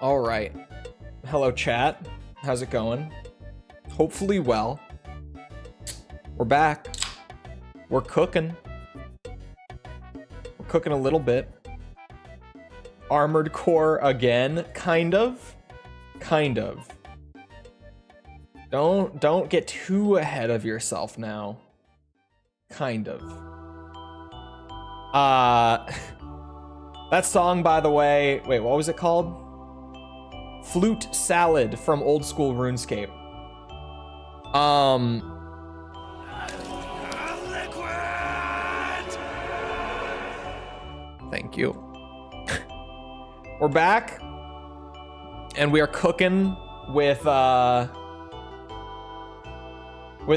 All right. Hello, chat. How's it going? Hopefully well. We're back. We're cooking. We're cooking a little bit. Armored Core again, kind of. Kind of. Don't get too ahead of yourself now. Kind of. That song, by the way, wait, what was it called? Flute Salad from Old School RuneScape. Thank you. We're back, and we are cooking with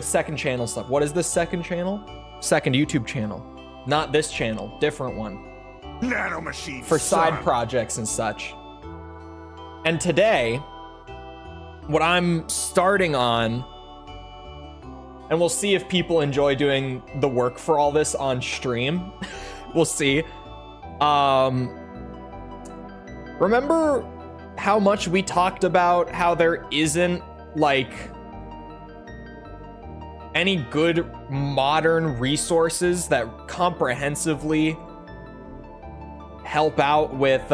second channel stuff. What is this second channel? Second YouTube channel. Not this channel, different one. Nanomachine for side projects and such. And today, what I'm starting on, and we'll see if people enjoy doing the work for all this on stream. We'll see. Remember how much we talked about how there isn't like any good modern resources that comprehensively help out with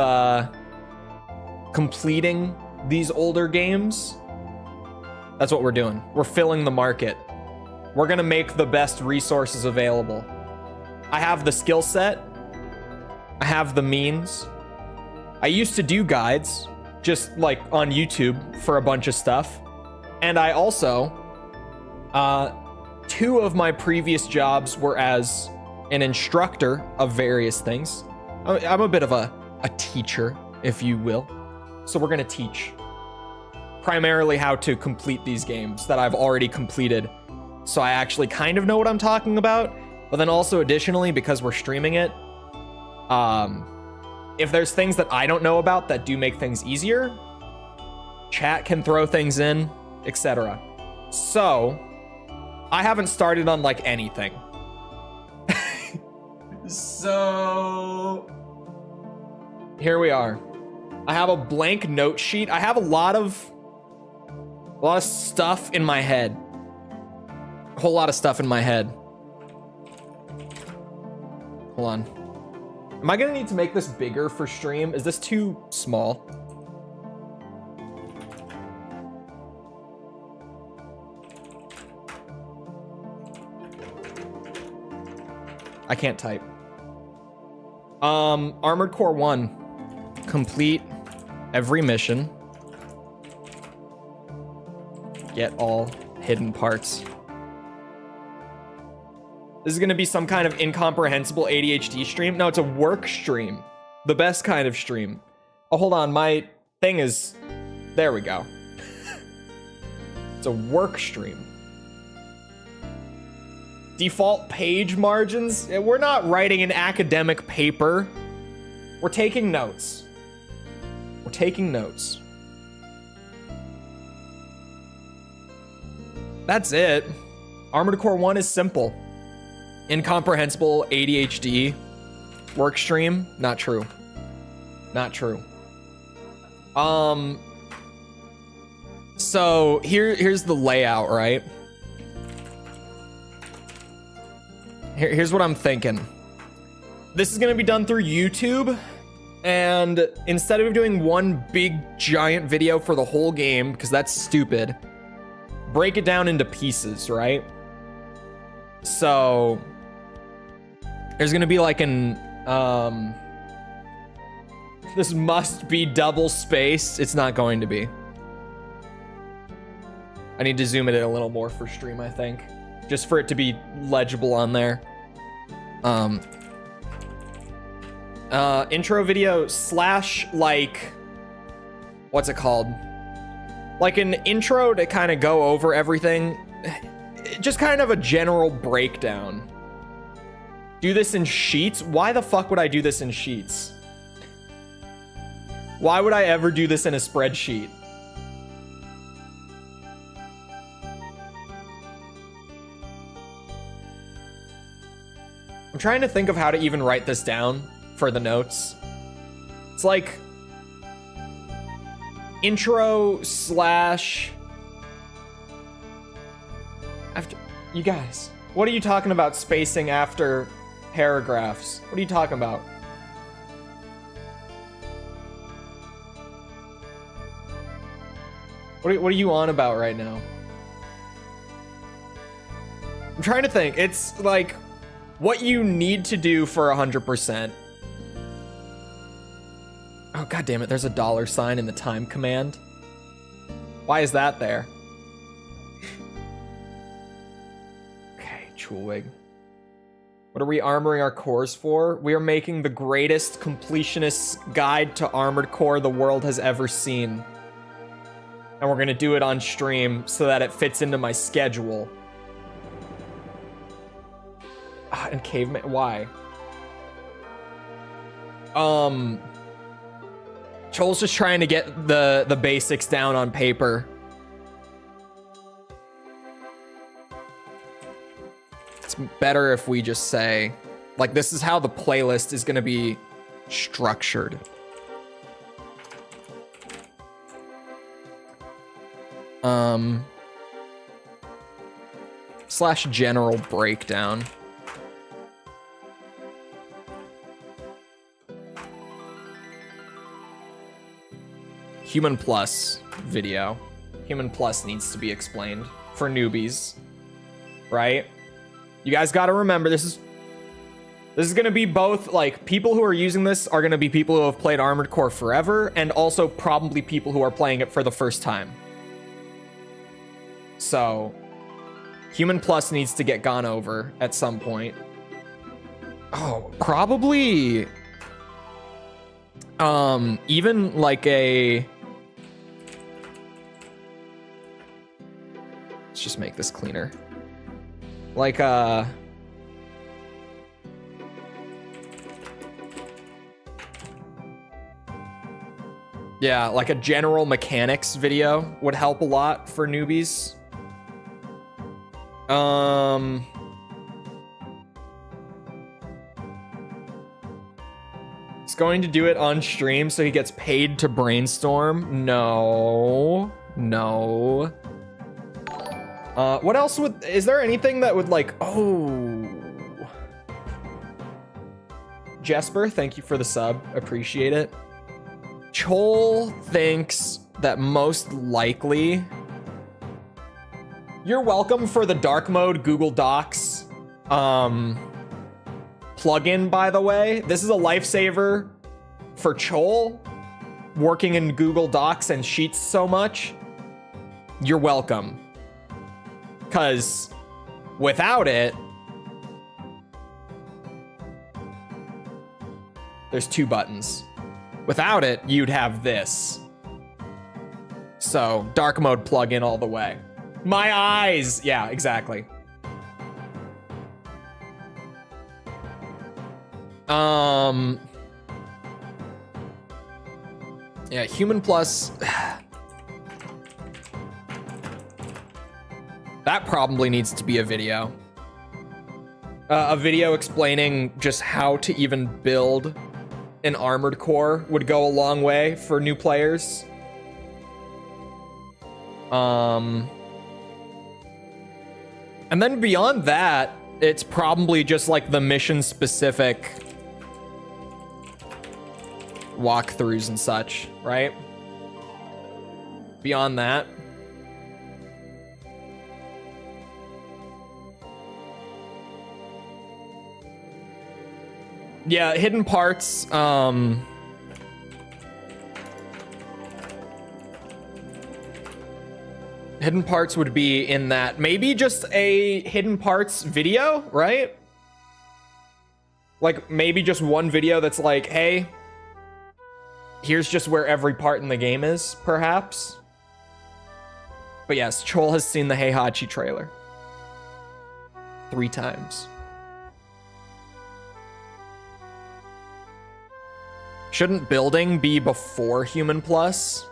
completing these older games? That's what we're doing. We're filling the market. We're gonna make the best resources available. I have the skill set. I have the means. I used to do guides, just like on YouTube for a bunch of stuff. And I also, 2 of my previous jobs were as an instructor of various things. I'm a bit of a teacher, if you will. So we're gonna teach primarily how to complete these games that I've already completed. So I actually kind of know what I'm talking about. But then also additionally, because we're streaming it, if there's things that I don't know about that do make things easier, chat can throw things in, etc. So I haven't started on like anything. So here we are. I have a blank note sheet. I have a lot of stuff in my head. A whole lot of stuff in my head. Hold on. Am I gonna need to make this bigger for stream? Is this too small? I can't type. Armored Core 1. Complete every mission. Get all hidden parts. This is gonna be some kind of incomprehensible ADHD stream. No, it's a work stream. The best kind of stream. Oh, hold on, my thing is... There we go. It's a work stream. Default page margins? We're not writing an academic paper. We're taking notes. We're taking notes. That's it. Armored Core 1 is simple. Incomprehensible ADHD work stream? Not true. Not true. So here's the layout, right? Here's what I'm thinking. This is gonna be done through YouTube, and instead of doing one big giant video for the whole game, because that's stupid, break it down into pieces, right? So there's gonna be like an this must be double spaced. It's not going to be. I need to zoom it in a little more for stream, I think, just for it to be legible on there. Intro video / like, what's it called? Like an intro to kind of go over everything. Just kind of a general breakdown. Do this in sheets? Why the fuck would I do this in sheets? Why would I ever do this in a spreadsheet? I'm trying to think of how to even write this down for the notes. It's like, intro slash after. You guys, what are you talking about spacing after paragraphs? What are you talking about? What are you on about right now? I'm trying to think. It's like what you need to do for 100%. Oh, god damn it. There's a $sign in the time command. Why is that there? Okay, Chole. What are we armoring our cores for? We are making the greatest completionist guide to Armored Core the world has ever seen. And we're gonna do it on stream so that it fits into my schedule. And Caveman, why? Chole's just trying to get the basics down on paper. It's better if we just say, like, this is how the playlist is gonna be structured. Slash general breakdown. Human Plus video. Human Plus needs to be explained for newbies, right? You guys got to remember this is going to be both, like, people who are using this are going to be people who have played Armored Core forever and also probably people who are playing it for the first time. So, Human Plus needs to get gone over at some point. Oh, probably even like a, let's just make this cleaner. Like yeah, like a general mechanics video would help a lot for newbies. He's going to do it on stream so he gets paid to brainstorm. No. What else is there anything that would, like, oh. Jesper, thank you for the sub. Appreciate it. Chole thinks that most likely, you're welcome for the dark mode Google Docs plugin, by the way. This is a lifesaver for Chole working in Google Docs and Sheets so much. You're welcome. Because without it, there's 2 buttons. Without it, you'd have this. So, dark mode plugin all the way. My eyes! Yeah, exactly. Yeah, Human Plus. That probably needs to be a video. A video explaining just how to even build an Armored Core would go a long way for new players. And then beyond that, it's probably just like the mission-specific walkthroughs and such, right? Beyond that. Yeah, hidden parts, hidden parts would be in that. Maybe just a hidden parts video, right? Like, maybe just one video that's like, hey, here's just where every part in the game is, perhaps. But yes, Chole has seen the Heihachi trailer 3 times. Shouldn't building be before Human Plus?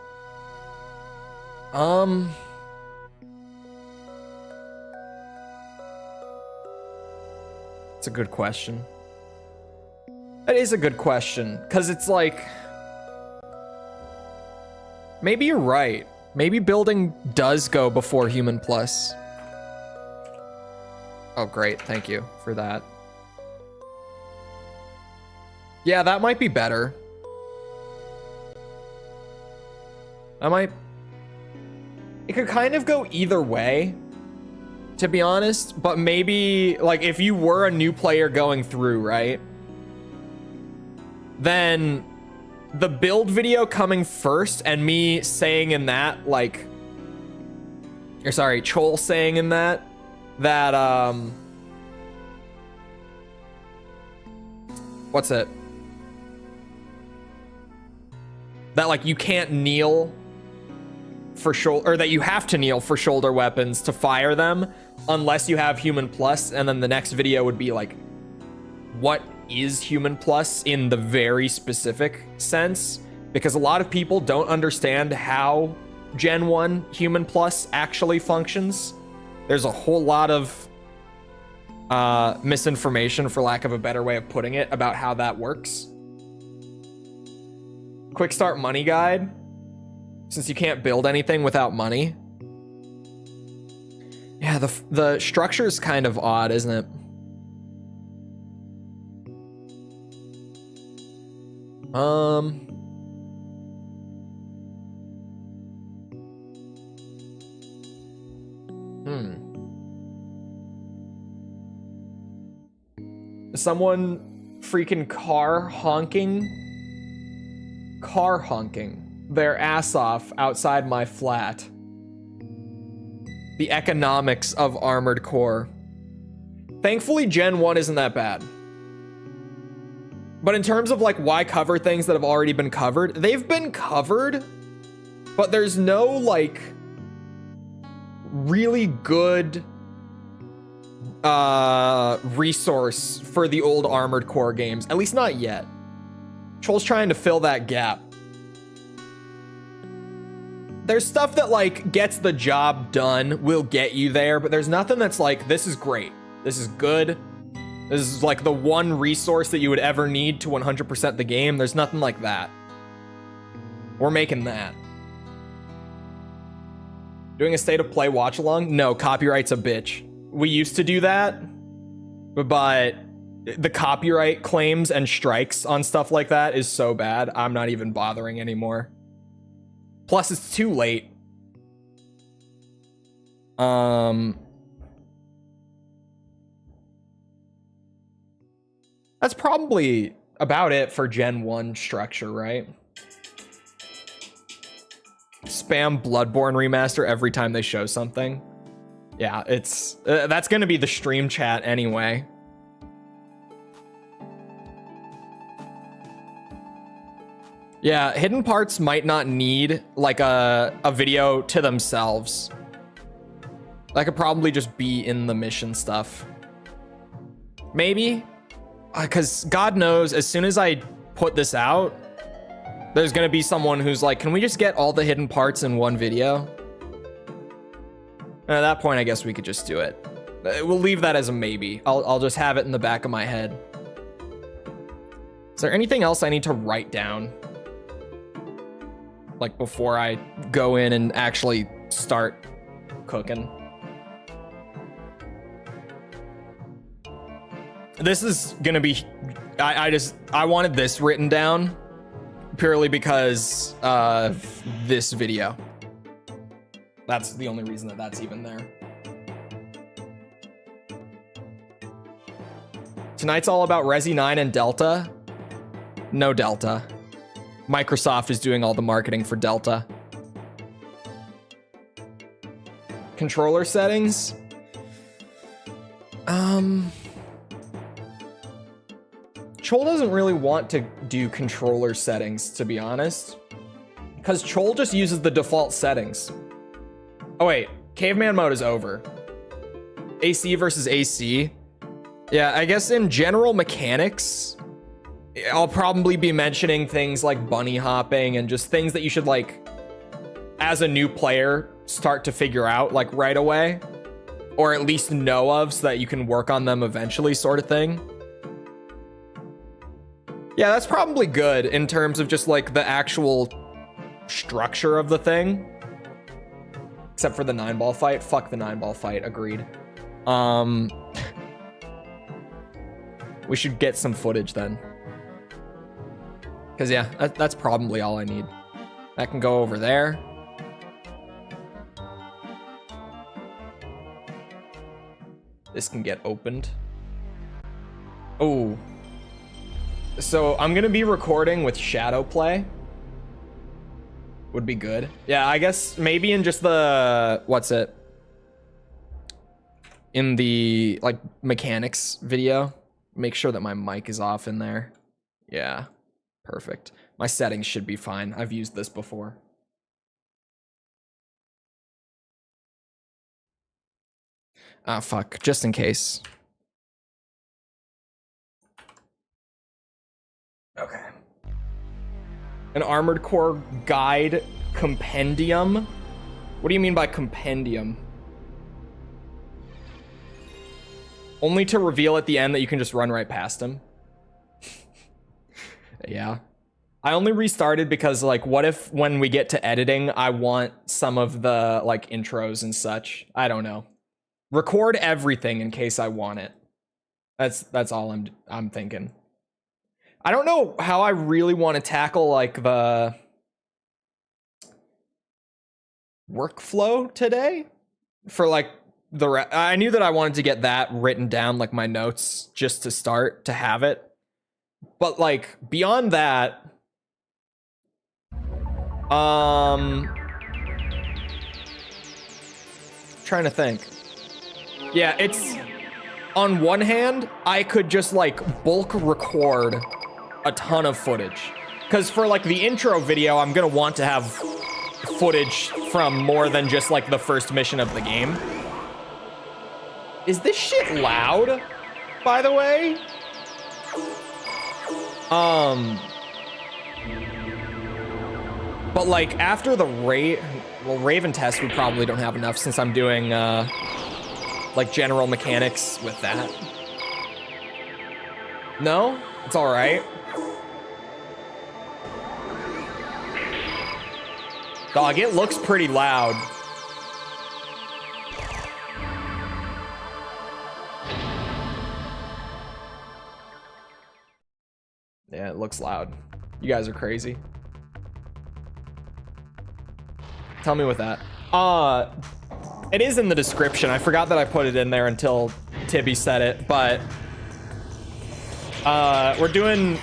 It's a good question. That is a good question, because it's like, Maybe you're right. Maybe building does go before human plus. Oh, great. Thank you for that. Yeah, that might be better. It could kind of go either way, to be honest, but maybe like if you were a new player going through, right? Then the build video coming first and me saying in that, like, or sorry, Chole saying in that what's it? That like you can't kneel for shoulder, or that you have to kneel for shoulder weapons to fire them unless you have human plus, and then the next video would be like, what is human plus in the very specific sense? Because a lot of people don't understand how Gen 1 human plus actually functions. There's a whole lot of misinformation, for lack of a better way of putting it, about how that works. Quick start money guide. Since you can't build anything without money. Yeah, the structure is kind of odd, isn't it? Someone freaking car honking their ass off outside my flat. The economics of Armored Core. Thankfully, Gen 1 isn't that bad. But in terms of like why cover things that have already been covered, they've been covered, but there's no like really good resource for the old Armored Core games, at least not yet. Chole's trying to fill that gap. There's stuff that like gets the job done, will get you there, but there's nothing that's like, this is great, this is good, this is like the one resource that you would ever need to 100% the game. There's nothing like that. We're making that. Doing a state of play watch along? No, copyright's a bitch. We used to do that, but the copyright claims and strikes on stuff like that is so bad, I'm not even bothering anymore. Plus, it's too late. That's probably about it for Gen 1 structure, right? Spam Bloodborne remaster every time they show something. Yeah, it's that's gonna be the stream chat anyway. Yeah, hidden parts might not need like a video to themselves. That could probably just be in the mission stuff. Maybe, because God knows, as soon as I put this out, there's gonna be someone who's like, can we just get all the hidden parts in one video? And at that point, I guess we could just do it. We'll leave that as a maybe. I'll just have it in the back of my head. Is there anything else I need to write down? Like before I go in and actually start cooking? This is gonna be, I wanted this written down purely because of this video. That's the only reason that that's even there. Tonight's all about Resi 9 and Delta. No Delta. Microsoft is doing all the marketing for Delta. Controller settings. Chole doesn't really want to do controller settings, to be honest, because Chole just uses the default settings. Oh wait, caveman mode is over. AC versus AC. Yeah, I guess in general mechanics, I'll probably be mentioning things like bunny hopping and just things that you should, like, as a new player, start to figure out like right away, or at least know of so that you can work on them eventually, sort of thing. Yeah, that's probably good in terms of just like the actual structure of the thing. Except for the 9-ball fight. Fuck the 9-ball fight. Agreed. We should get some footage then. Because, yeah, that's probably all I need. That can go over there. This can get opened. Oh. So I'm going to be recording with shadow play. Would be good. Yeah, I guess maybe in just the... What's it? In the, like, mechanics video. Make sure that my mic is off in there. Yeah. Perfect. My settings should be fine. I've used this before. Ah, fuck. Just in case. Okay. An Armored Core guide compendium? What do you mean by compendium? Only to reveal at the end that you can just run right past him. Yeah. I only restarted because, like, what if when we get to editing, I want some of the, like, intros and such? I don't know. Record everything in case I want it. That's all I'm thinking. I don't know how I really want to tackle, like, the workflow today for, like, I knew that I wanted to get that written down, like my notes, just to start to have it. But, like, beyond that, trying to think. Yeah, it's, on one hand, I could just, like, bulk record a ton of footage. Because for, like, the intro video, I'm gonna want to have footage from more than just, like, the first mission of the game. Is this shit loud, by the way? But, like, after the Raven test, we probably don't have enough since I'm doing, like, general mechanics with that. No? It's all right. Dog, it looks pretty loud. Yeah, it looks loud. You guys are crazy. Tell me with that. It is in the description. I forgot that I put it in there until Tibby said it, but we're doing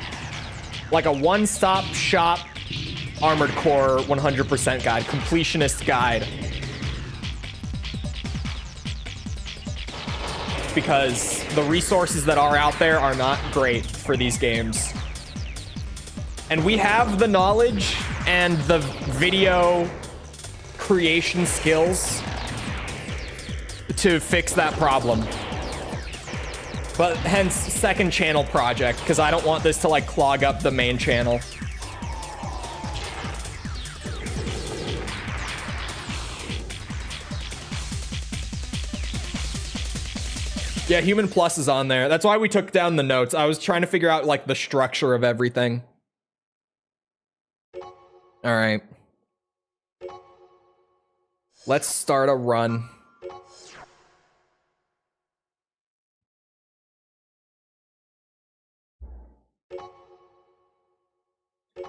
like a one-stop shop Armored Core 100% guide, completionist guide. Because the resources that are out there are not great for these games. And we have the knowledge and the video creation skills to fix that problem. But hence, second channel project, because I don't want this to, like, clog up the main channel. Yeah, Human Plus is on there. That's why we took down the notes. I was trying to figure out, like, the structure of everything. All right. Let's start a run.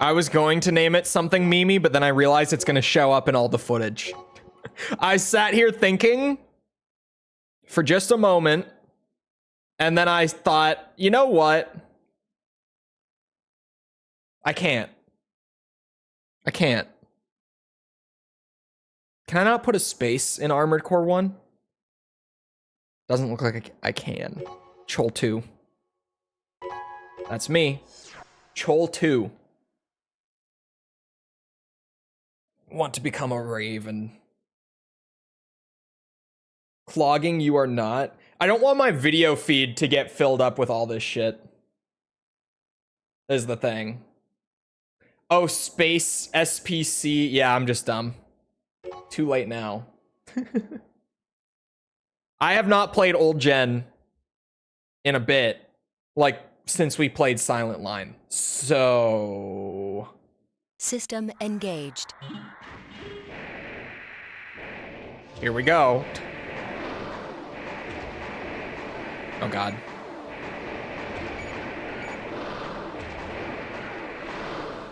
I was going to name it something memey, but then I realized it's going to show up in all the footage. I sat here thinking for just a moment, and then I thought, you know what? I can't. Can I not put a space in Armored Core 1? Doesn't look like I can. Chole 2. That's me. Chole 2. Want to become a raven. Clogging, you are not. I don't want my video feed to get filled up with all this shit. Is the thing. Oh, space SPC. Yeah, I'm just dumb. Too late now. I have not played old gen in a bit, like, since we played Silent Line. So System engaged. Here we go. Oh God.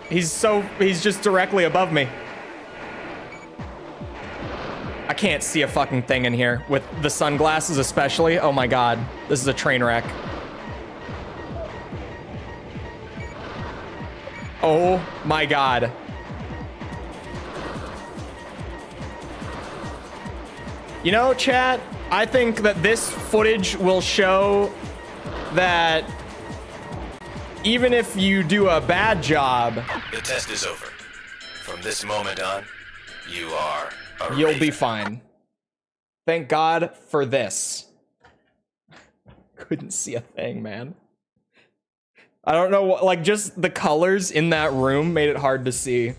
He's just directly above me. I can't see a fucking thing in here with the sunglasses especially. Oh my God, this is a train wreck. Oh my God. You know, chat, I think that this footage will show that even if you do a bad job, the test is over. From this moment on, you are a you'll raven. be fine. Thank God for this. Couldn't see a thing, man. I don't know what, like, just the colors in that room made it hard to see.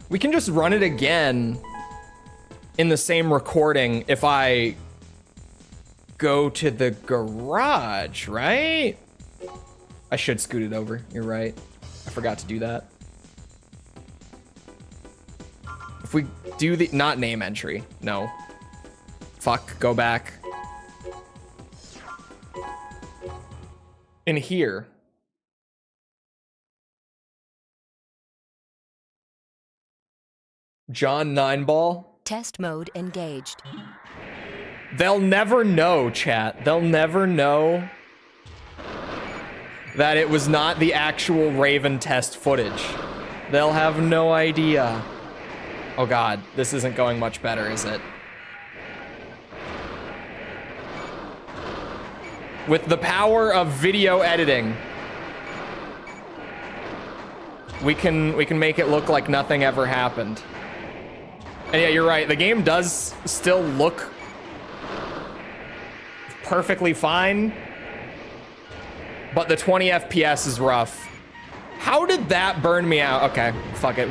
We can just run it again in the same recording if I go to the garage, right? I should scoot it over. You're right. I forgot to do that. If we do the, not name entry. No. Fuck, go back. In here. John Nineball. Test mode engaged. They'll never know, chat. They'll never know that it was not the actual Raven test footage. They'll have no idea. Oh God, this isn't going much better, is it? With the power of video editing, we can make it look like nothing ever happened. And yeah, you're right. The game does still look perfectly fine, but the 20 FPS is rough. How did that burn me out? Okay, fuck it.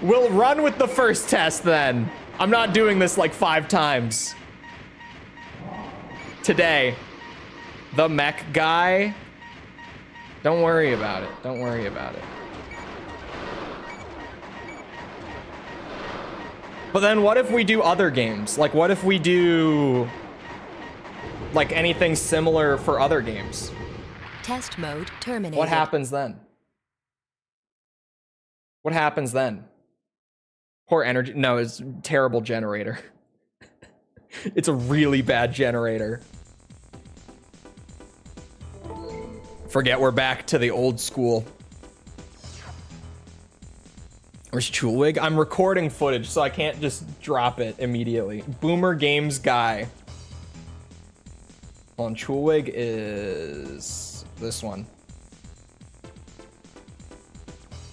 We'll run with the first test then. I'm not doing this like 5 times. Today, the mech guy. Don't worry about it. Don't worry about it. But then what if we do other games? Like, what if we do like anything similar for other games? Test mode terminated. What happens then? What happens then? Poor energy. No, it's a terrible generator. It's a really bad generator. Forget we're back to the old school. Where's Chulewig? I'm recording footage, so I can't just drop it immediately. Boomer Games Guy. Hold on, Chulewig is this one.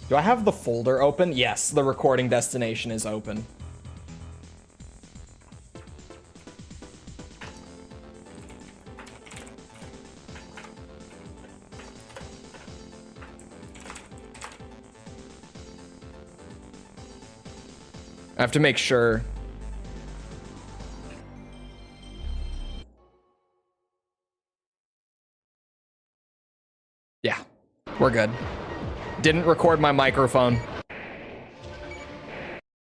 Do I have the folder open? Yes, the recording destination is open. I have to make sure. Yeah, we're good. Didn't record my microphone.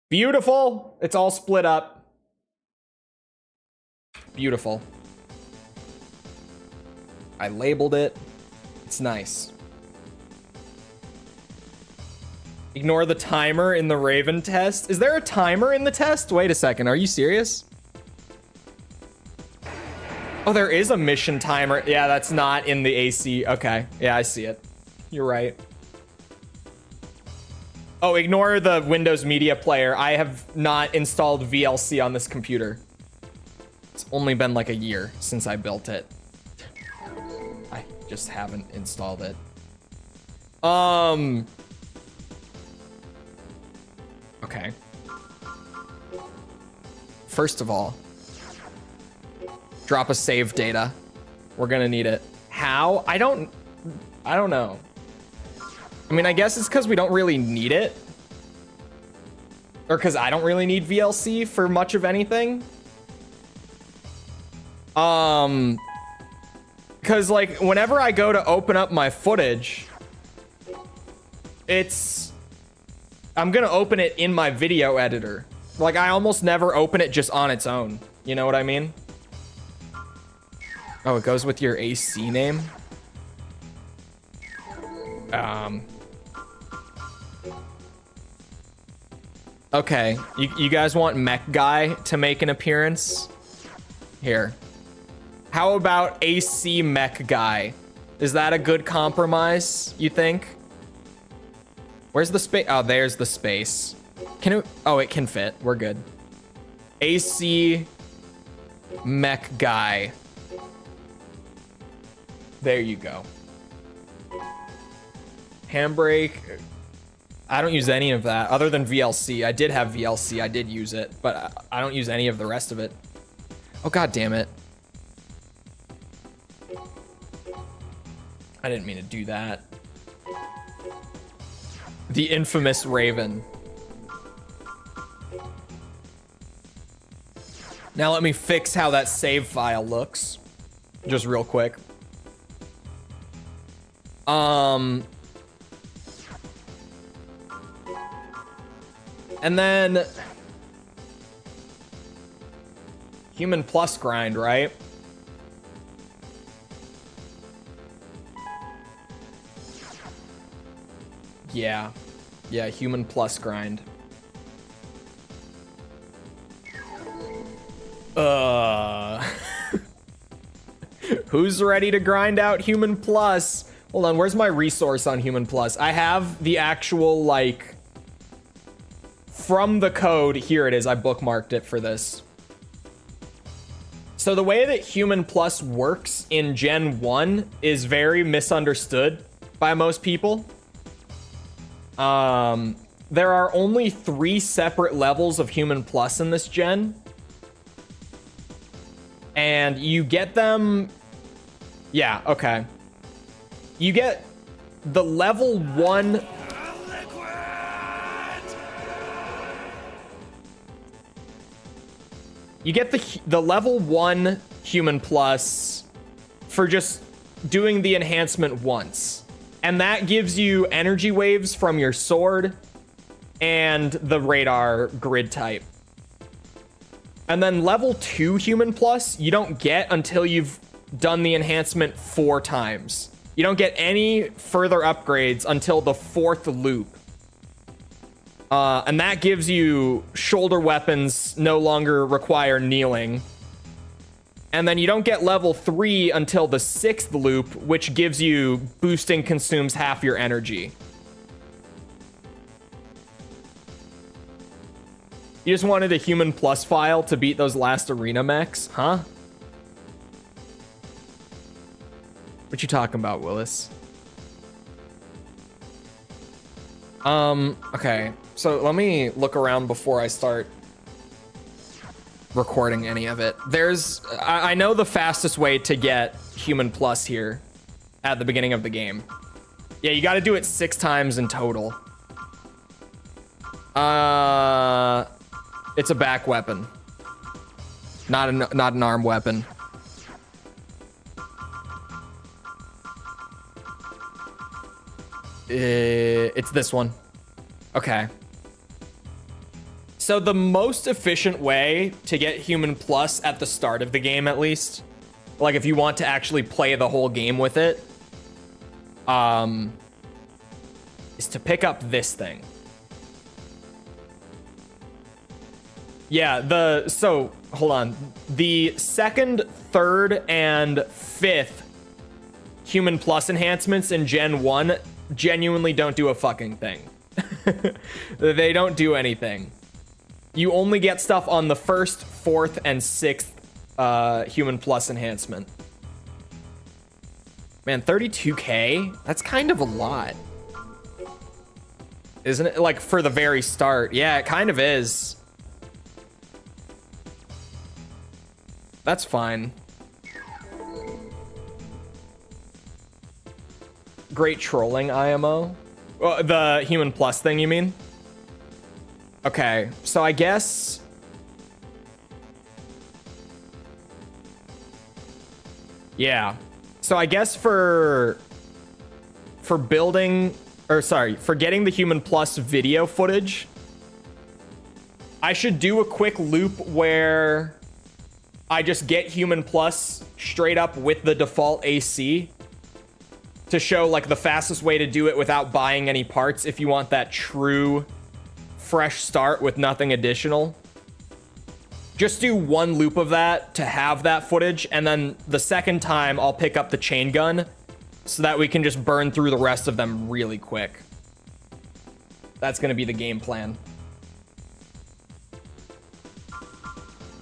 Beautiful. It's all split up. Beautiful. I labeled it. It's nice. Ignore the timer in the Raven test. Is there a timer in the test? Wait a second. Are you serious? Oh, there is a mission timer. Yeah, that's not in the AC. Okay. Yeah, I see it. You're right. Oh, ignore the Windows Media Player. I have not installed VLC on this computer. It's only been like a year since I built it. I just haven't installed it. Okay. First of all, drop a save data. We're gonna need it. How? I don't know. I mean, I guess it's because we don't really need it. Or because I don't really need VLC for much of anything. Because, like, whenever I go to open up my footage, I'm gonna open it in my video editor. Like, I almost never open it just on its own. You know what I mean? Oh, it goes with your AC name? Okay, you guys want Mech Guy to make an appearance? Here. How about AC Mech Guy? Is that a good compromise, you think? Where's the space? Oh, there's the space. Can it? Oh, it can fit. We're good. AC Mech Guy. There you go. Handbrake. I don't use any of that other than VLC. I did have VLC. I did use it, but I don't use any of the rest of it. Oh, God damn it. I didn't mean to do that. The infamous Raven. Now let me fix how that save file looks. Just real quick. And then Human Plus grind, right? Yeah. Yeah, Human Plus grind. Who's ready to grind out Human Plus? Hold on, where's my resource on Human Plus? I have the actual, like, from the code. Here it is. I bookmarked it for this. So the way that Human Plus works in Gen 1 is very misunderstood by most people. There are only 3 separate levels of Human Plus in this gen. And you get them... Yeah, okay. You get the level 1... You get the level 1 Human Plus for just doing the enhancement once. And that gives you energy waves from your sword and the radar grid type. And then level 2 Human Plus, you don't get until you've done the enhancement 4 times. You don't get any further upgrades until the 4th loop. And that gives you shoulder weapons no longer require kneeling. And then you don't get level 3 until the 6th loop, which gives you boosting consumes half your energy. You just wanted a Human Plus file to beat those last arena mechs, huh? What you talking about, Willis? Okay. So let me look around before I start recording any of it. I know the fastest way to get Human Plus here at the beginning of the game. Yeah, you got to do it 6 times in total. It's a back weapon, not an arm weapon. It's this one. Okay. So the most efficient way to get Human Plus at the start of the game, at least, like if you want to actually play the whole game with it, is to pick up this thing. Yeah, so hold on. The 2nd, 3rd, and 5th Human Plus enhancements in Gen 1 genuinely don't do a fucking thing. They don't do anything. You only get stuff on the 1st, 4th, and 6th Human Plus enhancement. Man, 32k? That's kind of a lot. Isn't it? Like, for the very start. Yeah, it kind of is. That's fine. Great trolling IMO. The Human Plus thing, you mean? Okay, so I guess... Yeah. So I guess for building or sorry, for getting the Human Plus video footage, I should do a quick loop where I just get Human Plus straight up with the default AC to show like the fastest way to do it without buying any parts if you want that true fresh start with nothing additional. Just do one loop of that to have that footage, and then the second time I'll pick up the chain gun so that we can just burn through the rest of them really quick. That's gonna be the game plan.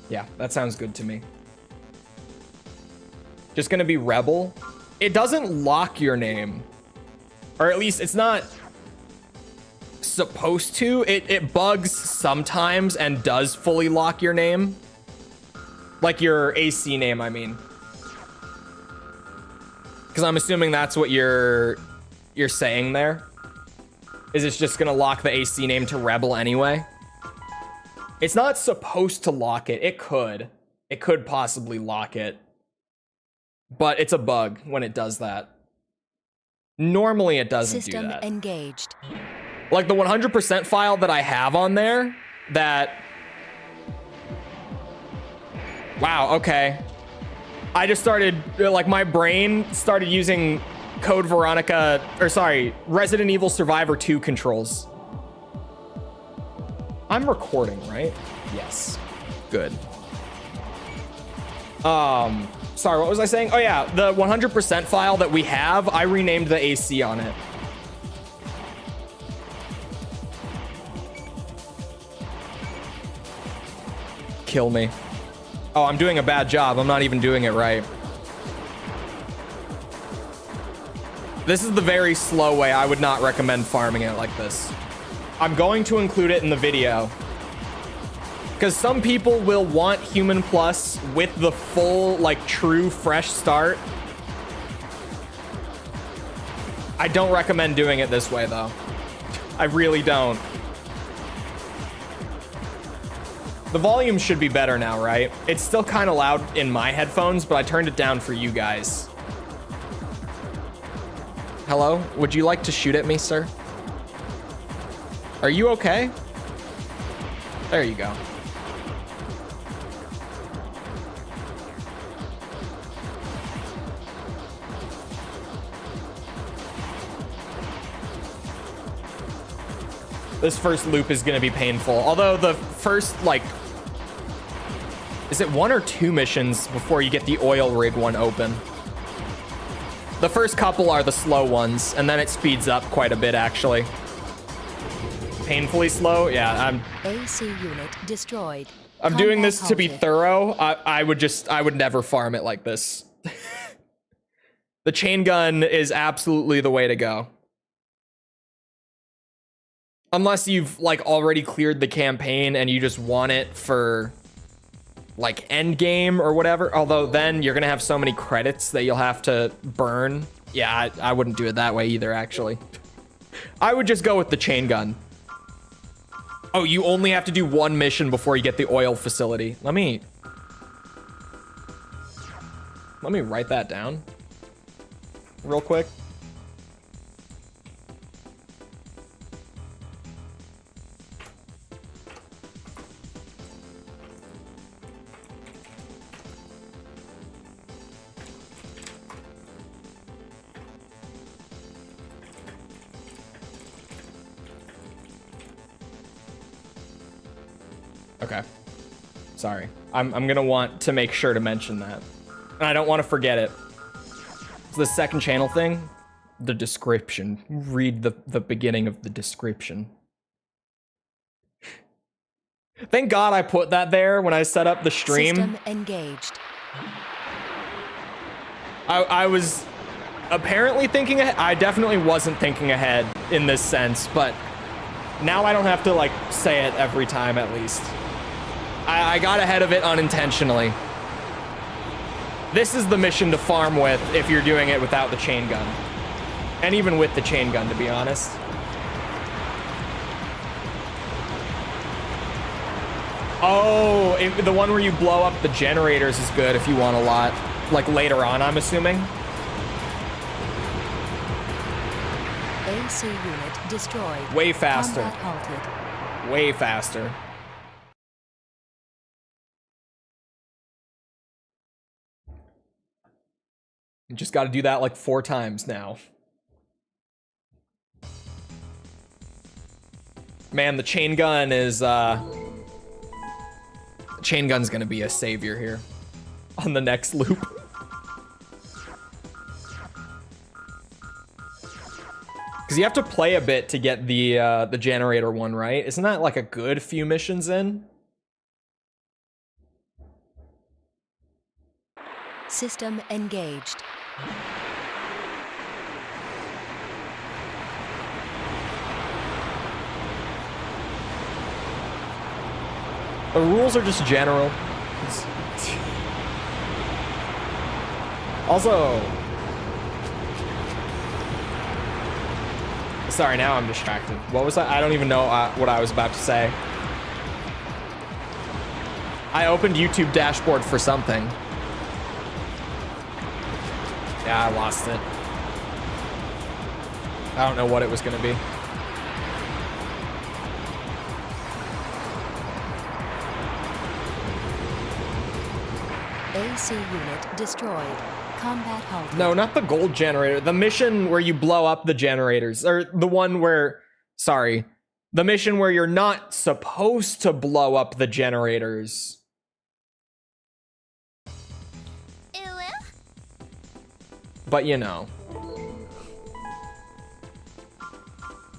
Yeah, that sounds good to me. Just gonna be Rebel. It doesn't lock your name. Or at least it's not supposed to. It bugs sometimes and does fully lock your name. Like your AC name, I mean. Because I'm assuming that's what you're saying there. Is it's just gonna lock the AC name to Rebel anyway? It's not supposed to lock it. It could. It could possibly lock it. But it's a bug when it does that. Normally it doesn't do that. System engaged. Like the 100% file that I have on there, that... Wow, okay. I just started, like my brain started using Code Veronica, or sorry, Resident Evil Survivor 2 controls. I'm recording, right? Yes. Good. Sorry, what was I saying? Oh yeah, the 100% file that we have, I renamed the AC on it. Kill me. Oh, I'm doing a bad job. I'm not even doing it right. This is the very slow way. I would not recommend farming it like this. I'm going to include it in the video. Because some people will want Human Plus with the full, like, true fresh start. I don't recommend doing it this way, though. I really don't. The volume should be better now, right? It's still kind of loud in my headphones, but I turned it down for you guys. Hello? Would you like to shoot at me, sir? Are you okay? There you go. This first loop is going to be painful. Although the first, like... Is it 1 or 2 missions before you get the oil rig one open? The first couple are the slow ones, and then it speeds up quite a bit, actually. Painfully slow? Yeah, AC unit destroyed. I'm doing this to be thorough. I would never farm it like this. The chain gun is absolutely the way to go. Unless you've, like, already cleared the campaign and you just want it for, like, end game or whatever. Although then you're gonna have so many credits that you'll have to burn. Yeah, I wouldn't do it that way either, actually. I would just go with the chain gun. Oh, you only have to do 1 mission before you get the oil facility. Let me write that down real quick. Okay. Sorry. I'm gonna want to make sure to mention that. And I don't want to forget it. It's the second channel thing. The description. Read the beginning of the description. Thank God I put that there when I set up the stream. System engaged. I was apparently thinking ahead. I definitely wasn't thinking ahead in this sense, but now I don't have to, like, say it every time at least. I got ahead of it unintentionally. This is the mission to farm with if you're doing it without the chain gun. And even with the chain gun, to be honest. Oh, the one where you blow up the generators is good if you want a lot. Like later on, I'm assuming. AC unit destroyed. Way faster. Combat halted. Way faster. You just got to do that like 4 times now. Man, the chain gun is chain gun's gonna be a savior here on the next loop. Because you have to play a bit to get the generator one, right? Isn't that like a good few missions in? System engaged. The rules are just general. Also, sorry, now I'm distracted. What was that? I don't even know what I was about to say. I opened YouTube dashboard for something. Yeah, I lost it. I don't know what it was gonna be. AC unit destroyed. Combat halted. No, not the gold generator. The mission where you blow up the generators. Or the one where... Sorry. The mission where you're not supposed to blow up the generators. But you know.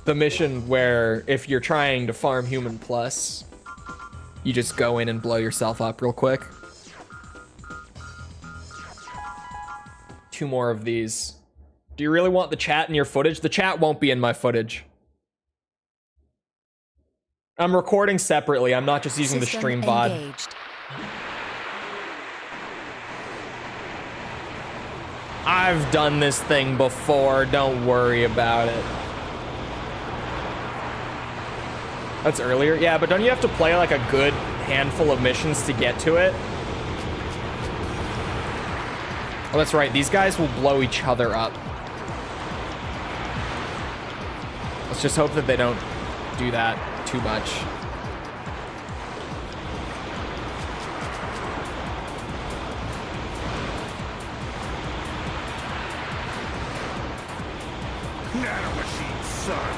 The mission where if you're trying to farm Human Plus, you just go in and blow yourself up real quick. 2 more of these. Do you really want the chat in your footage? The chat won't be in my footage. I'm recording separately. I'm not just using System the stream VOD. engaged. I've done this thing before. Don't worry about it. That's earlier? Yeah, but don't you have to play like a good handful of missions to get to it? Oh, that's right. These guys will blow each other up. Let's just hope that they don't do that too much. Nanomachine, son.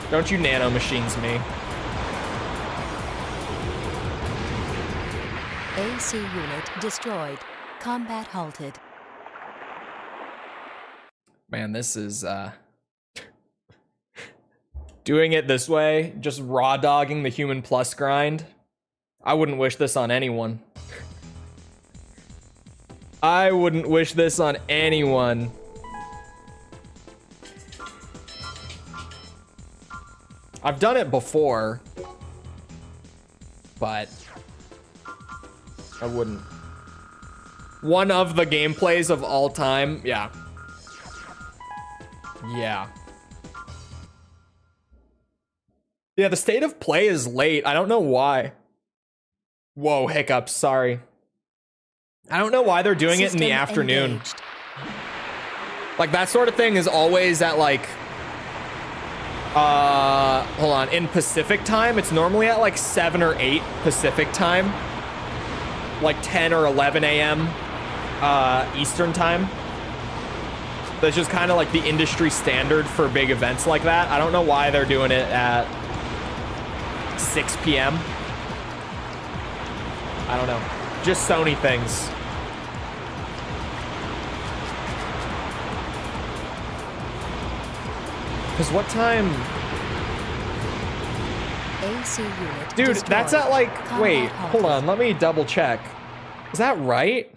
Don't you nanomachines me. AC unit destroyed. Combat halted. Man, this is doing it this way, just raw dogging the Human Plus grind. I wouldn't wish this on anyone. I wouldn't wish this on anyone. I've done it before, but I wouldn't. One of the gameplays of all time, yeah. Yeah. Yeah, the state of play is late. I don't know why. Whoa, hiccups, sorry. I don't know why they're doing it in the System afternoon. engaged. Like, that sort of thing is always at, like... hold on. In Pacific time, it's normally at, like, 7 or 8 Pacific time. Like, 10 or 11 a.m. Eastern time. That's just kind of like the industry standard for big events like that. I don't know why they're doing it at 6 p.m. I don't know. Just Sony things. Because what time? AC unit Dude, destroyed. that's at like... Combat Wait, halted. hold on. Let me double check. Is that right?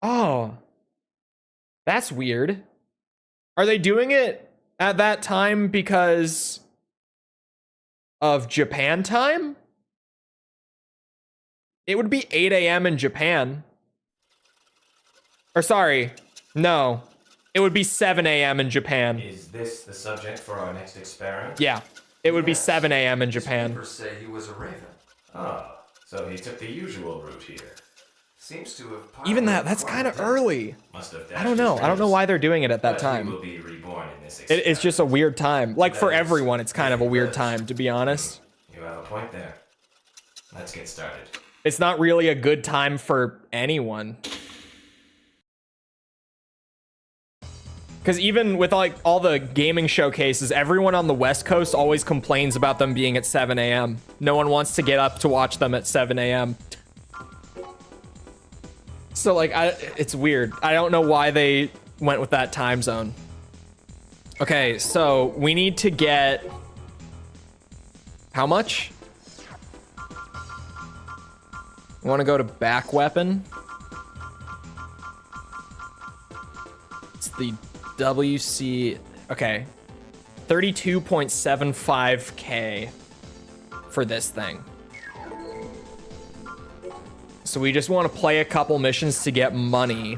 Oh. That's weird. Are they doing it at that time because of Japan time? It would be 8 a.m. in Japan. Or sorry, no. It would be 7 a.m. in Japan. Is this the subject for our next experiment? Yeah, it would be Yes. 7 a.m. in His Japan. papers say he was a raven. Oh, so he took the usual route here. Seems to have Even that's kind of early. Must have I don't know. I don't know why they're doing it at that But time. he will be reborn in this It's just a weird time. Like for That is- everyone, it's kind of a weird time, to be honest. You have a point there. Let's get started. It's not really a good time for anyone. Because even with like all the gaming showcases, everyone on the West Coast always complains about them being at 7 a.m. No one wants to get up to watch them at 7 a.m. So like, it's weird. I don't know why they went with that time zone. Okay, so we need to get... How much? I want to go to back weapon. It's the WC... Okay. 32.75k for this thing. So we just want to play a couple missions to get money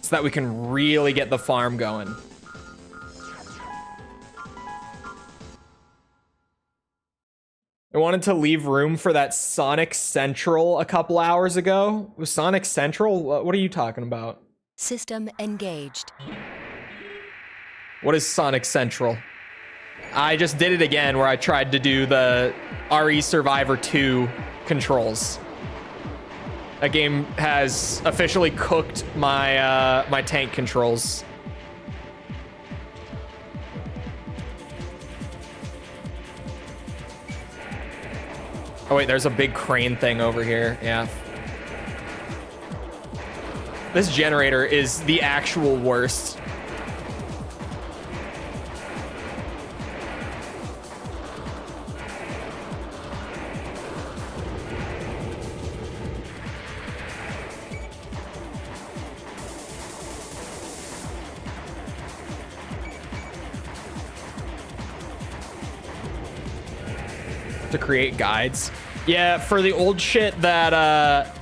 so that we can really get the farm going. I wanted to leave room for that Sonic Central a couple hours ago. Was Sonic Central? What are you talking about? System engaged. What is Sonic Central? I just did it again where I tried to do the RE Survivor 2 controls. That game has officially cooked my my tank controls. Oh wait, there's a big crane thing over here. Yeah. This generator is the actual worst. To create guides. Yeah, for the old shit that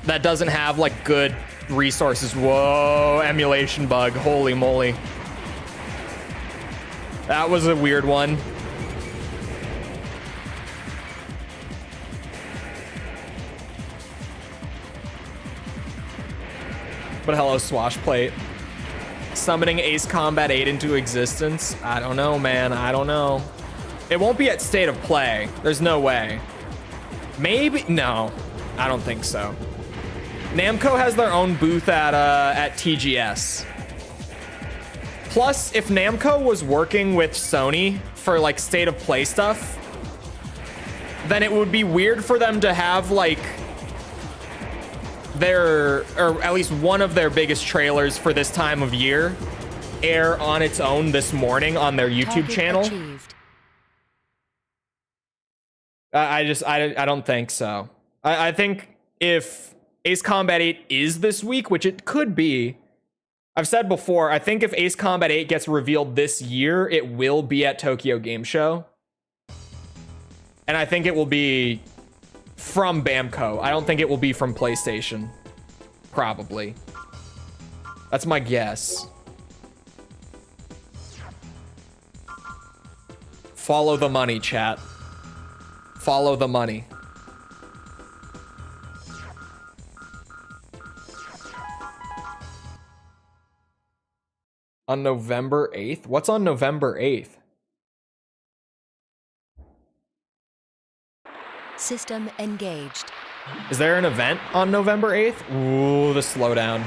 that doesn't have like good resources. Whoa, emulation bug. Holy moly. That was a weird one. But hello, Swashplate. Summoning Ace Combat 8 into existence? I don't know, man. I don't know. It won't be at State of Play. There's no way. Maybe? No, I don't think so. Namco has their own booth at TGS. Plus, if Namco was working with Sony for like State of Play stuff, then it would be weird for them to have like their, or at least one of their biggest trailers for this time of year air on its own this morning on their YouTube Target channel. achieved. I don't think so. I think if Ace Combat 8 is this week, which it could be, I've said before, I think if Ace Combat 8 gets revealed this year, it will be at Tokyo Game Show. And I think it will be from Bamco. I don't think it will be from PlayStation. Probably. That's my guess. Follow the money, chat. Follow the money. On November 8th? What's on November 8th? System engaged. Is there an event on November 8th? Ooh, the slowdown.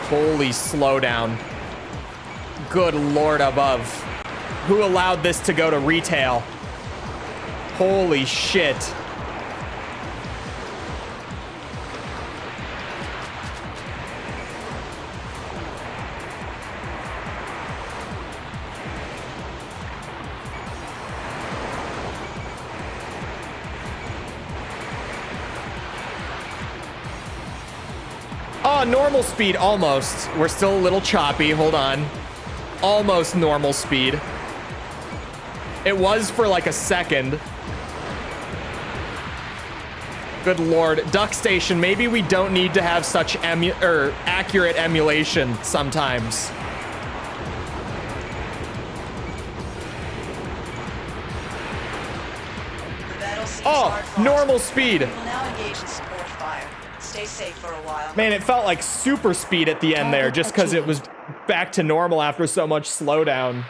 Holy slowdown. Good Lord above. Who allowed this to go to retail? Holy shit. Oh, normal speed, almost. We're still a little choppy, hold on. Almost normal speed. It was for like a second. Good lord. Duck Station, maybe we don't need to have such accurate emulation sometimes. Oh, normal speed. We'll now engage in support fire. Stay safe for a while. Man, it felt like super speed at the end there just because it was back to normal after so much slowdown.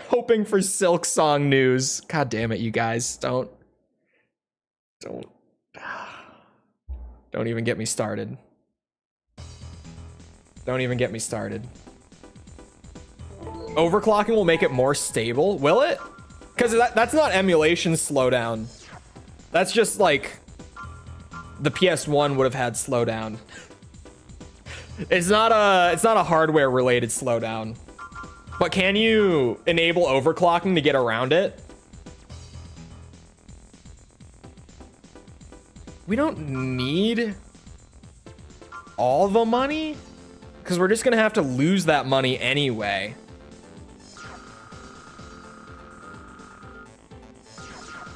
Hoping for Silk Song news. God damn it, you guys. Don't even get me started. Don't even get me started. Overclocking will make it more stable. Will it? Because that's not emulation slowdown. That's just like the PS1 would have had slowdown. It's not a hardware related slowdown. But can you enable overclocking to get around it? We don't need all the money because we're just gonna have to lose that money anyway.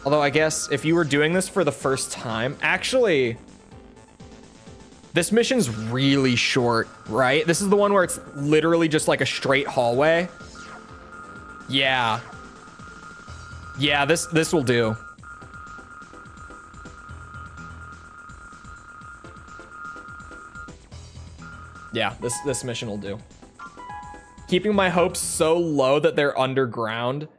Although I guess if you were doing this for the first time, actually, this mission's really short, right? This is the one where it's literally just like a straight hallway. Yeah. Yeah, this will do. Yeah, this mission will do. Keeping my hopes so low that they're underground.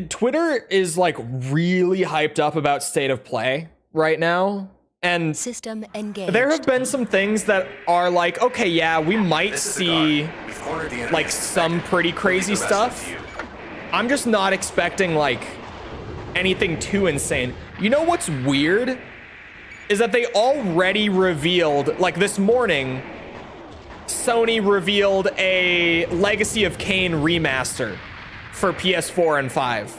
Twitter is like really hyped up about State of Play right now. And System engaged. there have been some things that are like, okay, yeah, we might see like some pretty crazy stuff. I'm just not expecting like anything too insane. You know what's weird? Is that they already revealed, like this morning, Sony revealed a Legacy of Kain remaster for PS4 and 5.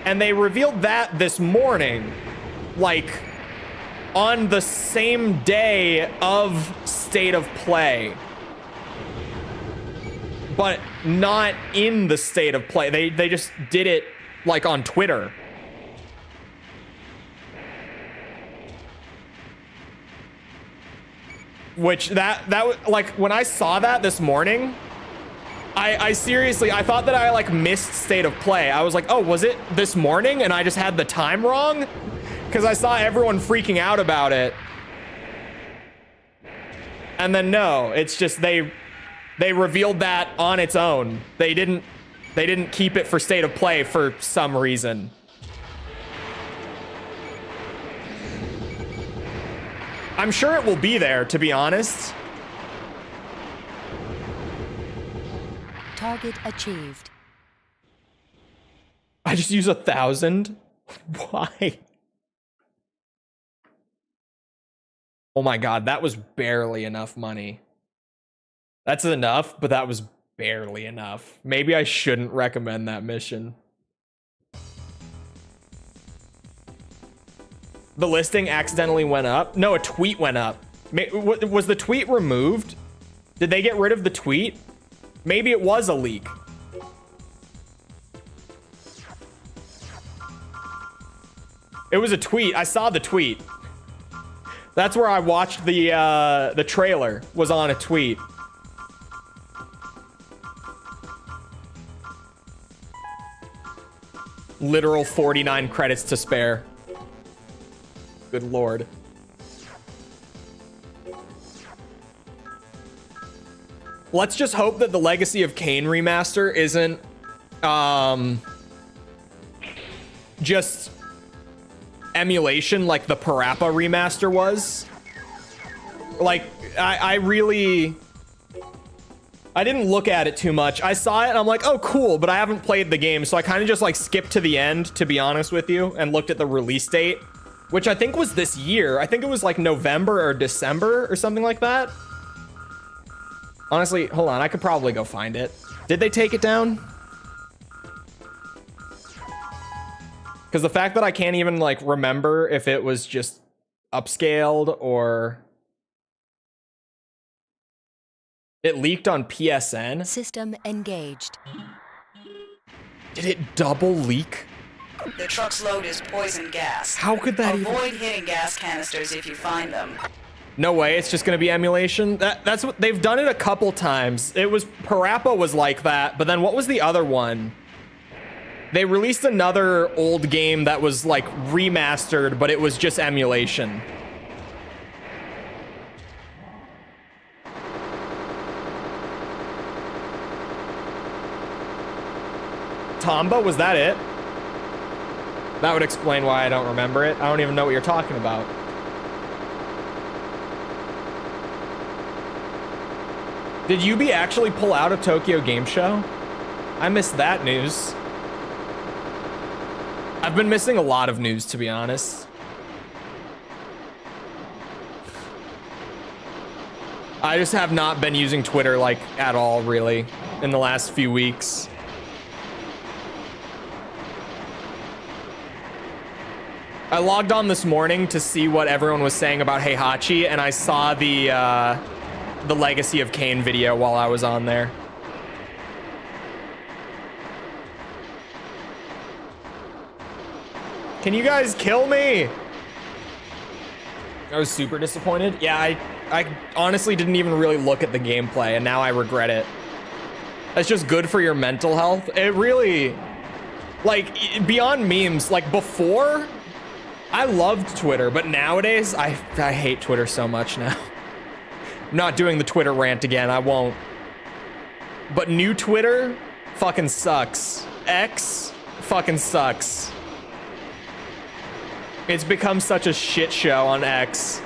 And they revealed that this morning, like on the same day of State of Play. But not in the State of Play. They just did it like on Twitter. Which that like when I saw that this morning, I seriously, I thought that I like missed State of Play. I was like, oh, was it this morning? And I just had the time wrong? Because I saw everyone freaking out about it. And then no, it's just they revealed that on its own. They didn't keep it for State of Play for some reason. I'm sure it will be there, to be honest. Target achieved. I just use 1,000? Why? Oh my god, that was barely enough money. That's enough, but that was barely enough. Maybe I shouldn't recommend that mission. The listing accidentally went up? No, a tweet went up. Was the tweet removed? Did they get rid of the tweet? Maybe it was a leak. It was a tweet. I saw the tweet. That's where I watched the trailer, was on a tweet. Literal 49 credits to spare. Good lord. Let's just hope that the Legacy of Kain remaster isn't just emulation like the Parappa remaster was. Like, I didn't look at it too much. I saw it and I'm like, oh, cool, but I haven't played the game, so I kind of just like skipped to the end, to be honest with you, and looked at the release date, which I think was this year. I think it was like November or December or something like that. Honestly, hold on, I could probably go find it. Did they take it down? Because the fact that I can't even like remember if it was just upscaled or it leaked on PSN. System engaged. Did it double leak? The truck's load is poison gas. How could that even... Avoid hitting gas canisters if you find them. No way, it's just gonna be emulation? That's what... They've done it a couple times. It was... Parappa was like that, but then what was the other one? They released another old game that was, like, remastered, but it was just emulation. Tomba, was that it? That would explain why I don't remember it. I don't even know what you're talking about. Did Yubi actually pull out of Tokyo Game Show? I missed that news. I've been missing a lot of news, to be honest. I just have not been using Twitter, like, at all, really, in the last few weeks. I logged on this morning to see what everyone was saying about Heihachi, and I saw the Legacy of Kain video while I was on there. Can you guys kill me? I was super disappointed. Yeah, I honestly didn't even really look at the gameplay, and now I regret it. That's just good for your mental health. It really, like, beyond memes, like before, I loved Twitter, but nowadays, I hate Twitter so much now. I'm not doing the Twitter rant again, I won't. But new Twitter fucking sucks. X fucking sucks. It's become such a shit show on X.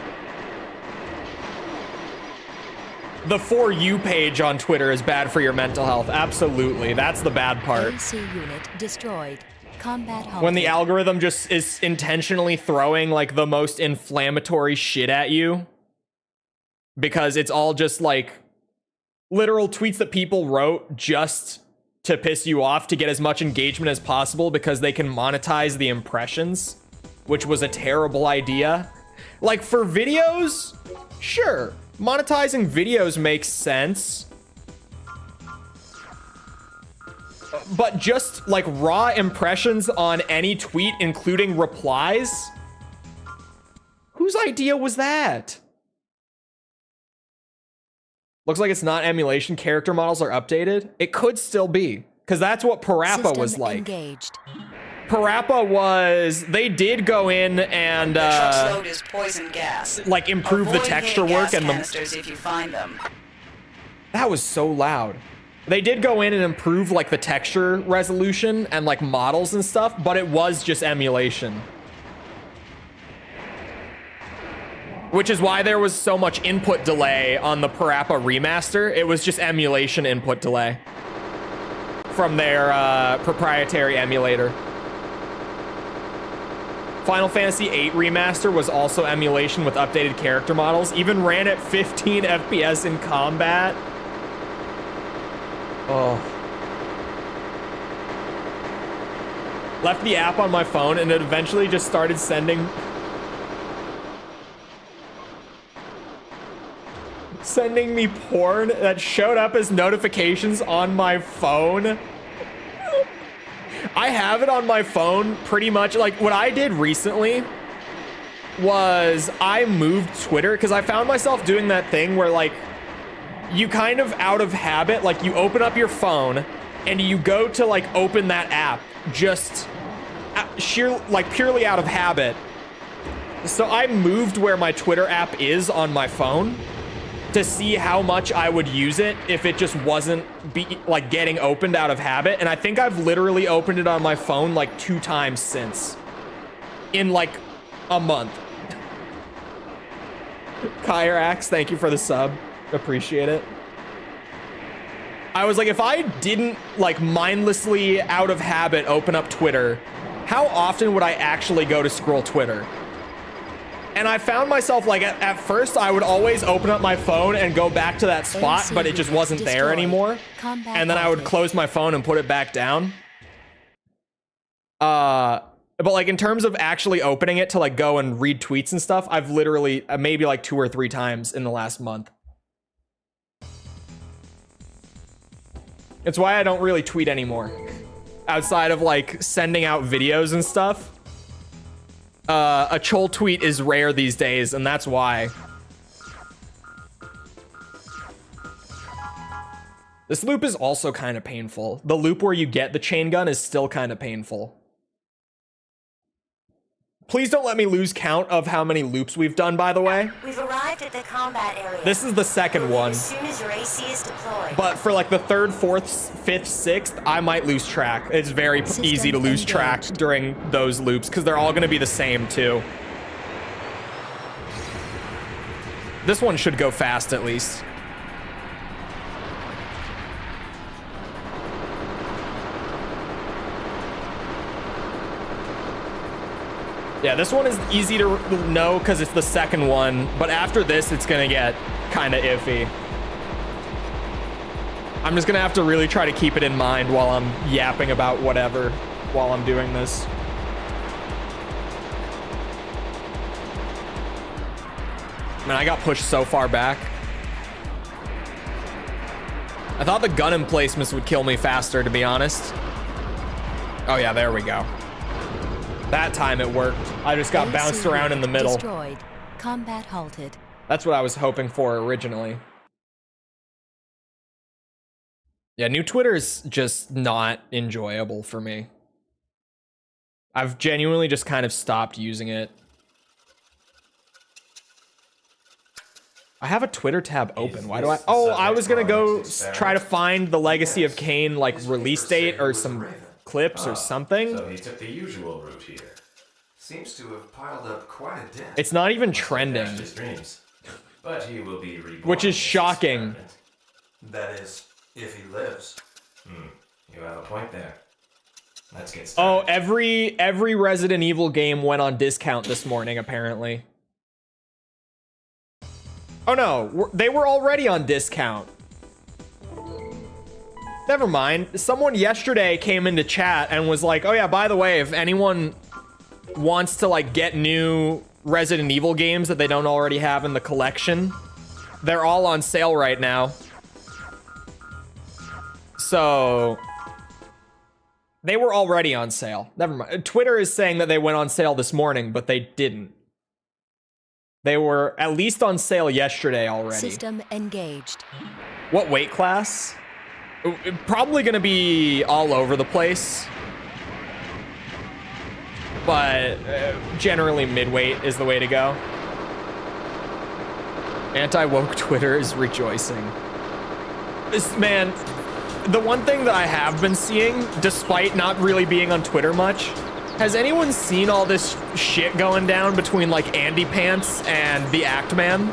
The For You page on Twitter is bad for your mental health. Absolutely. That's the bad part. AC unit destroyed. Combat halted. When the algorithm just is intentionally throwing like the most inflammatory shit at you. Because it's all just like literal tweets that people wrote just to piss you off to get as much engagement as possible because they can monetize the impressions, which was a terrible idea. Like for videos, sure. Monetizing videos makes sense. But just like raw impressions on any tweet, including replies? Whose idea was that? Looks like it's not emulation. Character models are updated. It could still be, because that's what Parappa was like. Engaged. Parappa was, they did go in and The truck's load is poison gas. like improve the Avoid texture hitting work gas and the... canisters if you find them. That was so loud. They did go in and improve like the texture resolution and like models and stuff, but it was just emulation. Which is why there was so much input delay on the Parappa remaster. It was just emulation input delay from their proprietary emulator. Final Fantasy VIII Remaster was also emulation with updated character models. Even ran at 15 FPS in combat. Oh. Left the app on my phone and it eventually just started sending me porn that showed up as notifications on my phone. I have it on my phone pretty much. Like what I did recently was I moved Twitter because I found myself doing that thing where like you kind of out of habit, like you open up your phone and you go to like open that app just purely out of habit. So I moved where my Twitter app is on my phone to see how much I would use it if it just wasn't getting opened out of habit. And I think I've literally opened it on my phone like 2 times since in like a month. Kyrax, thank you for the sub. Appreciate it. I was like, if I didn't like mindlessly out of habit open up Twitter, how often would I actually go to scroll Twitter? And I found myself like at first I would always open up my phone and go back to that spot, but it just wasn't there anymore. And then I would close my phone and put it back down. But like in terms of actually opening it to like go and read tweets and stuff, I've literally maybe like 2 or 3 times in the last month. It's why I don't really tweet anymore. outside of like sending out videos and stuff. A Chole tweet is rare these days, and that's why. This loop is also kind of painful. The loop where you get the chain gun is still kind of painful. Please don't let me lose count of how many loops we've done, by the way. We've arrived at the combat area. This is the second one. As soon as your AC is deployed. But for like the third, fourth, fifth, sixth, I might lose track. It's very easy to lose track during those loops because they're all going to be the same too. This one should go fast at least. Yeah, this one is easy to know because it's the second one, but after this, it's gonna get kind of iffy. I'm just gonna have to really try to keep it in mind while I'm yapping about whatever while I'm doing this. Man, I got pushed so far back. I thought the gun emplacements would kill me faster, to be honest. Oh yeah, there we go. That time it worked. I just got bounced around in the middle. Destroyed. Combat halted. That's what I was hoping for originally. Yeah, new Twitter is just not enjoyable for me. I've genuinely just kind of stopped using it. I have a Twitter tab open. Why do I? Oh, I was gonna go try to find the Legacy of Kain like release date or some clips or something. So he took the usual route here. Seems to have piled up quite a debt. It's not even trending, His dreams. But he will be reborn. which is shocking. That is, if he lives. You have a point there. Let's get Oh, started. every Resident Evil game went on discount this morning, apparently. Oh no, they were already on discount. Never mind. Someone yesterday came into chat and was like, oh yeah, by the way, if anyone wants to like get new Resident Evil games that they don't already have in the collection, they're all on sale right now. So they were already on sale. Never mind. Twitter is saying that they went on sale this morning, but they didn't. They were at least on sale yesterday already. System engaged. What weight class? Probably gonna be all over the place. But generally midweight is the way to go. Anti-woke Twitter is rejoicing. Man, the one thing that I have been seeing, despite not really being on Twitter much, has anyone seen all this shit going down between like Andy Pants and the Act Man?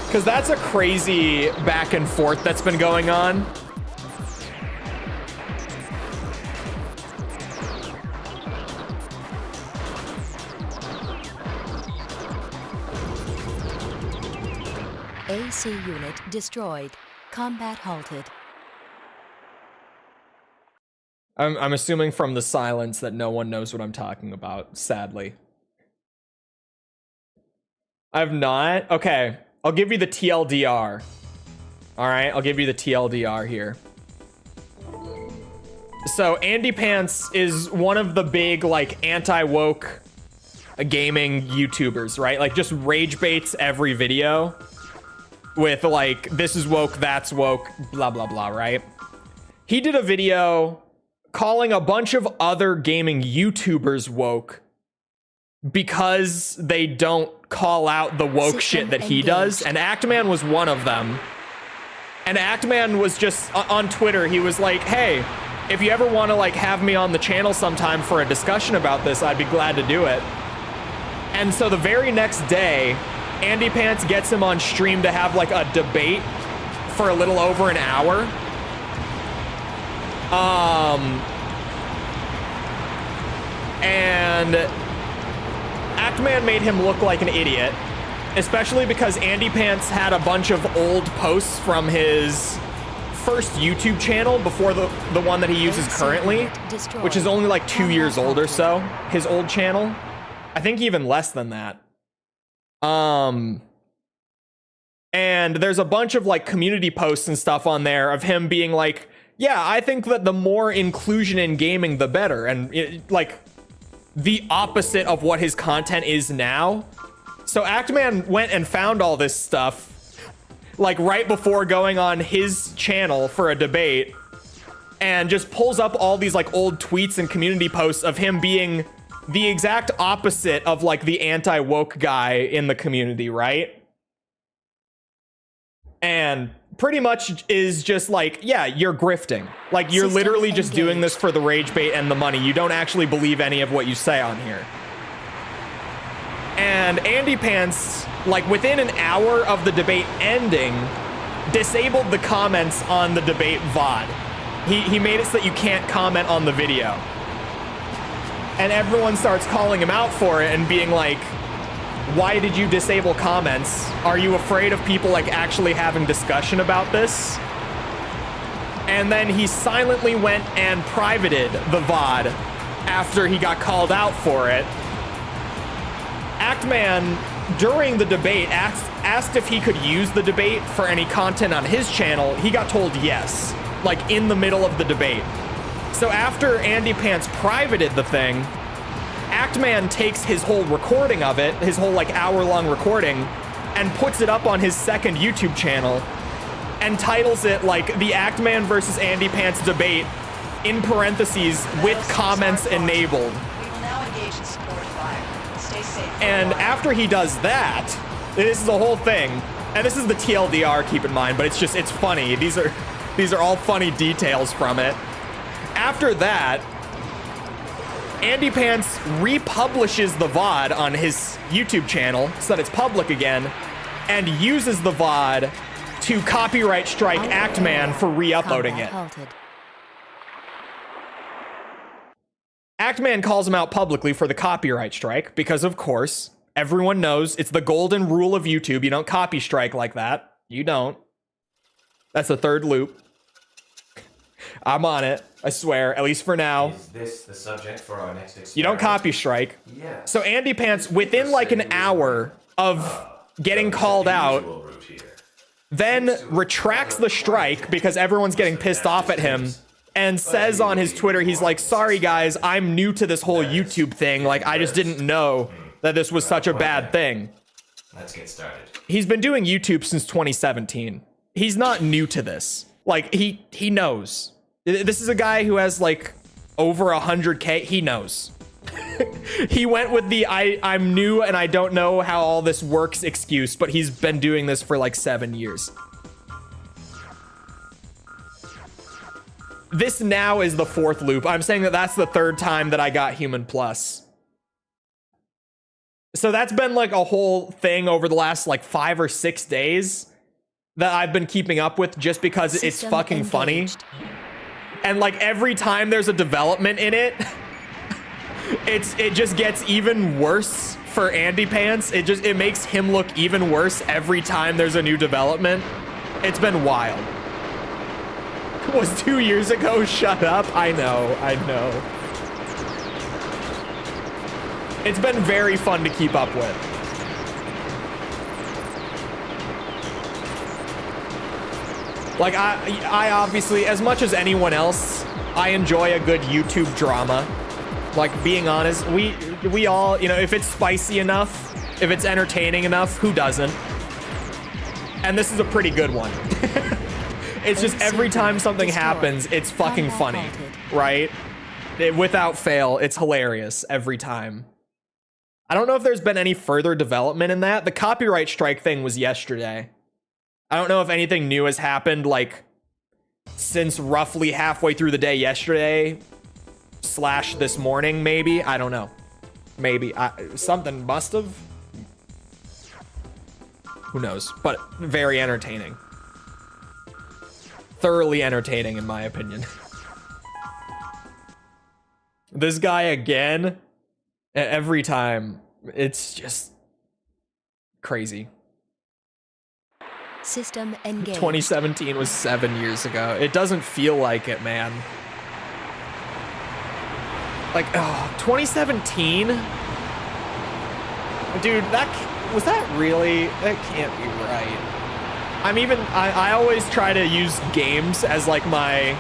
Because that's a crazy back and forth that's been going on. AC unit destroyed. Combat halted. I'm assuming from the silence that no one knows what I'm talking about, sadly. I've not? Okay, I'll give you the TLDR. All right, I'll give you the TLDR here. So Andy Pants is one of the big like anti-woke gaming YouTubers, right? Like just rage baits every video with like, this is woke, that's woke, blah, blah, blah, right? He did a video calling a bunch of other gaming YouTubers woke because they don't call out the woke shit that he does, and Actman was one of them. And Actman was just on Twitter, he was like, hey, if you ever want to like have me on the channel sometime for a discussion about this, I'd be glad to do it. And so the very next day, Andy Pants gets him on stream to have like a debate for a little over an hour. And Actman made him look like an idiot, especially because Andy Pants had a bunch of old posts from his first YouTube channel before the one that he uses currently, which is only like 2 years old or so, his old channel. I think even less than that. And there's a bunch of like community posts and stuff on there of him being like, Yeah, I think that the more inclusion in gaming, the better. And like the opposite of what his content is now. So Actman went and found all this stuff like right before going on his channel for a debate, and just pulls up all these like old tweets and community posts of him being the exact opposite of like the anti-woke guy in the community, right? And pretty much is just like, yeah, you're grifting. Like you're System literally just engaged. doing this for the rage bait and the money. You don't actually believe any of what you say on here. And Andy Pants, like within an hour of the debate ending, disabled the comments on the debate VOD. He made it so that you can't comment on the video. And everyone starts calling him out for it and being like, why did you disable comments? Are you afraid of people like actually having discussion about this? And then he silently went and privated the VOD after he got called out for it. Actman, during the debate, asked if he could use the debate for any content on his channel. He got told yes, like in the middle of the debate. So after Andy Pants privated the thing, Actman takes his whole recording of it, his whole like hour-long recording, and puts it up on his second YouTube channel and titles it like the Actman versus Andy Pants debate, in parentheses, with comments enabled. We will now engage in support fire. Stay safe for a And while. after he does that, this is the whole thing, and this is the TLDR, keep in mind, but it's funny. These are all funny details from it. After that, Andy Pants republishes the VOD on his YouTube channel so that it's public again, and uses the VOD to copyright strike Actman for re-uploading it. Halted. Actman calls him out publicly for the copyright strike because, of course, everyone knows it's the golden rule of YouTube. You don't copy strike like that. You don't. That's the third loop. I'm on it, I swear, at least for now. Is this the subject for our next experiment? You don't copy strike. Yes. So Andy Pants, within like an hour of getting called out, Usual route here. then retracts the strike because everyone's getting pissed off at him, and says on his Twitter, he's like, sorry guys, I'm new to this whole YouTube thing. Like, I just didn't know that this was such a bad thing. Let's get started. He's been doing YouTube since 2017. He's not new to this. Like, he knows. This is a guy who has like over 100K. He knows. He went with the I'm new and I don't know how all this works excuse, but he's been doing this for like 7 years. This now is the fourth loop. I'm saying that that's the third time that I got Human Plus. So that's been like a whole thing over the last like 5 or 6 days that I've been keeping up with just because it's System fucking funny. engaged. And like every time there's a development in it, it just gets even worse for Andy Pants. It makes him look even worse every time there's a new development. It's been wild. Was 2 years ago, shut up. I know. It's been very fun to keep up with. Like, I obviously, as much as anyone else, I enjoy a good YouTube drama. Like, being honest, we all, you know, if it's spicy enough, if it's entertaining enough, who doesn't? And this is a pretty good one. It's just every time something happens, it's fucking funny, right? Without fail, it's hilarious every time. I don't know if there's been any further development in that. The copyright strike thing was yesterday. I don't know if anything new has happened, like, since roughly halfway through the day yesterday / this morning, maybe. I don't know. Maybe. Something must have. Who knows? But very entertaining. Thoroughly entertaining, in my opinion. This guy again, every time, it's just crazy. System engaged. 2017 was 7 years ago. It doesn't feel like it, man. Like, oh, 2017? Dude, was that really? That can't be right. I always try to use games as like my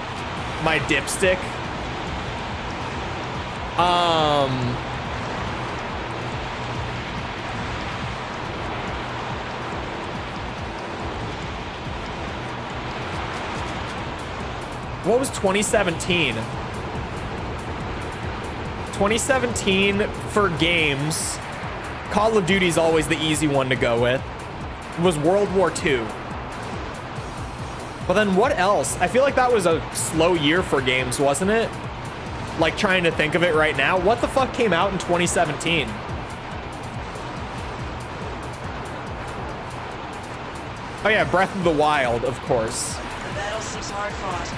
my dipstick. What was 2017? 2017 for games, Call of Duty's always the easy one to go with. It was World War II. But then what else? I feel like that was a slow year for games, wasn't it? Like trying to think of it right now. What the fuck came out in 2017? Oh yeah, Breath of the Wild, of course. The battle seems hard fought.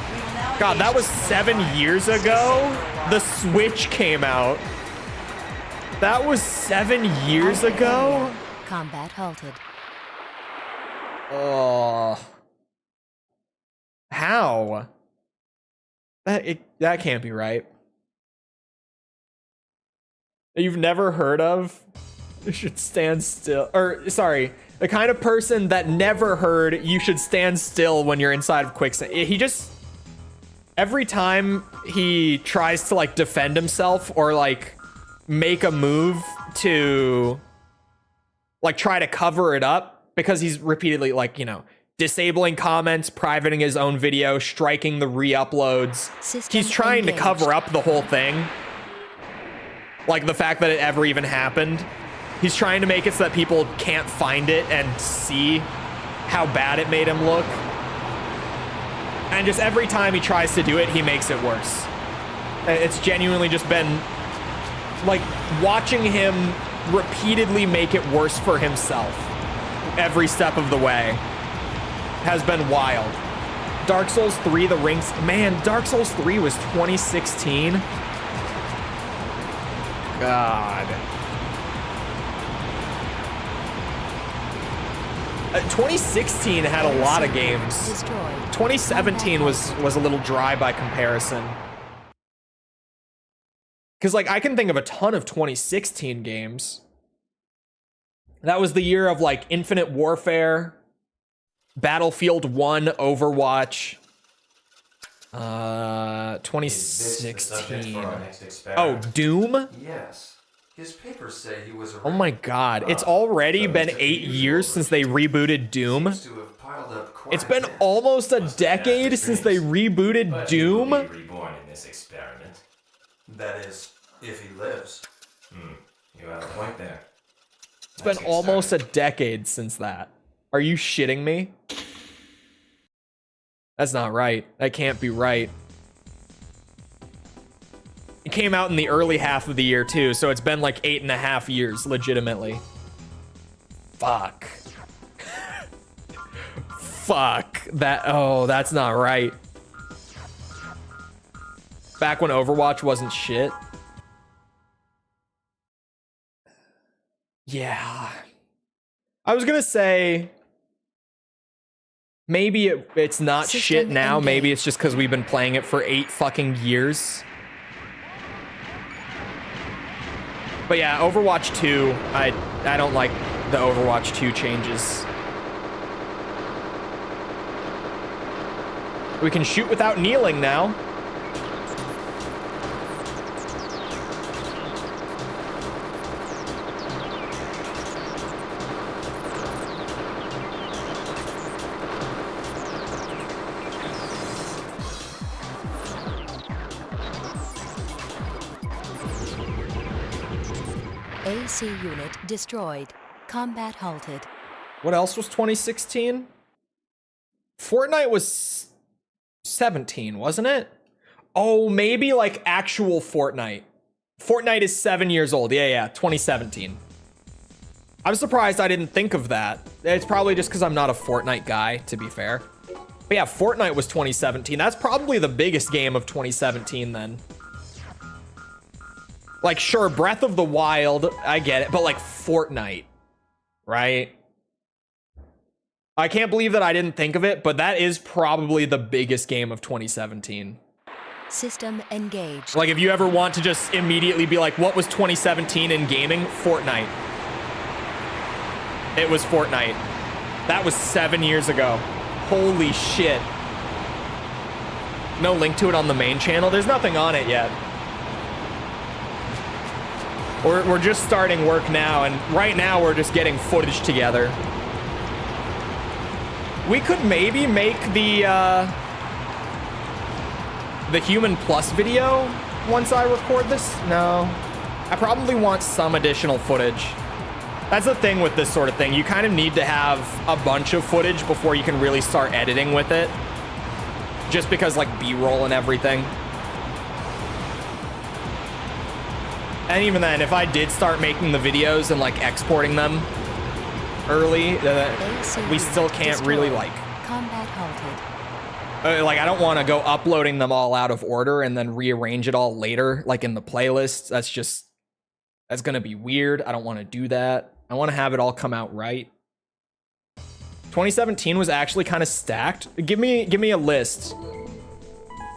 We will now God, that engage was the 7 fortified. years Stay ago. safe for a while. The Switch came out. That was 7 years ago? Combat halted. Oh. How? That can't be right. You've never heard of? You should stand still. Or, sorry, the kind of person that never heard you should stand still when you're inside of quicksand. He just... Every time he tries to, like, defend himself or, like, make a move to, like, try to cover it up, because he's repeatedly, like, you know, disabling comments, privating his own video, striking the re-uploads. System He's trying to engaged. cover up the whole thing. Like, the fact that it ever even happened. He's trying to make it so that people can't find it and see how bad it made him look. And just every time he tries to do it, he makes it worse. It's genuinely just been, like, watching him repeatedly make it worse for himself every step of the way has been wild. Dark Souls 3, the rings. Man, Dark Souls 3 was 2016. God. 2016 had a lot of games. Destroyed. 2017 was a little dry by comparison. Because, like, I can think of a ton of 2016 games. That was the year of, like, Infinite Warfare, Battlefield 1, Overwatch. Is this the subject 2016. for our next Oh, experiment? Doom? Yes. His papers say he was Oh my god. It's already been 8 years since they rebooted Doom. Seems to have piled up quite It's a been bit. almost a decade since they rebooted But he will Doom. be reborn in this experiment. That is, if he lives. You have a point there. It's been almost a decade since that. Are you shitting me? That's not right. That can't be right. It came out in the early half of the year too, so it's been like 8.5 years, legitimately. Fuck. Fuck. That's not right. Back when Overwatch wasn't shit. Yeah. I was gonna say maybe it's not System shit now. Maybe engaged. it's just because we've been playing it for 8 fucking years. But yeah, Overwatch 2, I don't like the Overwatch 2 changes. We can shoot without kneeling now. AC unit destroyed. Combat halted. What else was 2016? Fortnite was 17, wasn't it? Oh, maybe like actual Fortnite. Fortnite is 7 years old. Yeah, 2017. I'm surprised I didn't think of that. It's probably just because I'm not a Fortnite guy, to be fair. But yeah, Fortnite was 2017. That's probably the biggest game of 2017 then. Like, sure, Breath of the Wild, I get it, but like Fortnite, right? I can't believe that I didn't think of it, but that is probably the biggest game of 2017. System engaged. Like, if you ever want to just immediately be like, what was 2017 in gaming? Fortnite. It was Fortnite. That was 7 years ago. Holy shit. No link to it on the main channel. There's nothing on it yet. We're just starting work now, and right now we're just getting footage together. We could maybe make the Human Plus video once I record this. No, I probably want some additional footage. That's the thing with this sort of thing. You kind of need to have a bunch of footage before you can really start editing with it. Just because like B-roll and everything. And even then, if I did start making the videos and like exporting them early, we still can't really like... Combat halted. Like I don't want to go uploading them all out of order and then rearrange it all later, like in the playlist. That's gonna be weird. I don't want to do that. I want to have it all come out right. 2017 was actually kind of stacked. Give me a list.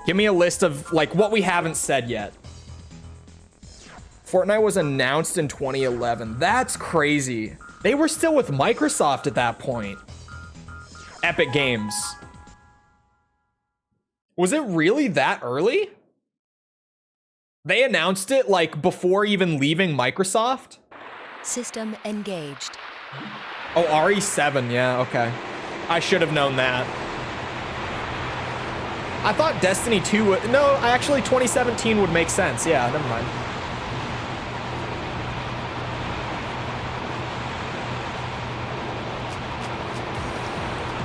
Give me a list of like what we haven't said yet. Fortnite was announced in 2011. That's crazy. They were still with Microsoft at that point. Epic Games. Was it really that early? They announced it like before even leaving Microsoft? System engaged. Oh, RE7, yeah, okay. I should have known that. I thought Destiny 2 would... No, actually 2017 would make sense. Yeah, never mind.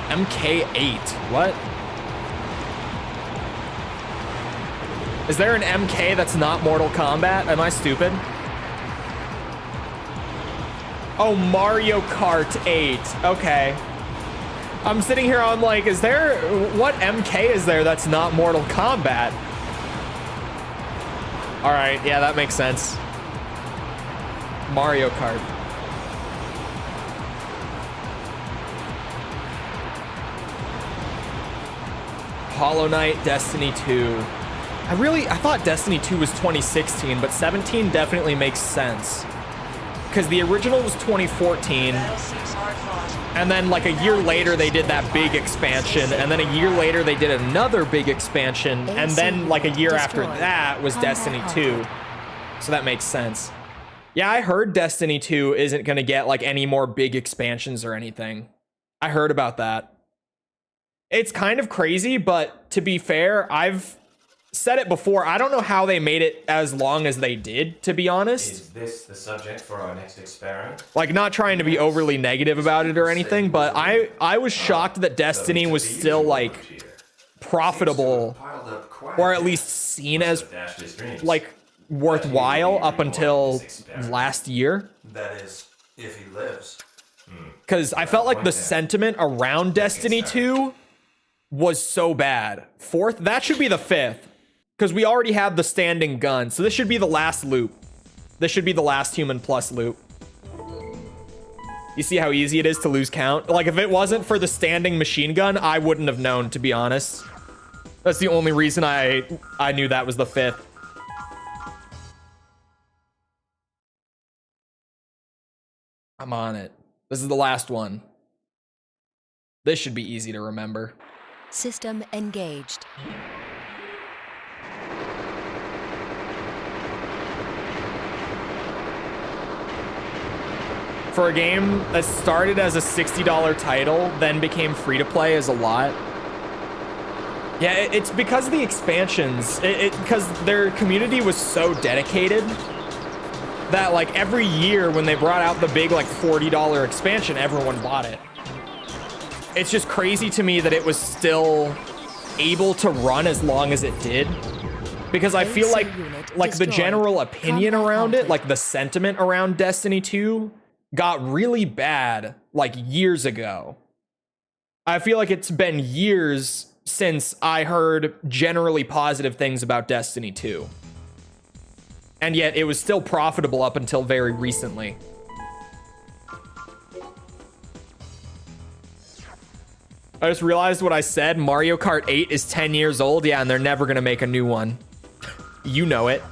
MK8, what? Is there an MK that's not Mortal Kombat? Am I stupid? Oh, Mario Kart 8. Okay. I'm sitting here, I'm like, is there... What MK is there that's not Mortal Kombat? Alright, yeah, that makes sense. Mario Kart. Hollow Knight, Destiny 2. I thought Destiny 2 was 2016, but 17 definitely makes sense. Because the original was 2014, and then like a year later they did that big expansion, and then a year later they did another big expansion, and then like a year after that was Destiny 2. So that makes sense. Yeah, I heard Destiny 2 isn't going to get like any more big expansions or anything. I heard about that. It's kind of crazy, but to be fair, I've said it before. I don't know how they made it as long as they did, to be honest. Is this the subject for our next experiment? Like, not trying to be overly negative about it or anything, but I was shocked that Destiny was still, like, profitable, or at least seen as, like, worthwhile up until last year. That is, if he lives. Because I felt like the sentiment around Destiny 2 was so bad. Fourth, that should be the fifth. Because we already have the standing gun. So this should be the last loop. This should be the last Human Plus loop. You see how easy it is to lose count? Like, if it wasn't for the standing machine gun, I wouldn't have known, to be honest. That's the only reason I knew that was the fifth. I'm on it. This is the last one. This should be easy to remember. System engaged. For a game that started as a $60 title, then became free-to-play is a lot. Yeah, it's because of the expansions. Because their community was so dedicated that, like, every year when they brought out the big, like, $40 expansion, everyone bought it. It's just crazy to me that it was still able to run as long as it did. Because I feel like the general opinion around it, like the sentiment around Destiny 2, got really bad, like, years ago. I feel like it's been years since I heard generally positive things about Destiny 2. And yet it was still profitable up until very recently. I just realized what I said. Mario Kart 8 is 10 years old. Yeah, and they're never going to make a new one. You know it.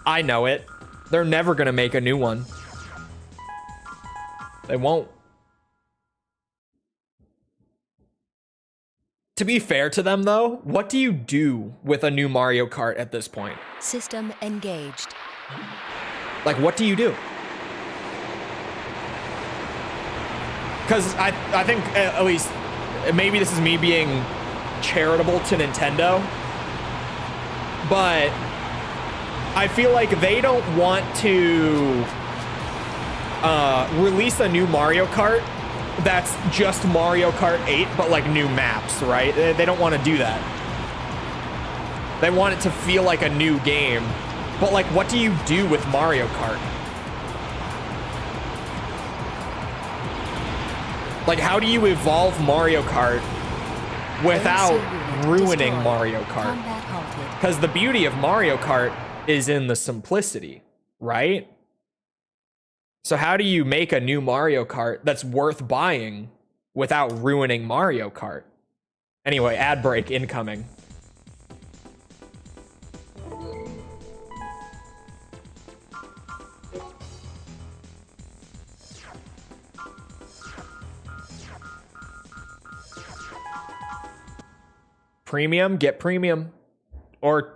I know it. They're never going to make a new one. They won't. To be fair to them, though, what do you do with a new Mario Kart at this point? System engaged. Like, what do you do? Because I think, at least, maybe this is me being charitable to Nintendo, but I feel like they don't want to release a new Mario Kart that's just Mario Kart 8, but like new maps, right? They don't want to do that. They want it to feel like a new game. But like, what do you do with Mario Kart? Like, how do you evolve Mario Kart without ruining Mario Kart? Because the beauty of Mario Kart is in the simplicity, right? So how do you make a new Mario Kart that's worth buying without ruining Mario Kart? Anyway, ad break incoming. Premium, get premium. Or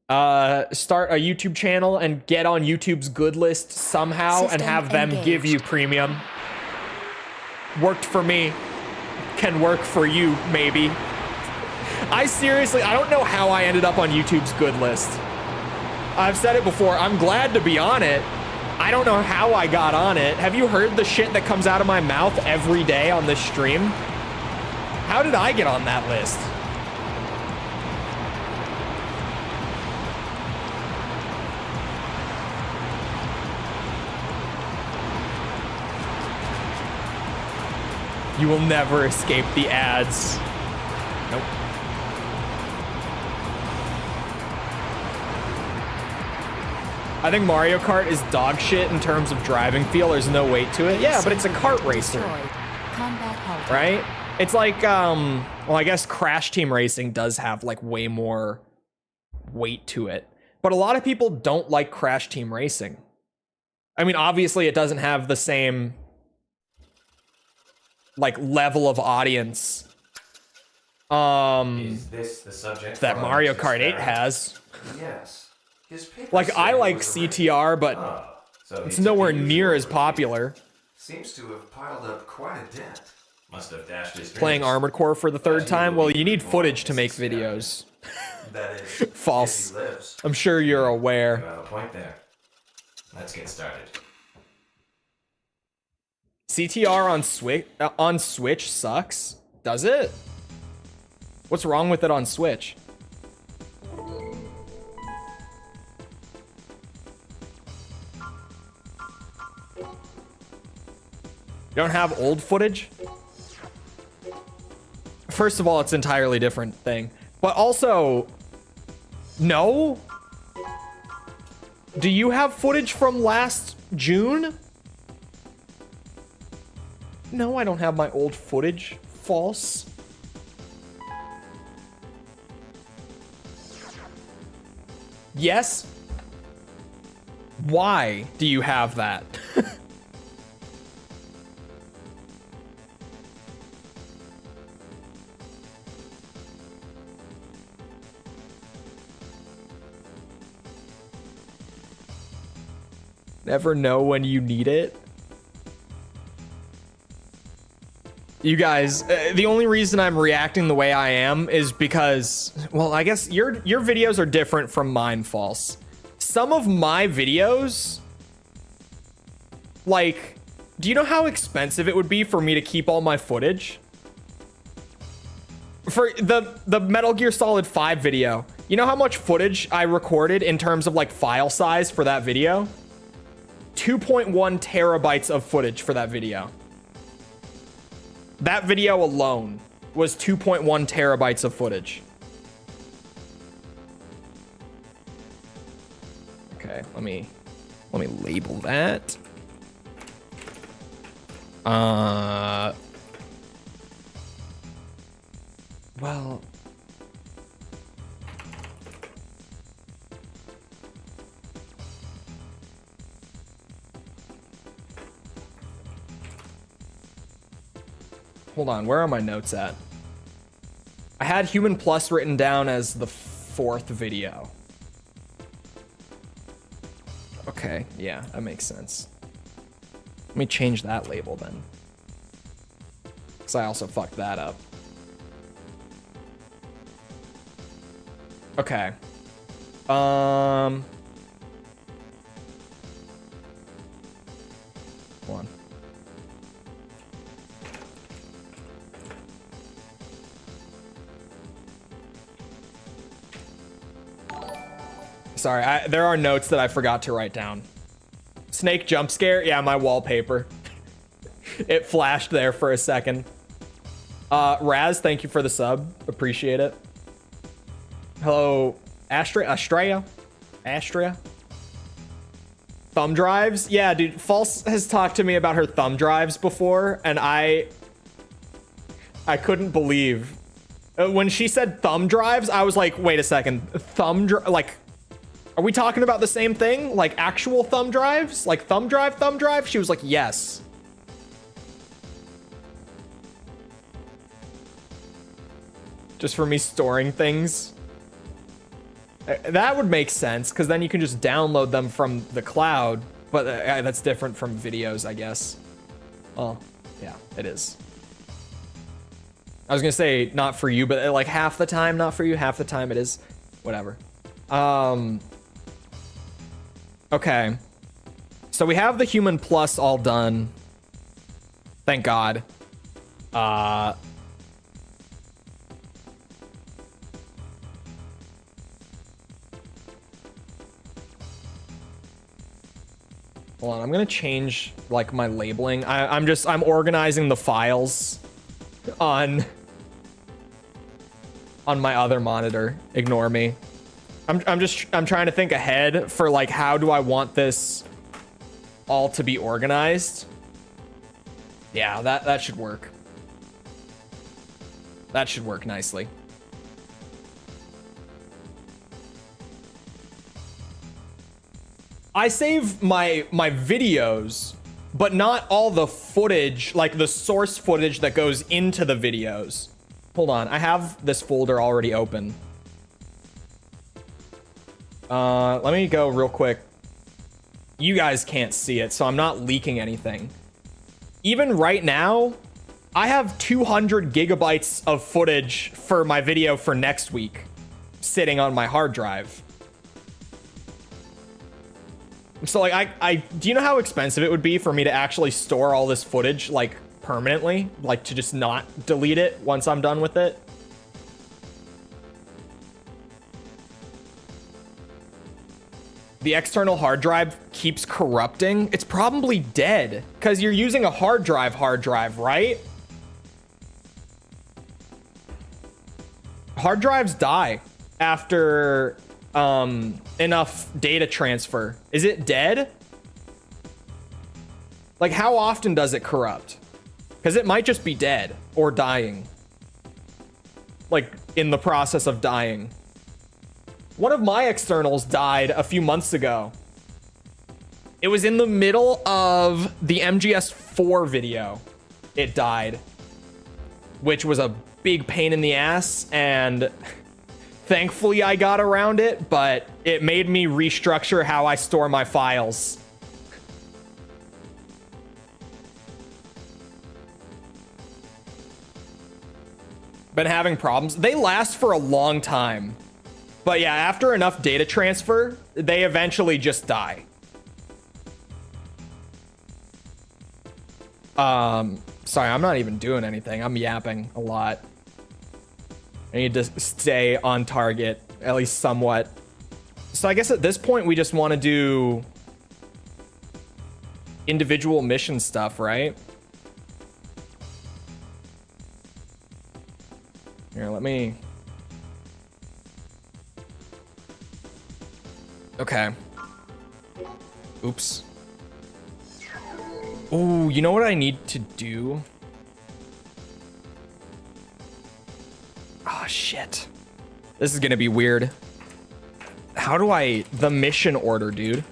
start a YouTube channel and get on YouTube's good list somehow. System and have them engaged. give you premium. Worked for me. Can work for you, maybe. I don't know how I ended up on YouTube's good list. I've said it before, I'm glad to be on it. I don't know how I got on it. Have you heard the shit that comes out of my mouth every day on this stream? How did I get on that list? You will never escape the ads. Nope. I think Mario Kart is dog shit in terms of driving feel. There's no weight to it. Yeah, but it's a kart racer, Combat halted. right? It's like, well, I guess Crash Team Racing does have like way more weight to it. But a lot of people don't like Crash Team Racing. I mean, obviously it doesn't have the same like level of audience Is this the subject that for Mario this Kart 8 experiment? has. Yes. His paper Like, said I it like was CTR, but So it's he's nowhere a usual near as rookie. popular. Seems to have piled up quite a dent. Must have dashed his Playing dreams. Armored Core for the third But time? he Well, will you be need footage to born make this experiment. videos. That is, False. if he lives. I'm sure you're You aware. have a point there. Let's get started. CTR on Switch sucks. Does it? What's wrong with it on Switch? You don't have old footage? First of all, it's an entirely different thing. But also, no? Do you have footage from last June? No, I don't have my old footage. False. Yes? Why do you have that? Never know when you need it. You guys, the only reason I'm reacting the way I am is because, well, I guess your videos are different from mine, False. Some of my videos, like, do you know how expensive it would be for me to keep all my footage? For the Metal Gear Solid 5 video, you know how much footage I recorded in terms of like file size for that video? 2.1 terabytes of footage for that video. That video alone was 2.1 terabytes of footage. Okay, let me label that. Well, hold on, where are my notes at? I had Human Plus written down as the 4th video. Okay, yeah, that makes sense. Let me change that label then. Because I also fucked that up. Okay. Hold on. Sorry, there are notes that I forgot to write down. Snake jump scare? Yeah, my wallpaper. It flashed there for a second. Raz, thank you for the sub. Appreciate it. Hello, Astrea? Thumb drives? Yeah, dude, False has talked to me about her thumb drives before, and I couldn't believe. When she said thumb drives, I was like, wait a second. Like, are we talking about the same thing? Like actual thumb drives? Like thumb drive? She was like, yes. Just for me storing things. That would make sense, because then you can just download them from the cloud. But that's different from videos, I guess. Oh, yeah, it is. I was gonna say not for you, but like half the time not for you, half the time it is. Whatever. Okay. So we have the Human Plus all done. Thank God. Hold on, I'm gonna change like my labeling. I'm organizing the files on my other monitor. Ignore me. I'm trying to think ahead for like how do I want this all to be organized. Yeah, that should work. That should work nicely. I save my videos, but not all the footage, like the source footage that goes into the videos. Hold on, I have this folder already open. Let me go real quick. You guys can't see it, so I'm not leaking anything. Even right now, I have 200 gigabytes of footage for my video for next week sitting on my hard drive. So like, do you know how expensive it would be for me to actually store all this footage like permanently? Like to just not delete it once I'm done with it? The external hard drive keeps corrupting. It's probably dead because you're using a hard drive, right? Hard drives die after enough data transfer. Is it dead? Like how often does it corrupt? Because it might just be dead or dying. Like in the process of dying. One of my externals died a few months ago. It was in the middle of the MGS4 video. It died, which was a big pain in the ass, and thankfully I got around it, but it made me restructure how I store my files. Been having problems. They last for a long time. But yeah, after enough data transfer, they eventually just die. Sorry, I'm not even doing anything. I'm yapping a lot. I need to stay on target, at least somewhat. So I guess at this point, we just want to do individual mission stuff, right? Here, let me... Okay. Oops. Ooh, you know what I need to do? Oh, shit. This is gonna be weird. How do I... The mission order, dude.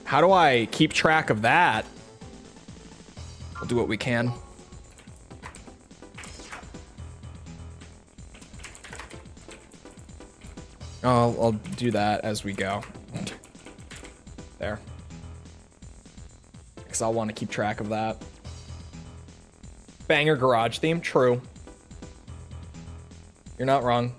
How do I keep track of that? We'll do what we can. I'll do that as we go. There. Because I'll want to keep track of that. Banger garage theme, true. You're not wrong.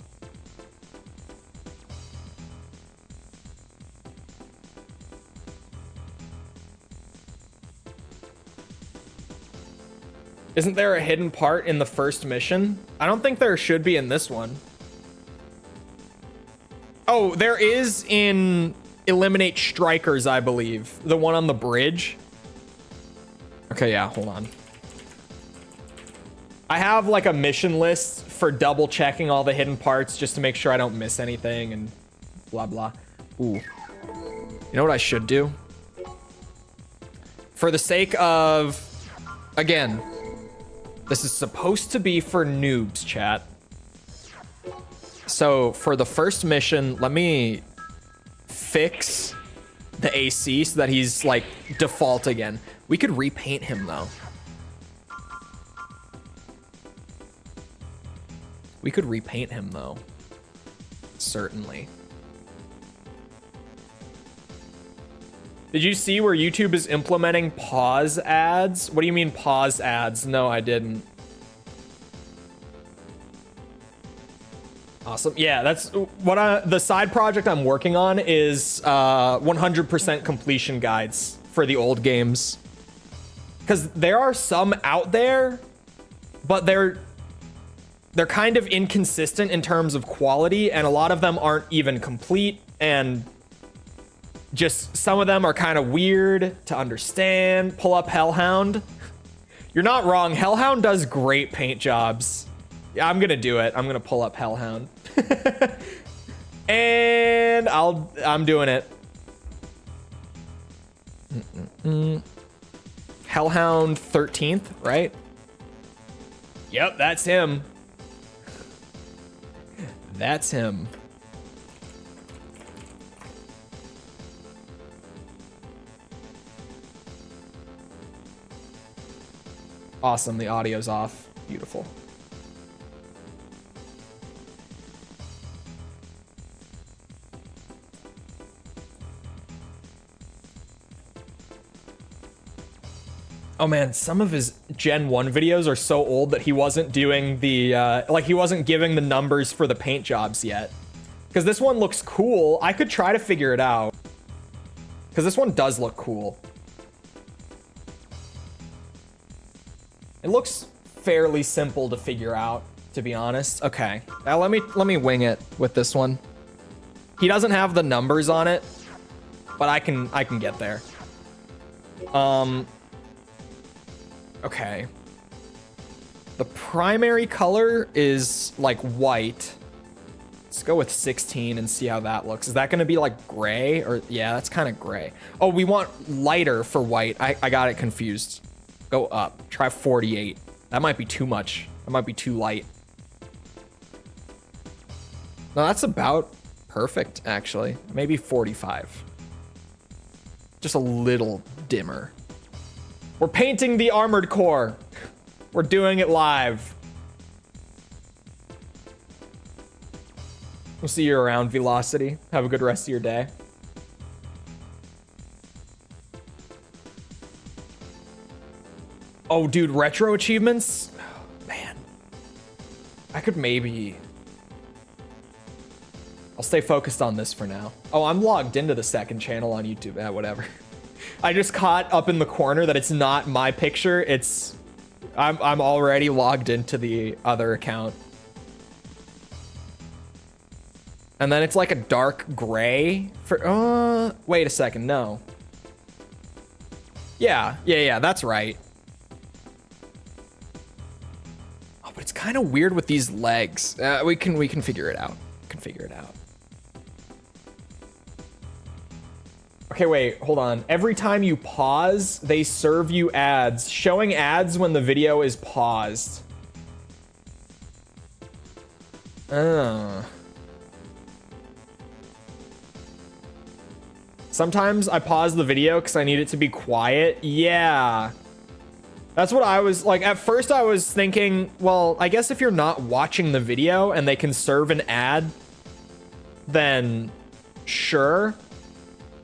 Isn't there a hidden part in the first mission? I don't think there should be in this one. Oh, there is in Eliminate Strikers, I believe. The one on the bridge. Okay, yeah, hold on. I have like a mission list for double checking all the hidden parts just to make sure I don't miss anything and blah, blah. Ooh. You know what I should do? For the sake of, again, this is supposed to be for noobs, chat. So for the first mission, let me fix the AC so that he's like default again. We could repaint him though. We could repaint him though. Certainly. Did you see where YouTube is implementing pause ads? What do you mean pause ads? No, I didn't. Awesome. Yeah, that's what the side project I'm working on is 100% completion guides for the old games. Because there are some out there, but they're kind of inconsistent in terms of quality, and a lot of them aren't even complete, and just some of them are kind of weird to understand. Pull up Hellhound. You're not wrong. Hellhound does great paint jobs. Yeah, I'm gonna do it. I'm gonna pull up Hellhound. And I'm doing it. Hellhound 13th, right? Yep, that's him. That's him. Awesome, the audio's off. Beautiful. Oh man, some of his Gen 1 videos are so old that he wasn't doing the, like he wasn't giving the numbers for the paint jobs yet. Because this one looks cool. I could try to figure it out. Because this one does look cool. It looks fairly simple to figure out, to be honest. Okay, now let me wing it with this one. He doesn't have the numbers on it, but I can get there. Okay. The primary color is like white. Let's go with 16 and see how that looks. Is that gonna be like gray or yeah, that's kind of gray. Oh, we want lighter for white. I got it confused. Go up, try 48. That might be too much. That might be too light. No, that's about perfect actually. Maybe 45. Just a little dimmer. We're painting the Armored Core. We're doing it live. We'll see you around, Velocity. Have a good rest of your day. Oh, dude, retro achievements? Oh, man. I could maybe... I'll stay focused on this for now. Oh, I'm logged into the second channel on YouTube. Whatever. I just caught up in the corner that it's not my picture. It's... I'm already logged into the other account. And then it's like a dark gray for... wait a second, no. Yeah, that's right. Oh, but it's kind of weird with these legs. We can figure it out. Okay, wait, hold on. Every time you pause, they serve you ads. Showing ads when the video is paused. Sometimes I pause the video because I need it to be quiet. Yeah. That's what I was like. At first I was thinking, well, I guess if you're not watching the video and they can serve an ad then sure.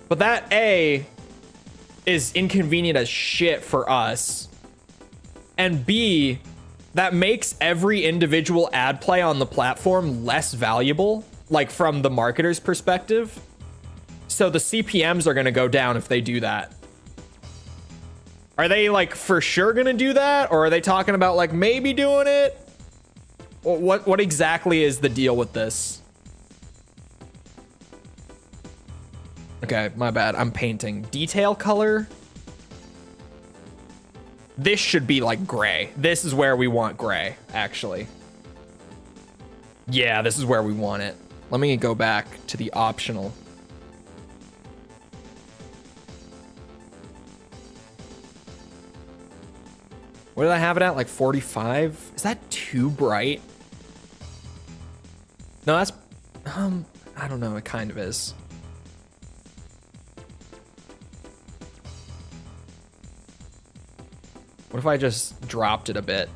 But that A is inconvenient as shit for us. And B, that makes every individual ad play on the platform less valuable, like from the marketer's perspective. So the CPMs are going to go down if they do that. Are they like for sure going to do that? Or are they talking about like maybe doing it? What exactly is the deal with this? Okay, my bad. I'm painting. Detail color. This should be like gray. This is where we want gray, actually. Yeah, this is where we want it. Let me go back to the optional. What did I have it at? Like 45? Is that too bright? No, that's... I don't know. It kind of is. What if I just dropped it a bit?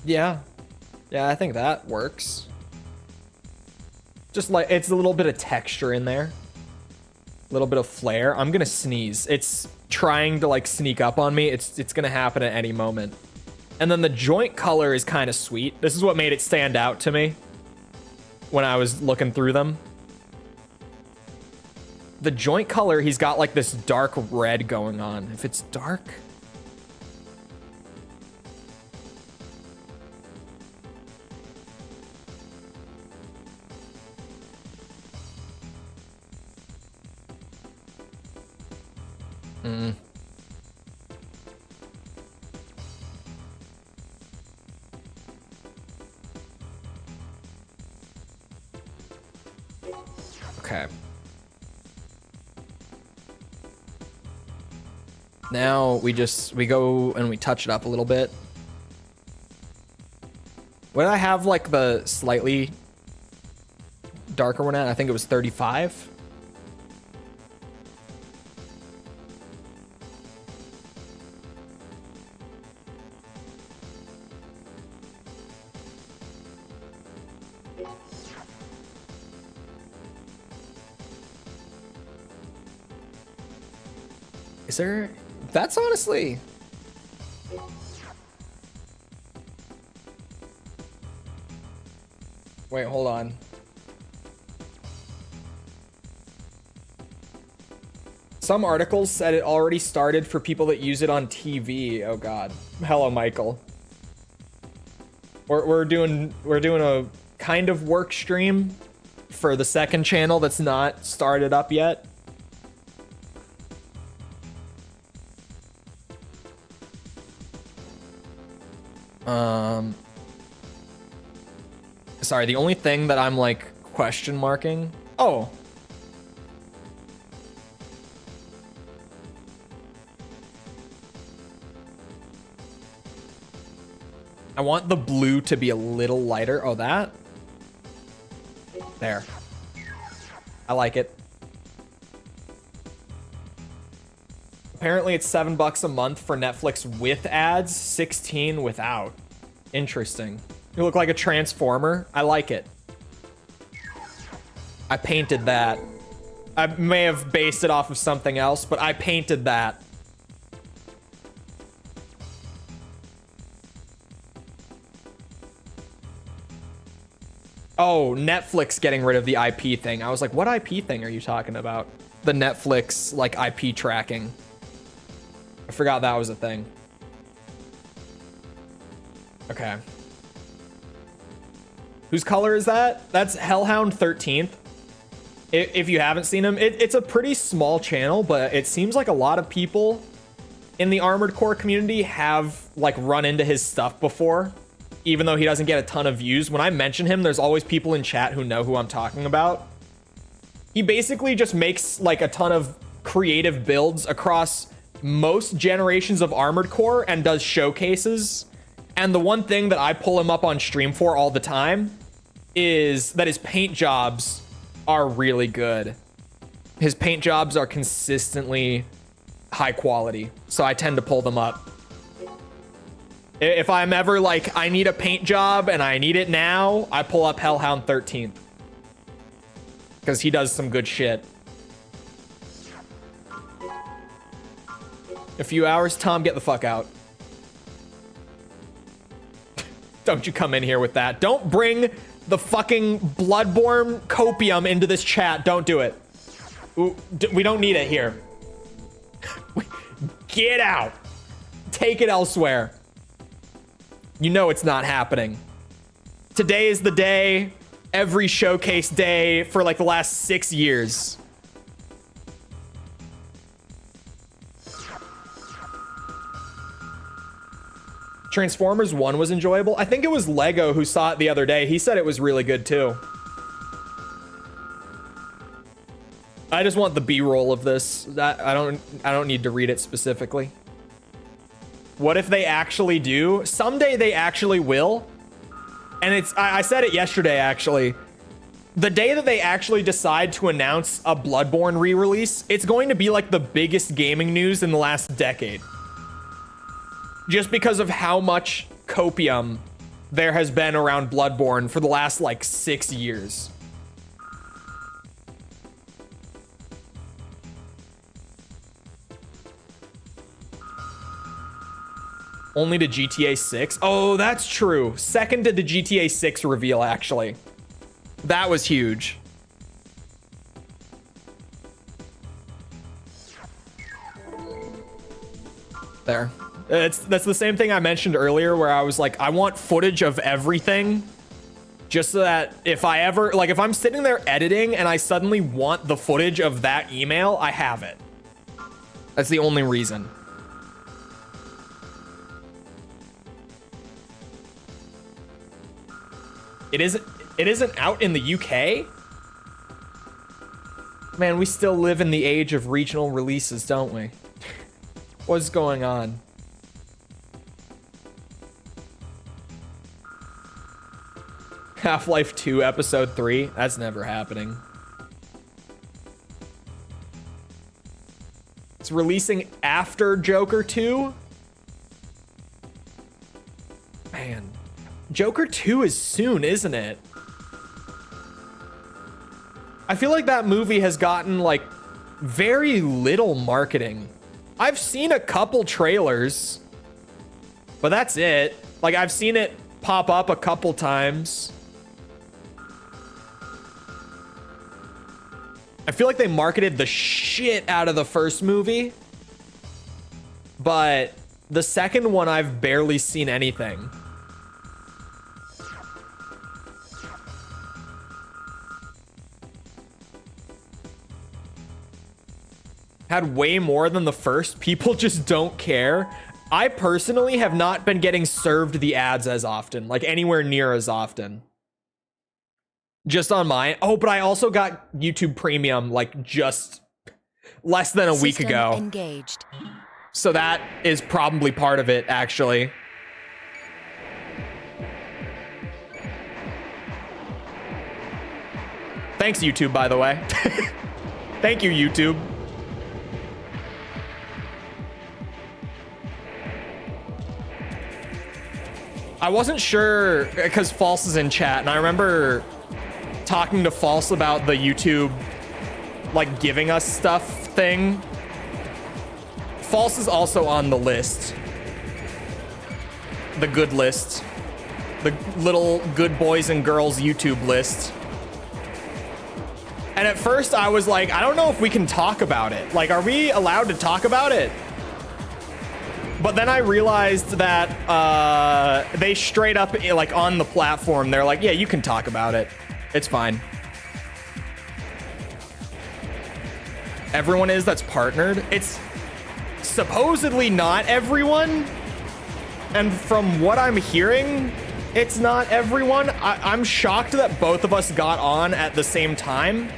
Yeah. Yeah, I think that works. Just like, it's a little bit of texture in there. A little bit of flair. I'm gonna sneeze. It's trying to like sneak up on me. It's gonna happen at any moment. And then the joint color is kind of sweet. This is what made it stand out to me when I was looking through them. The joint color, he's got like this dark red going on. If it's dark... Okay. Now we go and we touch it up a little bit. What did I have like the slightly darker one at? I think it was 35. Is there... That's honestly... Wait, hold on. Some articles said it already started for people that use it on TV. Oh god. Hello, Michael. We're doing a kind of work stream for the second channel that's not started up yet. Sorry, the only thing that I'm like question marking. Oh. I want the blue to be a little lighter. Oh, that? There. I like it. Apparently it's $7 a month for Netflix with ads, 16 without. Interesting. You look like a transformer. I like it. I painted that. I may have based it off of something else, but I painted that. Oh, Netflix getting rid of the IP thing. I was like, what IP thing are you talking about? The Netflix, like, IP tracking. I forgot that was a thing. Okay. Whose color is that? That's Hellhound 13th. If you haven't seen him, it's a pretty small channel, but it seems like a lot of people in the Armored Core community have like run into his stuff before, even though he doesn't get a ton of views. When I mention him, there's always people in chat who know who I'm talking about. He basically just makes like a ton of creative builds across most generations of Armored Core and does showcases. And the one thing that I pull him up on stream for all the time is that his paint jobs are really good. His paint jobs are consistently high quality, so I tend to pull them up. If I'm ever like, I need a paint job and I need it now, I pull up Hellhound 13th. Because he does some good shit. A few hours, Tom, get the fuck out. Don't you come in here with that. Don't bring the fucking Bloodborne copium into this chat. Don't do it. Ooh, we don't need it here. Get out. Take it elsewhere. You know it's not happening. Today is the day, every showcase day for like the last 6 years. Transformers 1 was enjoyable. I think it was Lego who saw it the other day. He said it was really good too. I just want the B-roll of this. I don't need to read it specifically. What if they actually do? Someday they actually will. And it's, I said it yesterday actually. The day that they actually decide to announce a Bloodborne re-release, it's going to be like the biggest gaming news in the last decade. Just because of how much copium there has been around Bloodborne for the last like 6 years. Only to GTA 6? Oh, that's true. Second to the GTA 6 reveal, actually. That was huge. There. That's the same thing I mentioned earlier where I was like, I want footage of everything. Just so that if I ever, like if I'm sitting there editing and I suddenly want the footage of that email, I have it. That's the only reason. It isn't out in the UK? Man, we still live in the age of regional releases, don't we? What's going on? Half-Life 2 Episode 3? That's never happening. It's releasing after Joker 2? Man. Joker 2 is soon, isn't it? I feel like that movie has gotten like very little marketing. I've seen a couple trailers, but that's it. Like I've seen it pop up a couple times. I feel like they marketed the shit out of the first movie, but the second one I've barely seen anything. Had way more than the first. People just don't care. I personally have not been getting served the ads as often, like anywhere near as often. Just on mine. Oh, but I also got YouTube Premium like just less than a week ago. Engaged. So that is probably part of it, actually. Thanks, YouTube, by the way. Thank you, YouTube. I wasn't sure because False is in chat, and I remember talking to False about the YouTube like giving us stuff thing. False is also on the list. The good list. The little good boys and girls YouTube list. And at first I was like, I don't know if we can talk about it. Like, are we allowed to talk about it? But then I realized that they straight up, like on the platform, they're like, yeah, you can talk about it. It's fine. Everyone is that's partnered. It's supposedly not everyone. And from what I'm hearing, it's not everyone. I'm shocked that both of us got on at the same time.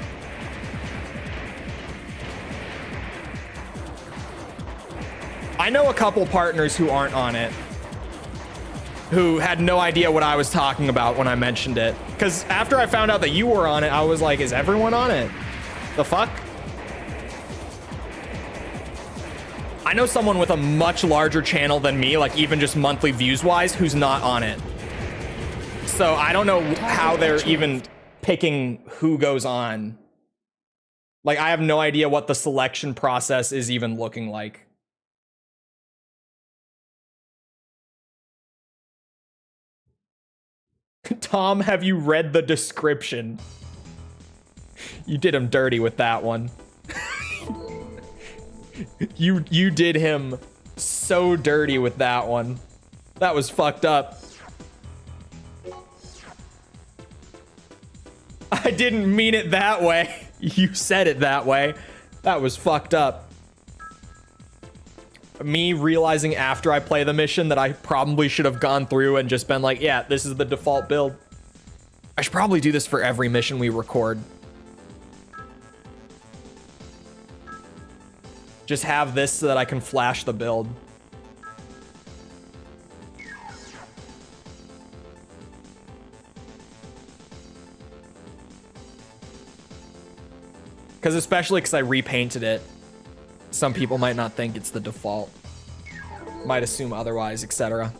I know a couple partners who aren't on it, who had no idea what I was talking about when I mentioned it. Because after I found out that you were on it, I was like, is everyone on it? The fuck? I know someone with a much larger channel than me, like even just monthly views wise, who's not on it. So I don't know how they're even picking who goes on. Like, I have no idea what the selection process is even looking like. Tom, have you read the description? You did him dirty with that one. You did him so dirty with that one. That was fucked up. I didn't mean it that way. You said it that way. That was fucked up. Me realizing after I play the mission that I probably should have gone through and just been like, yeah, this is the default build. I should probably do this for every mission we record. Just have this so that I can flash the build. Because especially because I repainted it, some people might not think it's the default. Might assume otherwise, etc.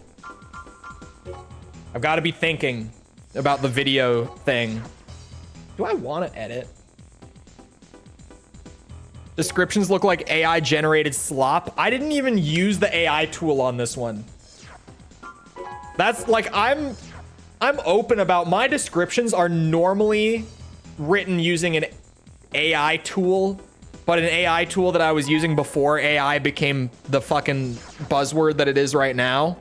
I've got to be thinking about the video thing. Do I want to edit? Descriptions look like AI generated slop. I didn't even use the AI tool on this one. That's like, I'm open about my descriptions are normally written using an AI tool, but an AI tool that I was using before AI became the fucking buzzword that it is right now.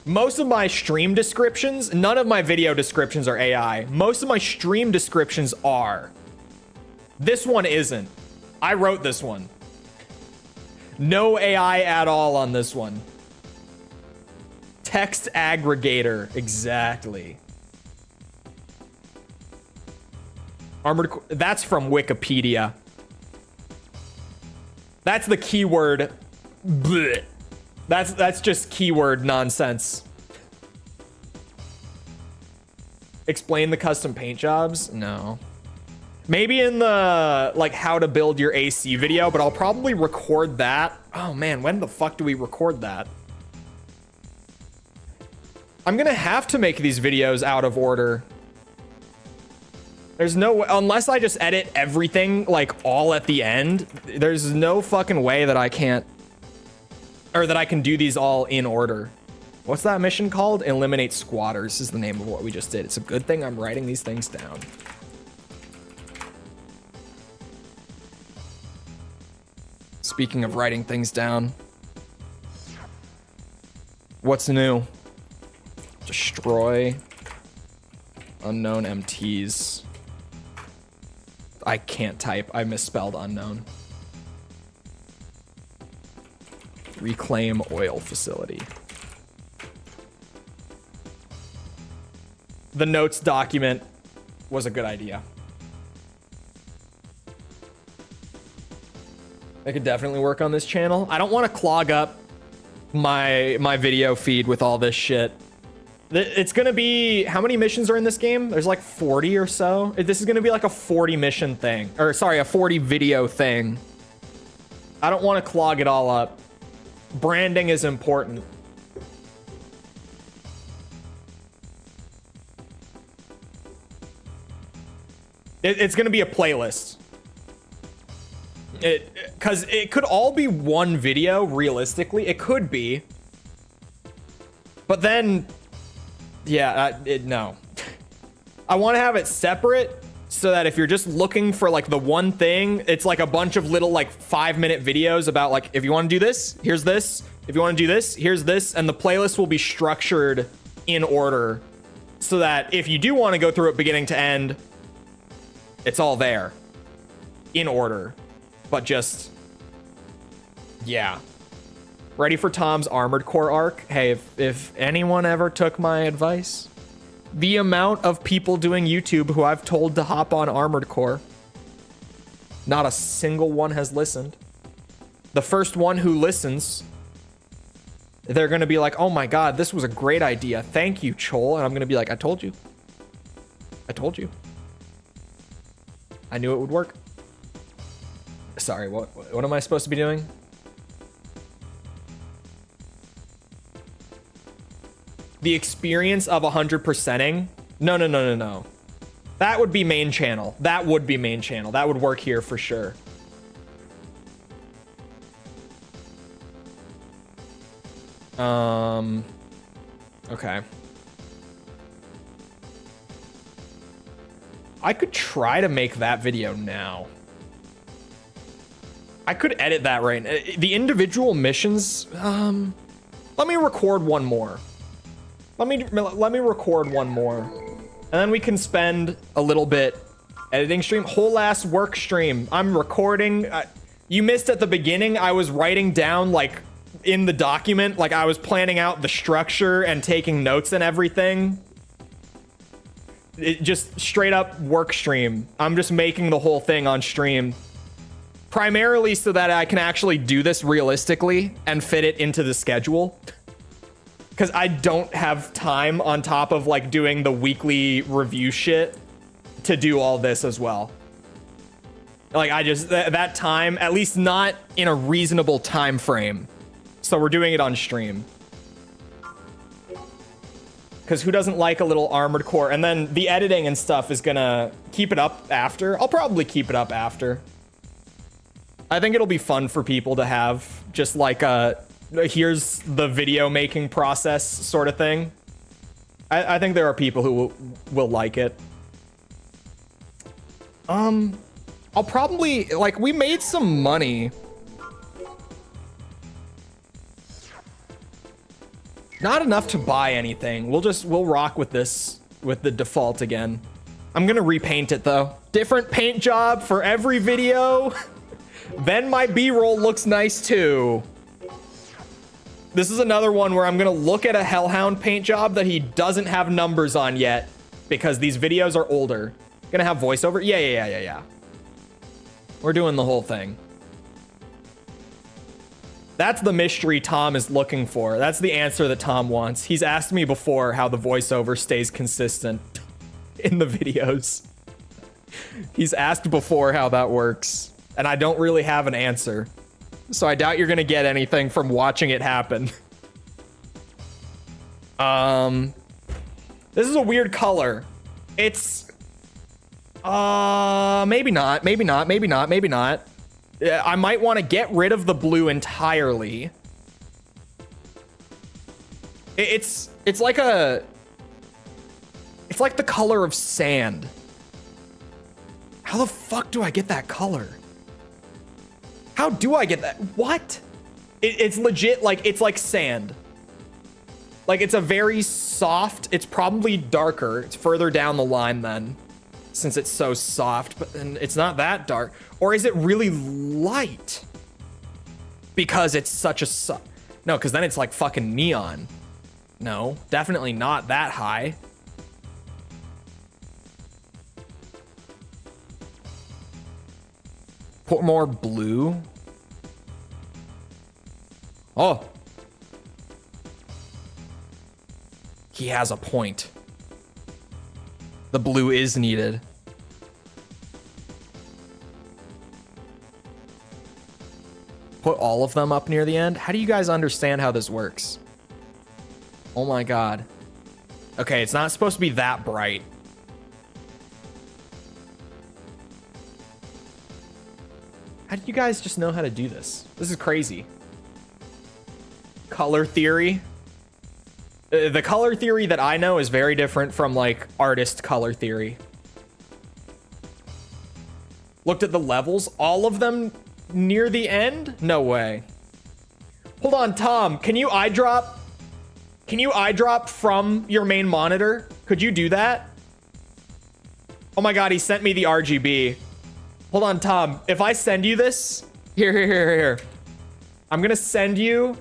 Most of my stream descriptions, none of my video descriptions are AI. Most of my stream descriptions are. This one isn't. I wrote this one. No AI at all on this one. Text aggregator, exactly. Armored, that's from Wikipedia. That's the keyword. Blech. That's just keyword nonsense. Explain the custom paint jobs? No. Maybe in the like how to build your AC video, but I'll probably record that. Oh man, when the fuck do we record that? I'm gonna have to make these videos out of order. There's no way, unless I just edit everything like all at the end, there's no fucking way that I can't, or that I can do these all in order. What's that mission called? Eliminate squatters is the name of what we just did. It's a good thing I'm writing these things down. Speaking of writing things down, what's new? Destroy unknown MTs. I can't type. I misspelled unknown. Reclaim oil facility. The notes document was a good idea. I could definitely work on this channel. I don't want to clog up my video feed with all this shit. It's gonna be, how many missions are in this game? There's like 40 or so. This is gonna be like a 40 mission thing, or sorry, a 40 video thing. I don't want to clog it all up. Branding is important. It's gonna be a playlist. Because it could all be one video, realistically. It could be. But then, yeah, no. I want to have it separate so that if you're just looking for like the one thing, it's like a bunch of little like 5-minute videos about like, if you want to do this, here's this. If you want to do this, here's this. And the playlist will be structured in order so that if you do want to go through it beginning to end, it's all there in order. But just, yeah. Ready for Tom's Armored Core arc? Hey, if anyone ever took my advice, the amount of people doing YouTube who I've told to hop on Armored Core, not a single one has listened. The first one who listens, they're going to be like, oh my God, this was a great idea. Thank you, Chole. And I'm going to be like, I told you. I told you. I knew it would work. Sorry, what am I supposed to be doing? The experience of 100%ing? No. That would be main channel. That would be main channel. That would work here for sure. Okay. I could try to make that video now. I could edit that right now. The individual missions, let me record one more. Let me record one more. And then we can spend a little bit editing stream. Whole ass work stream. I'm recording. You missed at the beginning. I was writing down like in the document, like I was planning out the structure and taking notes and everything. It just straight up work stream. I'm just making the whole thing on stream. Primarily so that I can actually do this realistically and fit it into the schedule. Because I don't have time on top of like doing the weekly review shit to do all this as well. Like I just, that time, at least not in a reasonable time frame. So we're doing it on stream. Because who doesn't like a little Armored Core? And then the editing and stuff is gonna keep it up after. I'll probably keep it up after. I think it'll be fun for people to have just like a, here's the video making process sort of thing. I think there are people who will like it. I'll probably, like, we made some money. Not enough to buy anything. We'll rock with this, with the default again. I'm gonna repaint it though. Different paint job for every video. Then my B-roll looks nice too. This is another one where I'm gonna look at a Hellhound paint job that he doesn't have numbers on yet because these videos are older. Gonna have voiceover? Yeah. We're doing the whole thing. That's the mystery Tom is looking for. That's the answer that Tom wants. He's asked me before how the voiceover stays consistent in the videos. He's asked before how that works, and I don't really have an answer. So I doubt you're gonna get anything from watching it happen. This is a weird color. It's maybe not. I might want to get rid of the blue entirely. It's like the color of sand. How the fuck do I get that color? How do I get that? What? It's legit, like, it's like sand. Like, it's a very soft, it's probably darker. It's further down the line then, since it's so soft, but then it's not that dark. Or is it really light? Because it's such a no, because then it's like fucking neon. No, definitely not that high. Put more blue. Oh. He has a point. The blue is needed. Put all of them up near the end? How do you guys understand how this works? Oh my god. Okay, it's not supposed to be that bright. How do you guys just know how to do this? This is crazy. Color theory. The color theory that I know is very different from like artist color theory. Looked at the levels, all of them near the end? No way. Hold on, Tom, can you eyedrop? Can you eyedrop from your main monitor? Could you do that? Oh my god, he sent me the RGB. Hold on, Tom, if I send you this, here. I'm gonna send you.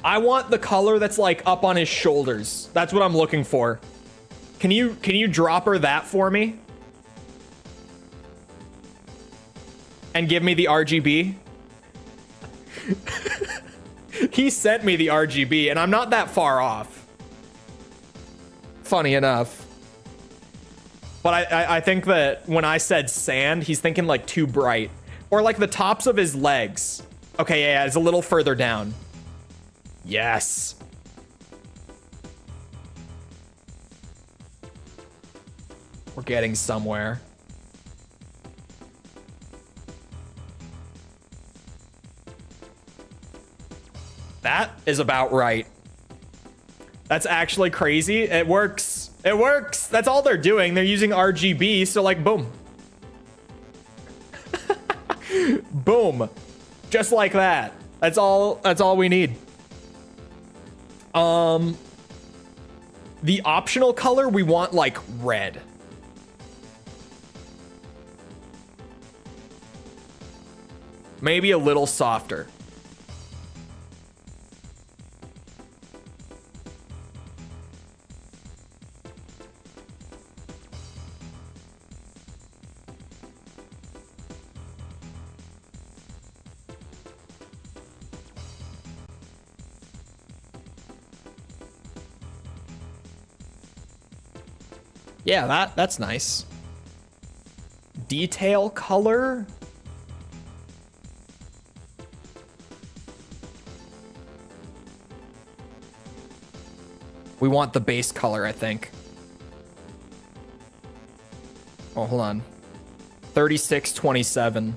I want the color that's like up on his shoulders. That's what I'm looking for. Can you drop her that for me? And give me the RGB? He sent me the RGB and I'm not that far off. Funny enough. But I think that when I said sand, he's thinking like too bright. Or like the tops of his legs. Okay, yeah, it's a little further down. Yes. We're getting somewhere. That is about right. That's actually crazy. It works. It works. That's all they're doing. They're using RGB, so like, boom. Boom. Just like that. That's all we need. The optional color, we want like red. Maybe a little softer. Yeah, that's nice. Detail color. We want the base color, I think. Oh, hold on. 3627.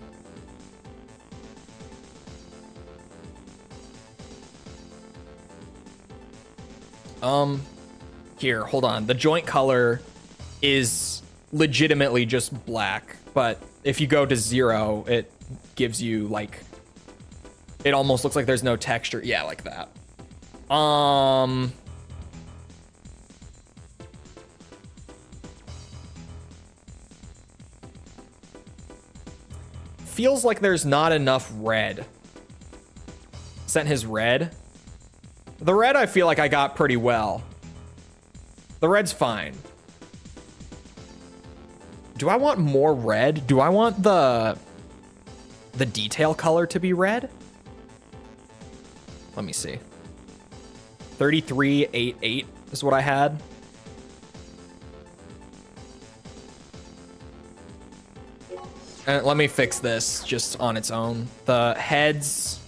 Here, hold on. The joint color is legitimately just black, but if you go to 0, it gives you like, it almost looks like there's no texture. Yeah, like that. Feels like there's not enough red. Sent his red. The red I feel like I got pretty well. The red's fine. Do I want more red? Do I want the detail color to be red? Let me see. 3388 is what I had. And let me fix this just on its own. The head's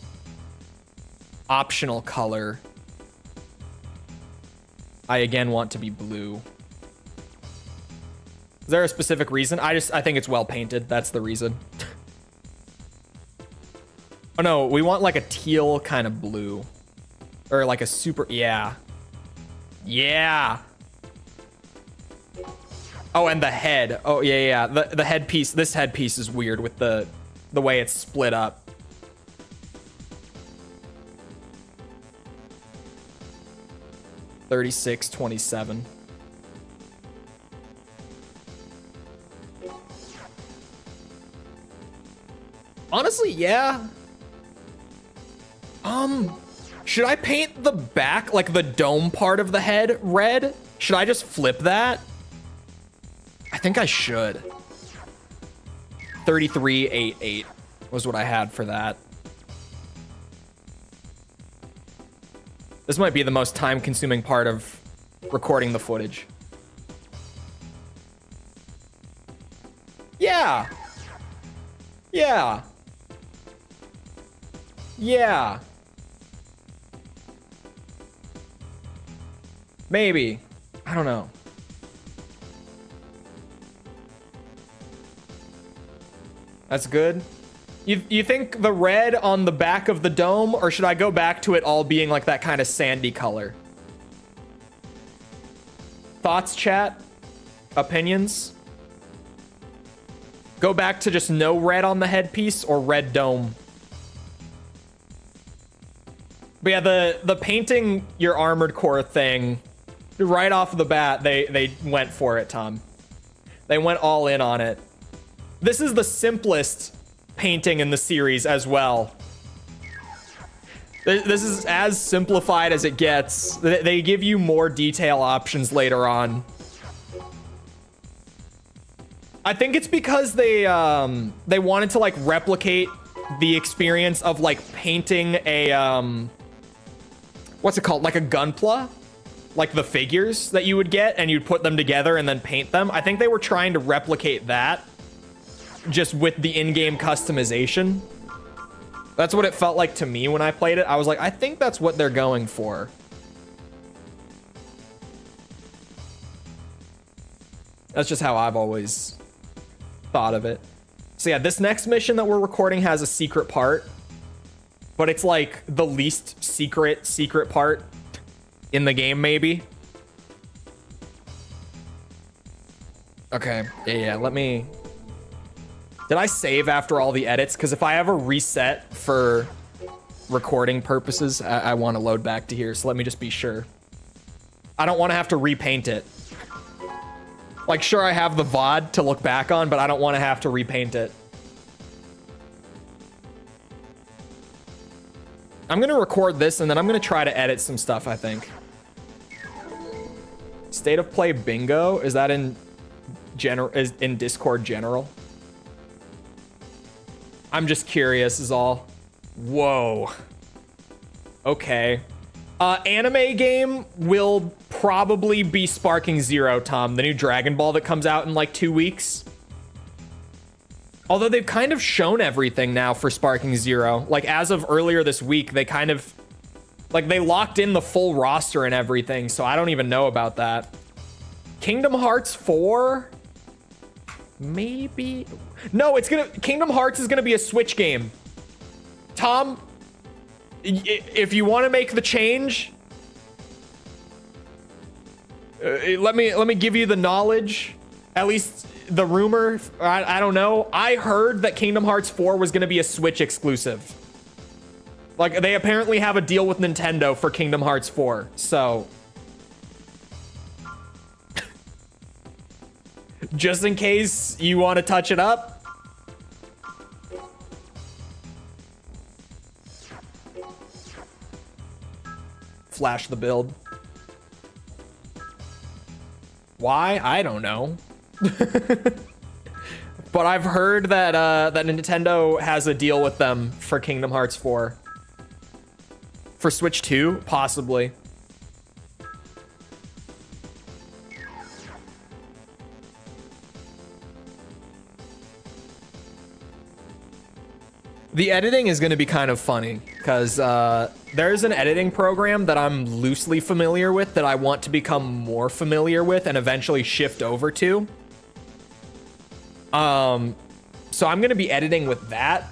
optional color, I again want to be blue. Is there a specific reason? I think it's well painted. That's the reason. Oh no, we want like a teal kind of blue. Or like a super, yeah. Yeah. Oh, and the head. Oh, yeah. The headpiece, this headpiece is weird with the way it's split up. $36.27. Honestly, yeah. Should I paint the back, like the dome part of the head, red? Should I just flip that? I think I should. 3388 was what I had for that. This might be the most time-consuming part of recording the footage. Yeah. Yeah. Yeah. Maybe. I don't know. That's good. You think the red on the back of the dome, or should I go back to it all being like that kind of sandy color? Thoughts, chat? Opinions? Go back to just no red on the headpiece or red dome? But yeah, the painting your armored core thing, right off the bat, they went for it, Tom. They went all in on it. This is the simplest painting in the series as well. This is as simplified as it gets. They give you more detail options later on. I think it's because they wanted to like replicate the experience of like painting a what's it called, like a gunpla, like the figures that you would get and you'd put them together and then paint them. I think they were trying to replicate that just with the in-game customization. That's what it felt like to me when I played it. I was like, I think that's what they're going for. That's just how I've always thought of it. So yeah, this next mission that we're recording has a secret part, but it's like the least secret part in the game, maybe. Okay, yeah, let me... Did I save after all the edits? Because if I ever reset for recording purposes, I want to load back to here, so let me just be sure. I don't want to have to repaint it. Like, sure, I have the VOD to look back on, but I don't want to have to repaint it. I'm going to record this, and then I'm going to try to edit some stuff, I think. State of play bingo? Is that in Discord general? I'm just curious is all. Whoa. Okay. Anime game will probably be Sparking Zero, Tom, the new Dragon Ball that comes out in like 2 weeks. Although they've kind of shown everything now for Sparking Zero. Like as of earlier this week, they kind of like they locked in the full roster and everything. So I don't even know about that. Kingdom Hearts 4? Maybe. No, Kingdom Hearts is gonna be a Switch game. Tom, if you want to make the change, let me give you the knowledge, at least the rumor. I don't know. I heard that Kingdom Hearts 4 was going to be a Switch exclusive. Like they apparently have a deal with Nintendo for Kingdom Hearts 4. So just in case you want to touch it up. Flash the build. Why? I don't know. But I've heard that that Nintendo has a deal with them for Kingdom Hearts 4. For Switch 2, possibly. The editing is going to be kind of funny because there's an editing program that I'm loosely familiar with that I want to become more familiar with and eventually shift over to. So I'm going to be editing with that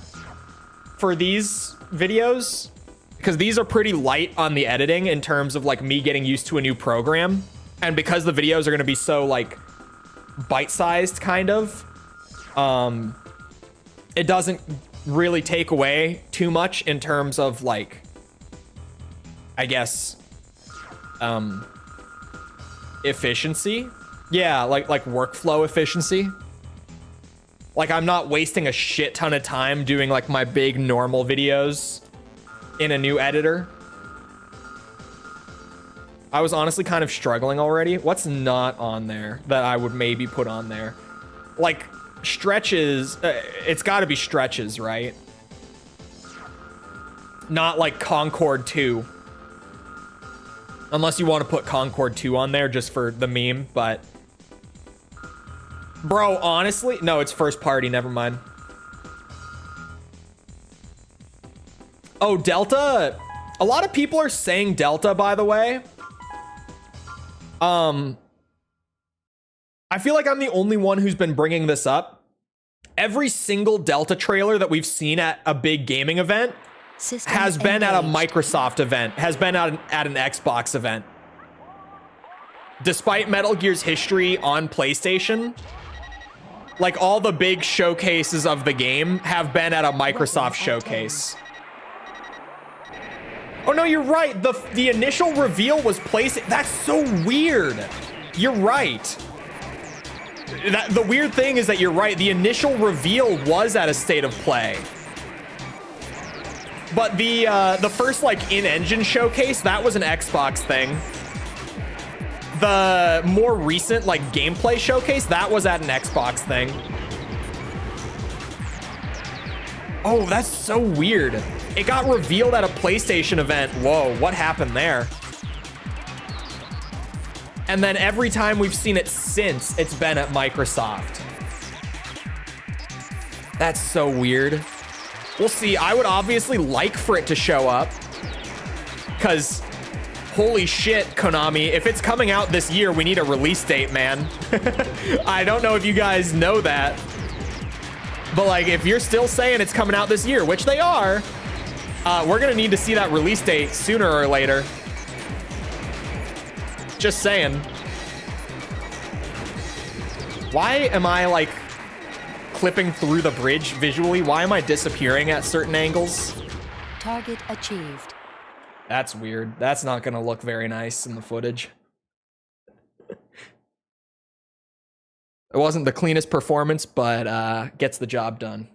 for these videos because these are pretty light on the editing in terms of like me getting used to a new program. And because the videos are going to be so like bite-sized kind of, it doesn't really take away too much in terms of like, I guess, efficiency. Yeah, like workflow efficiency. Like I'm not wasting a shit ton of time doing like my big normal videos in a new editor. I was honestly kind of struggling already. What's not on there that I would maybe put on there? Like stretches, it's got to be stretches, right? Not like Concord 2. Unless you want to put Concord 2 on there just for the meme, but... Bro, honestly... No, it's first party, never mind. Oh, Delta? A lot of people are saying Delta, by the way. I feel like I'm the only one who's been bringing this up. Every single Delta trailer that we've seen at a big gaming event has been at a Microsoft event, has been at an Xbox event. Despite Metal Gear's history on PlayStation, like all the big showcases of the game have been at a Microsoft showcase. Oh no, you're right. The initial reveal was PlayStation. That's so weird. You're right. The weird thing is that you're right. The initial reveal was at a State of Play. But the first like in-engine showcase, that was an Xbox thing. The more recent like gameplay showcase, that was at an Xbox thing. Oh, that's so weird. It got revealed at a PlayStation event. Whoa, what happened there? And then every time we've seen it since, it's been at Microsoft. That's so weird. We'll see. I would obviously like for it to show up. Because, holy shit, Konami, if it's coming out this year, we need a release date, man. I don't know if you guys know that. But, like, if you're still saying it's coming out this year, which they are, we're going to need to see that release date sooner or later. Just saying. Why am I, like, clipping through the bridge visually? Why am I disappearing at certain angles? Target achieved. That's weird. That's not going to look very nice in the footage. It wasn't the cleanest performance, but gets the job done.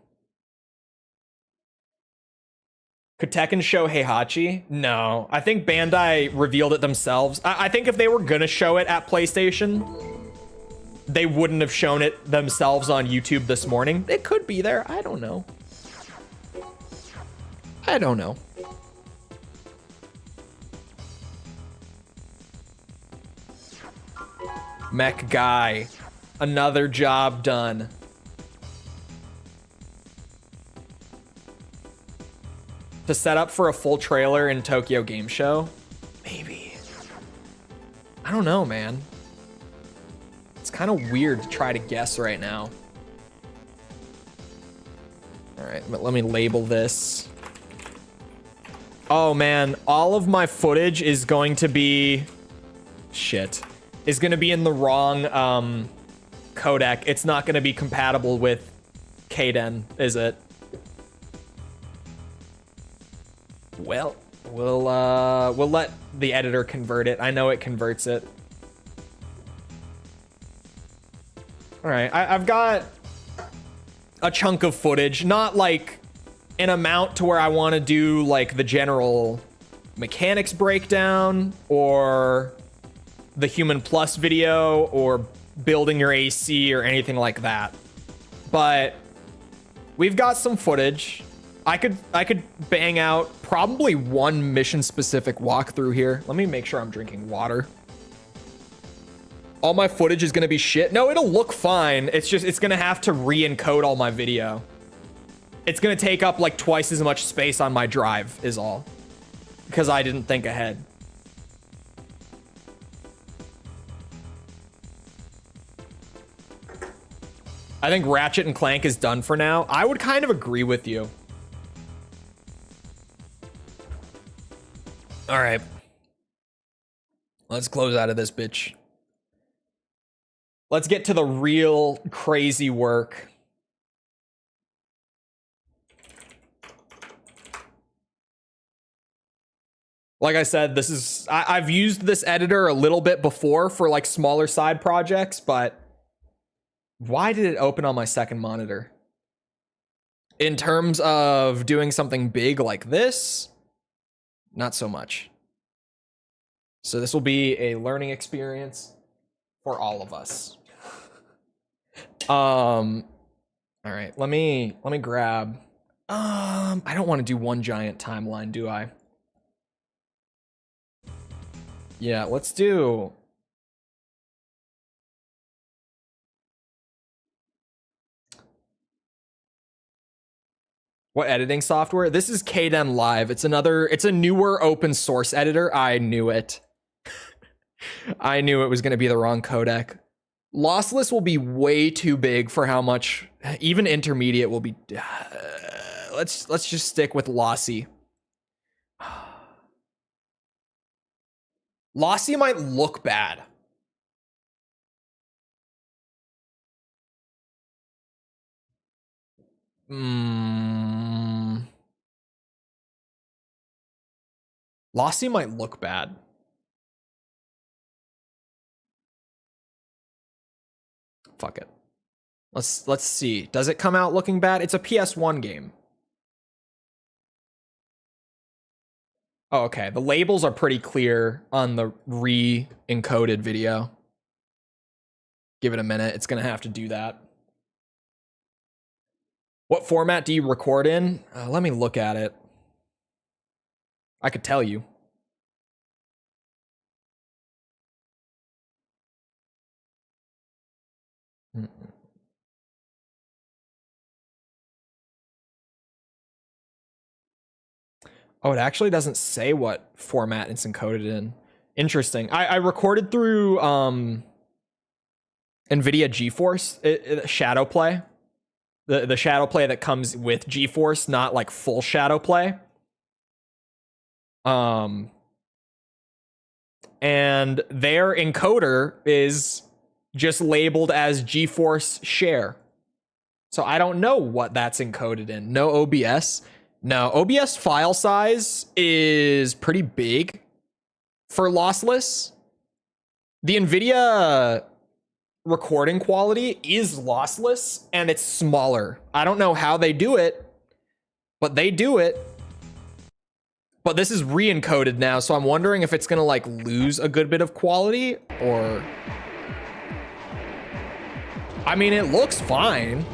Could Tekken show Heihachi? No. I think Bandai revealed it themselves. I think if they were going to show it at PlayStation, they wouldn't have shown it themselves on YouTube this morning. It could be there. I don't know. I don't know. Mech guy. Another job done. To set up for a full trailer in Tokyo Game Show? Maybe. I don't know, man. It's kind of weird to try to guess right now. All right, but let me label this. Oh man, all of my footage is going to be... Shit. Is going to be in the wrong codec. It's not going to be compatible with Kaden, is it? Well, we'll let the editor convert it. I know it converts it. All right, I've got a chunk of footage, not like an amount to where I want to do like the general mechanics breakdown or the Human Plus video or building your AC or anything like that. But we've got some footage. I could bang out probably one mission specific walkthrough here. Let me make sure I'm drinking water. All my footage is gonna be shit. No, it'll look fine. It's just, it's gonna have to re-encode all my video. It's gonna take up like twice as much space on my drive is all. Because I didn't think ahead. I think Ratchet and Clank is done for now. I would kind of agree with you. All right. Let's close out of this bitch. Let's get to the real crazy work. Like I said, this is... I've used this editor a little bit before for like smaller side projects, but why did it open on my second monitor? In terms of doing something big like this, not so much. So this will be a learning experience for all of us. All right, let me grab, I don't want to do one giant timeline, do I? Yeah, let's do... What editing software? This is Kden Live. It's a newer open source editor. I knew it. I knew it was going to be the wrong codec. Lossless will be way too big for how much, even intermediate will be. Let's just stick with lossy. Lossy might look bad. Lossy might look bad. Fuck it. Let's see. Does it come out looking bad? It's a PS1 game. Oh, okay. The labels are pretty clear on the re-encoded video. Give it a minute. It's gonna have to do that. What format do you record in? Let me look at it. I could tell you. Oh, it actually doesn't say what format it's encoded in. Interesting. I recorded through NVIDIA GeForce Shadow Play. The Shadow Play that comes with GeForce, not like full Shadow Play. And their encoder is just labeled as GeForce Share. So I don't know what that's encoded in. No OBS. No, OBS file size is pretty big for lossless. The NVIDIA recording quality is lossless and it's smaller. I don't know how they do it, but they do it. But this is re-encoded now, so I'm wondering if it's gonna like lose a good bit of quality or... I mean, it looks fine.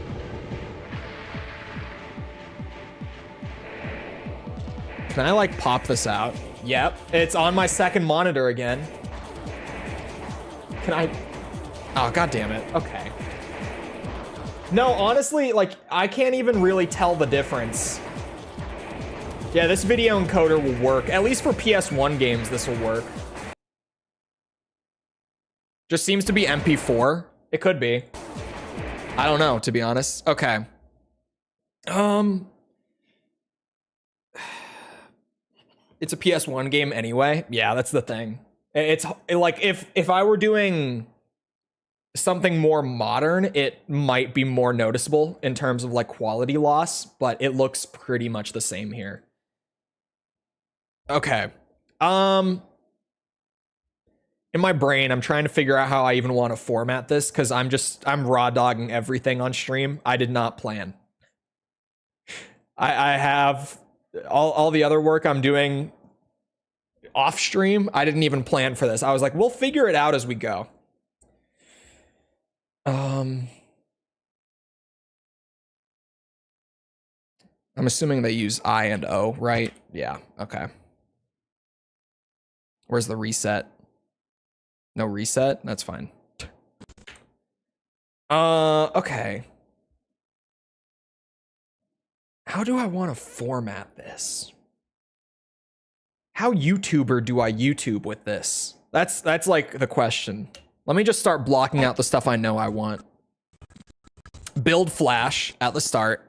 Can I like pop this out? Yep, it's on my second monitor again. Can I? Oh, god damn it. Okay. No, honestly, like I can't even really tell the difference. Yeah, this video encoder will work. At least for PS1 games, this will work. Just seems to be MP4. It could be. I don't know, to be honest. Okay. It's a PS1 game anyway. Yeah, that's the thing. It's like if I were doing something more modern, it might be more noticeable in terms of like quality loss, but it looks pretty much the same here. Okay. In my brain, I'm trying to figure out how I even want to format this because I'm raw dogging everything on stream. I did not plan. I have all the other work I'm doing off stream. I didn't even plan for this. I was like, we'll figure it out as we go. I'm assuming they use I and O, right? Yeah, okay. Where's the reset? No reset? That's fine. Okay. How do I want to format this? How YouTuber do I YouTube with this? That's like the question. Let me just start blocking out the stuff I know I want. Build Flash at the start.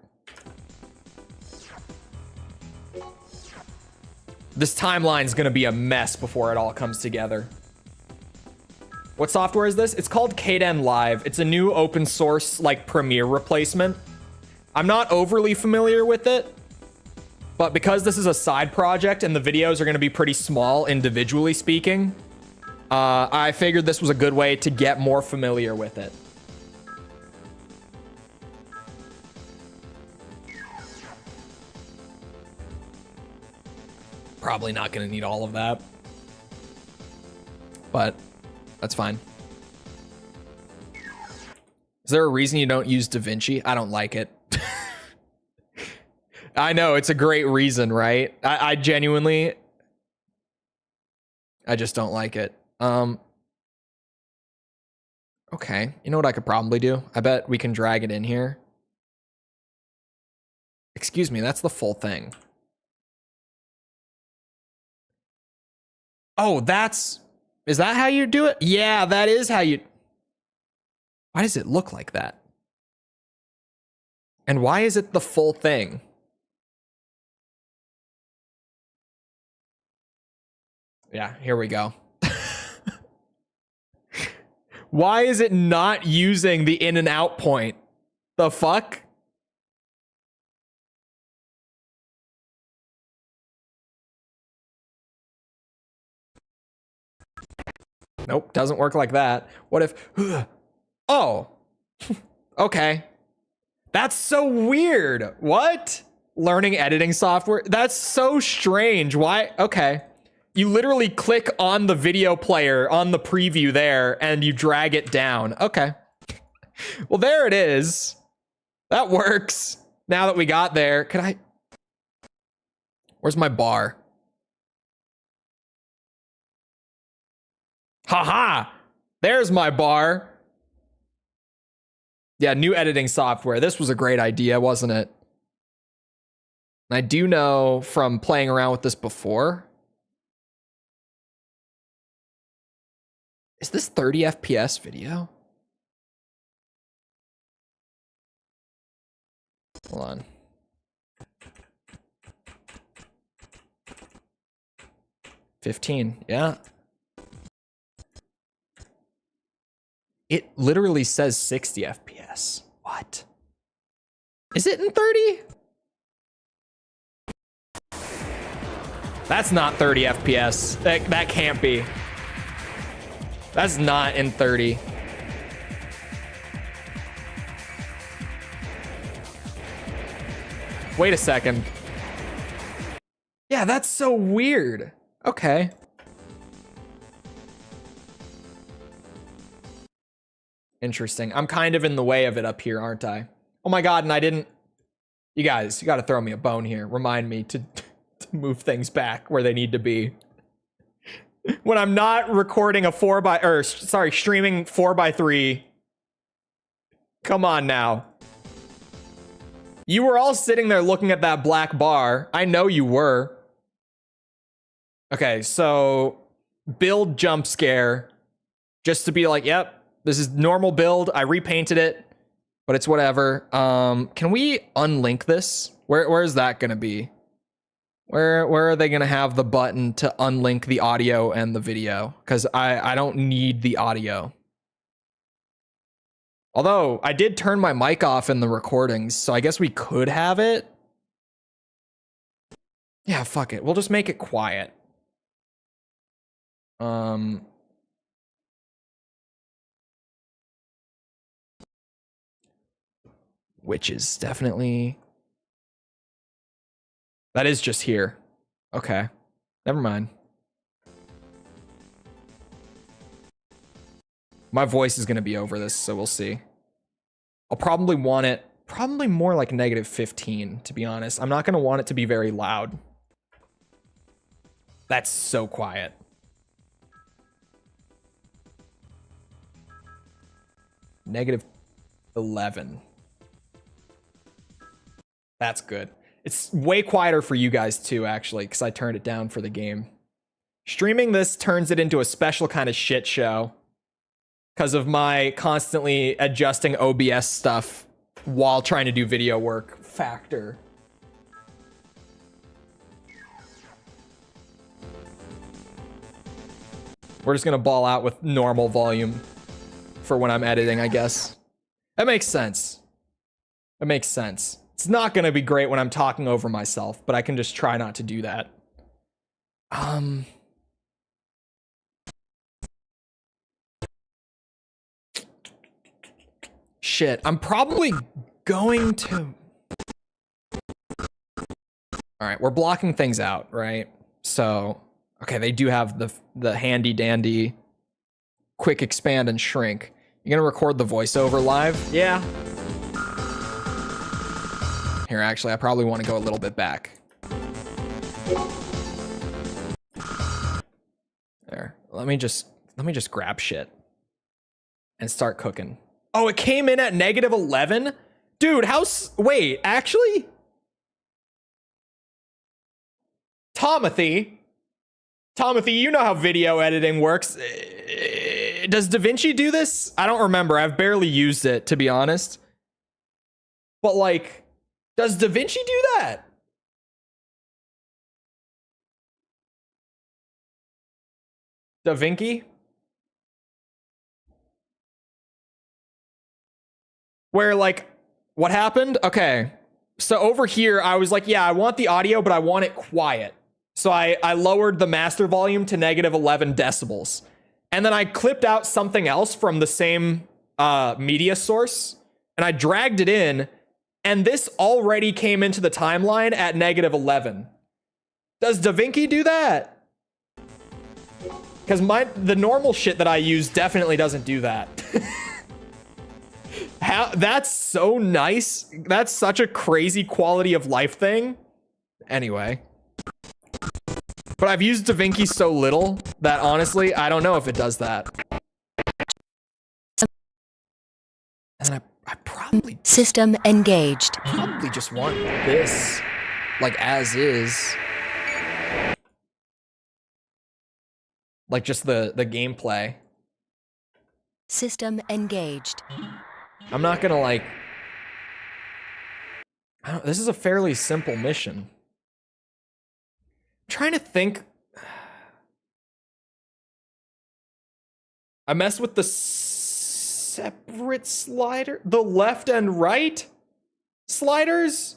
This timeline's gonna be a mess before it all comes together. What software is this? It's called Kden Live. It's a new open source like Premiere replacement. I'm not overly familiar with it, but because this is a side project and the videos are gonna be pretty small individually speaking, I figured this was a good way to get more familiar with it. Probably not gonna need all of that, but that's fine. Is there a reason you don't use DaVinci? I don't like it. I know, it's a great reason, right? I genuinely, I just don't like it. Okay, you know what I could probably do? I bet we can drag it in here. Excuse me, that's the full thing. Oh, is that how you do it? Yeah, that is how you... Why does it look like that? And why is it the full thing? Yeah, here we go. Why is it not using the in and out point? The fuck? Nope, doesn't work like that. What if... Oh. Okay. That's so weird. What? Learning editing software? That's so strange. Why? Okay. You literally click on the video player on the preview there and you drag it down. Okay. Well, there it is. That works. Now that we got there, can I... Where's my bar? Haha! There's my bar. Yeah, new editing software. This was a great idea, wasn't it? And I do know from playing around with this before. Is this 30 FPS video? Hold on. $15, yeah. It literally says 60 FPS. What? Is it in 30? That's not 30 FPS. That can't be. That's not in 30. Wait a second. Yeah, that's so weird. Okay. Interesting. I'm kind of in the way of it up here, aren't I? Oh my God, and I didn't... You guys, you gotta throw me a bone here. Remind me to move things back where they need to be. When I'm not recording a streaming 4x3. Come on now. You were all sitting there looking at that black bar. I know you were. Okay, so build jump scare. Just to be like, yep, this is normal build. I repainted it, but it's whatever. Can we unlink this? Where is that gonna be? Where are they gonna have the button to unlink the audio and the video? Because I don't need the audio. Although I did turn my mic off in the recordings, so I guess we could have it. Yeah, fuck it. We'll just make it quiet. Which is definitely... That is just here. Okay. Never mind. My voice is going to be over this, so we'll see. I'll probably want it probably more like -15, to be honest. I'm not going to want it to be very loud. That's so quiet. -11. That's good. It's way quieter for you guys too, actually, because I turned it down for the game. Streaming this turns it into a special kind of shit show because of my constantly adjusting OBS stuff while trying to do video work factor. We're just gonna ball out with normal volume for when I'm editing, I guess. That makes sense. That makes sense. It's not gonna be great when I'm talking over myself, but I can just try not to do that. Shit, I'm probably going to... Alright, we're blocking things out, right? So, okay, they do have the handy dandy quick expand and shrink. You gonna record the voiceover live? Yeah. Here, actually, I probably want to go a little bit back. There. Let me just grab shit and start cooking. Oh, it came in at -11? Dude, wait, actually? Tomothy, you know how video editing works. Does DaVinci do this? I don't remember. I've barely used it, to be honest. But like, does DaVinci do that? DaVinci? Where like, what happened? Okay. So over here, I was like, yeah, I want the audio, but I want it quiet. So I lowered the master volume to -11 decibels. And then I clipped out something else from the same media source. And I dragged it in. And this already came into the timeline at -11. Does DaVinci do that? Because the normal shit that I use definitely doesn't do that. That's so nice. That's such a crazy quality of life thing. Anyway. But I've used DaVinci so little that honestly, I don't know if it does that. And I probably... System engaged. Probably just want this. like as is. Like just the gameplay. System engaged. I'm not gonna like, this is a fairly simple mission. I'm trying to think. I messed with the separate slider, the left and right sliders.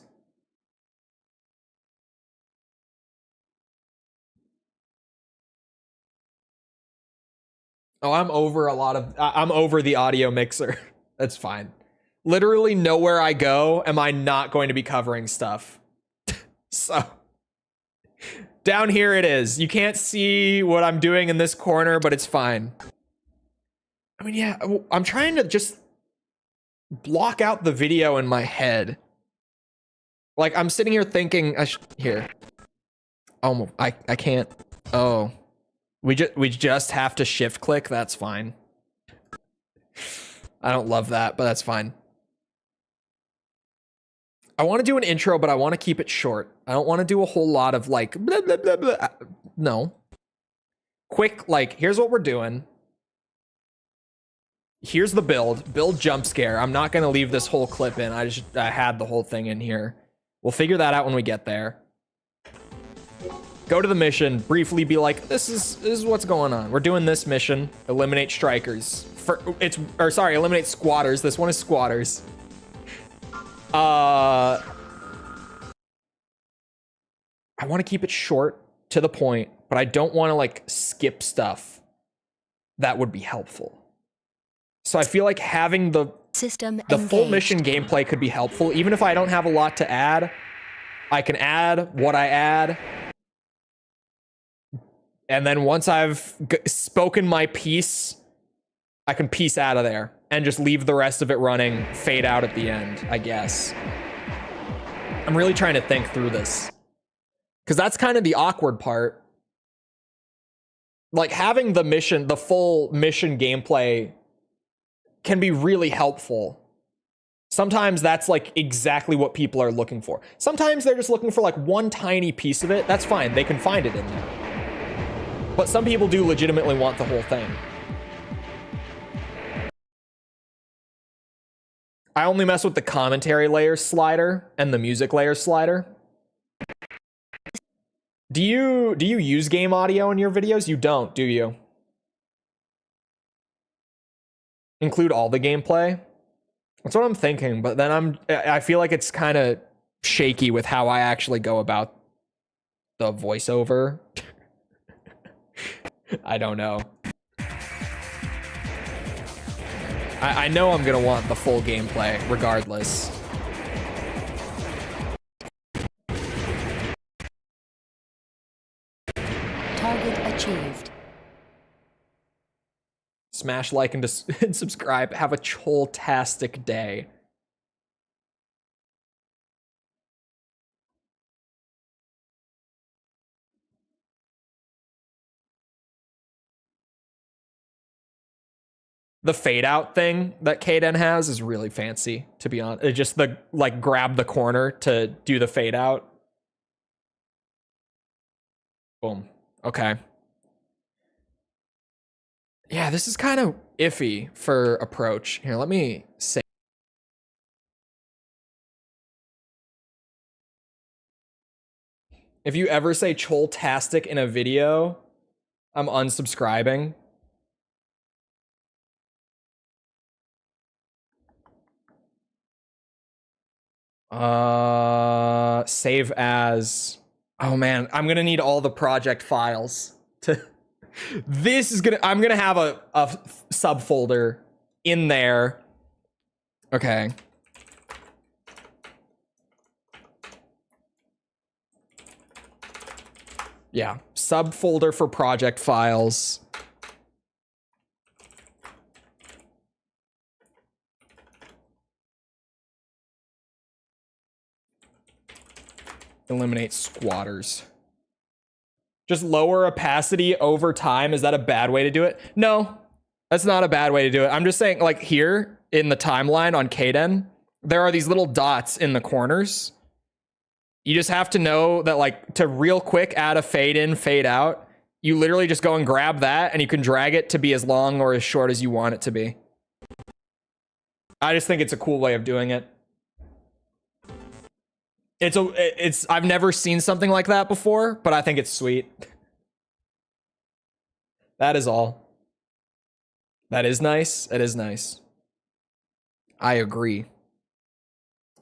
Oh, I'm over I'm over the audio mixer. That's fine. Literally nowhere I go am I not going to be covering stuff. So down here it is. You can't see what I'm doing in this corner, but it's fine. I mean, yeah, I'm trying to just block out the video in my head. Like I'm sitting here thinking, here. Oh, I can't. Oh. We just have to shift click. That's fine. I don't love that, but that's fine. I want to do an intro, but I want to keep it short. I don't want to do a whole lot of like blah, blah, blah, blah. No. Quick, like, here's what we're doing. Here's the build jump scare. I'm not going to leave this whole clip in. I had the whole thing in here. We'll figure that out when we get there. Go to the mission, briefly be like, this is what's going on. We're doing this mission, eliminate strikers. Eliminate squatters. This one is squatters. I want to keep it short, to the point, but I don't want to like skip stuff that would be helpful. So I feel like having the full mission gameplay could be helpful. Even if I don't have a lot to add, I can add what I add. And then once I've spoken my piece, I can piece out of there and just leave the rest of it running, fade out at the end, I guess. I'm really trying to think through this, because that's kind of the awkward part. Like having the full mission gameplay can be really helpful. Sometimes that's like exactly what people are looking for. Sometimes they're just looking for like one tiny piece of it. That's fine. They can find it in there. But some people do legitimately want the whole thing. I only mess with the commentary layer slider and the music layer slider. Do you use game audio in your videos? You don't, do you? Include all the gameplay? That's what I'm thinking, but then I feel like it's kind of shaky with how I actually go about the voiceover. I don't know. I know I'm gonna want the full gameplay regardless. Target achieved. Smash like and subscribe. Have a Chole-tastic day. The fade out thing that Kaden has is really fancy, to be honest. It just the like grab the corner to do the fade out. Boom. Okay. Yeah, this is kind of iffy for approach. Here, let me say. If you ever say Chole-tastic in a video, I'm unsubscribing. Save as. Oh man, I'm gonna need all the project files to. I'm gonna have a subfolder in there. Okay. Yeah, subfolder for project files. Eliminate squatters. Just lower opacity over time. Is that a bad way to do it? No, that's not a bad way to do it. I'm just saying, like here in the timeline on Kaden, there are these little dots in the corners. You just have to know that, like, to real quick add a fade in, fade out, you literally just go and grab that and you can drag it to be as long or as short as you want it to be. I just think it's a cool way of doing it. I've never seen something like that before, but I think it's sweet. That is all. That is nice. It is nice. I agree.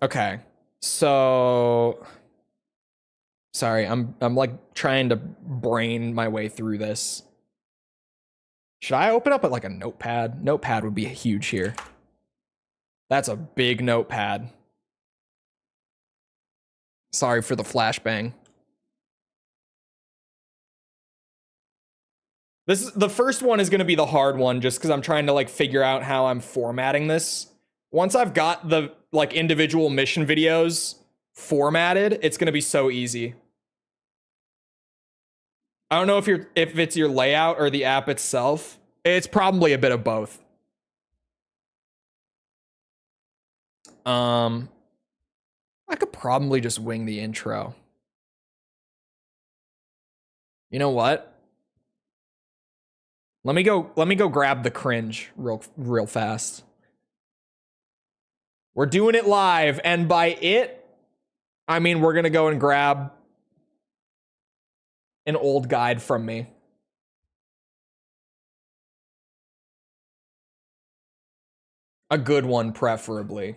Okay. So sorry, I'm like trying to brain my way through this. Should I open up at like a notepad? Notepad would be huge here. That's a big notepad. Sorry for the flashbang. The first one is going to be the hard one just because I'm trying to like figure out how I'm formatting this. Once I've got the like individual mission videos formatted, it's going to be so easy. I don't know if it's your layout or the app itself. It's probably a bit of both. I could probably just wing the intro. You know what? Let me go grab the cringe real fast. We're doing it live, and by it, I mean we're gonna go and grab an old guide from me. A good one, preferably.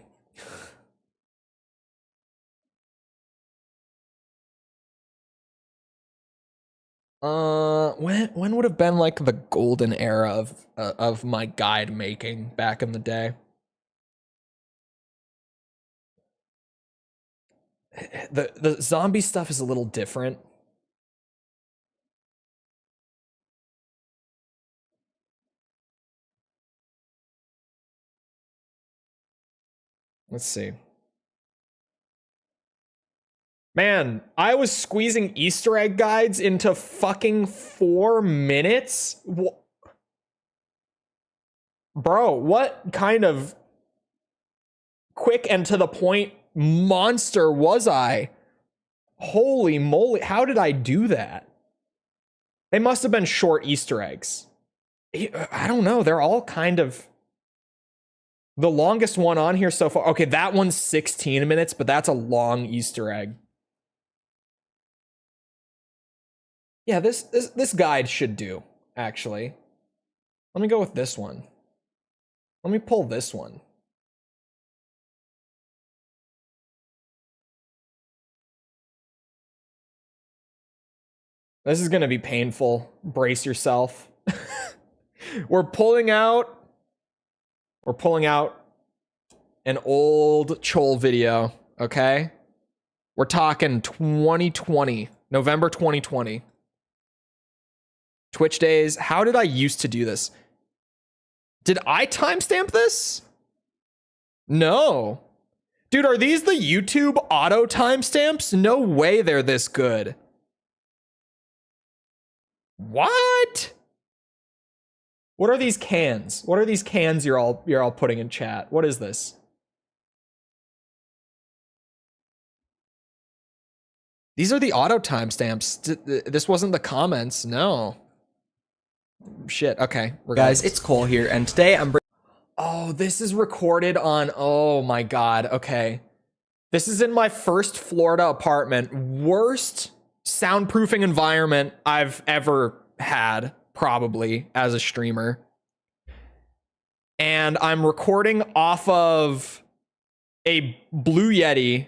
When would have been like the golden era of my guide making back in the day? The zombie stuff is a little different. Let's see. Man, I was squeezing Easter egg guides into fucking 4 minutes? Bro, what kind of quick and to the point monster was I? Holy moly, how did I do that? They must have been short Easter eggs. I don't know, they're all kind of... The longest one on here so far... Okay, that one's 16 minutes, but that's a long Easter egg. Yeah, this guide should do, actually. Let me go with this one. Let me pull this one. This is gonna be painful. Brace yourself. We're pulling out an old Chole video, okay? We're talking 2020, November 2020. Twitch days. How did I used to do this? Did I timestamp this? No. Dude, are these the YouTube auto timestamps? No way they're this good. What? What are these cans? What are these cans you're all putting in chat? What is this? These are the auto timestamps. This wasn't the comments. No. Shit. Okay. Guys, it's Chole here, and today I'm oh, this is recorded on... Oh my god. Okay. This is in my first Florida apartment. Worst soundproofing environment I've ever had, probably, as a streamer. And I'm recording off of a Blue Yeti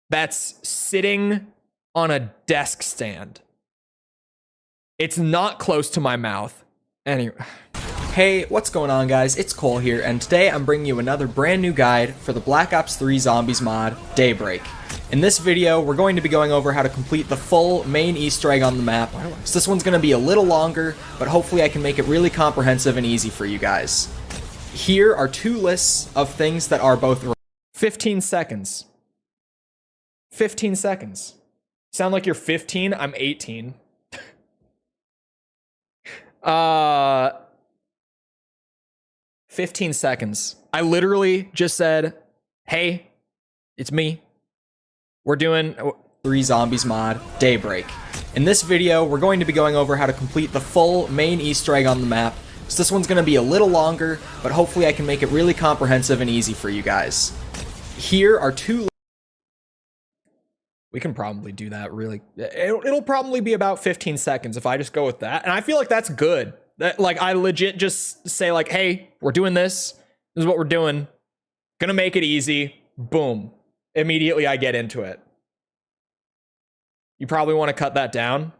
that's sitting on a desk stand. It's not close to my mouth. Anyway. Hey, what's going on, guys? It's Chole here, and today I'm bringing you another brand new guide for the Black Ops 3 Zombies mod, Daybreak. In this video, we're going to be going over how to complete the full main Easter egg on the map. So this one's going to be a little longer, but hopefully I can make it really comprehensive and easy for you guys. Here are 2 lists of things that are both 15 seconds. 15 seconds. Sound like you're 15? I'm 18. 15 seconds. I literally just said, hey, it's me. We're doing 3 Zombies mod, Daybreak. In this video, we're going to be going over how to complete the full main Easter egg on the map. So this one's going to be a little longer, but hopefully I can make it really comprehensive and easy for you guys. Here are 2... We can probably do that really. It'll probably be about 15 seconds if I just go with that. And I feel like that's good. Like, I legit just say like, hey, we're doing this. This is what we're doing. Gonna make it easy. Boom. Immediately I get into it. You probably want to cut that down.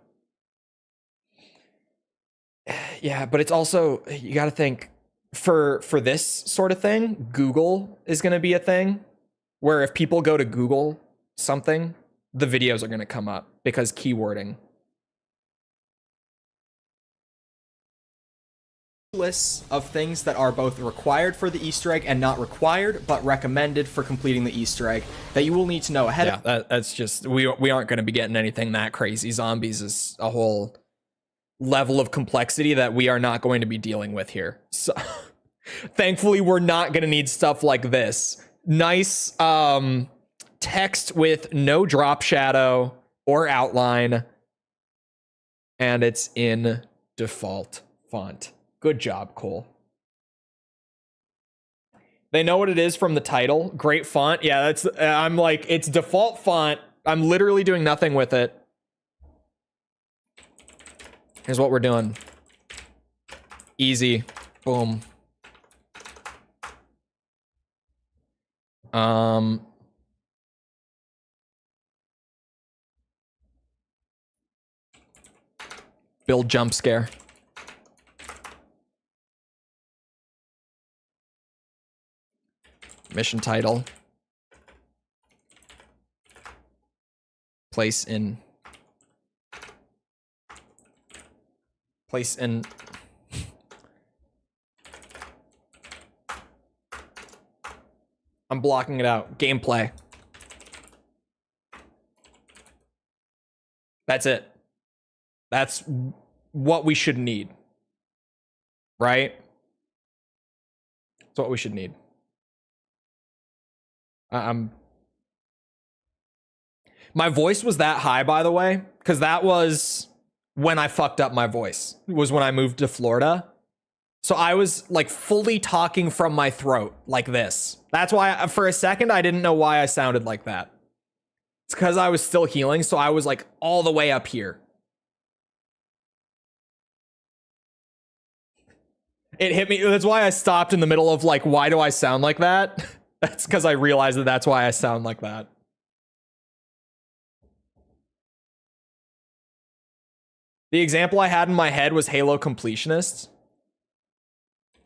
Yeah, but it's also, you got to think, for this sort of thing, Google is going to be a thing where if people go to Google something, the videos are going to come up because keywording. Lists of things that are both required for the Easter egg and not required, but recommended for completing the Easter egg that you will need to know ahead of. Yeah, that's just, we aren't going to be getting anything that crazy. Zombies is a whole level of complexity that we are not going to be dealing with here. So thankfully, we're not going to need stuff like this. Nice text with no drop shadow or outline, and it's in default font. Good job, Cole. They know what it is from the title. Great font. Yeah, that's, I'm like, it's default font. I'm literally doing nothing with it. Here's what we're doing. Easy. Boom. Build jump scare. Mission title. Place in. I'm blocking it out. Gameplay. That's it. That's what we should need. Right? That's what we should need. My voice was that high, by the way, because that was when I fucked up my voice. It was when I moved to Florida. So I was like fully talking from my throat like this. That's why for a second I didn't know why I sounded like that. It's because I was still healing, so I was like all the way up here. It hit me. That's why I stopped in the middle of like, why do I sound like that? That's because I realized that that's why I sound like that. The example I had in my head was Halo Completionist.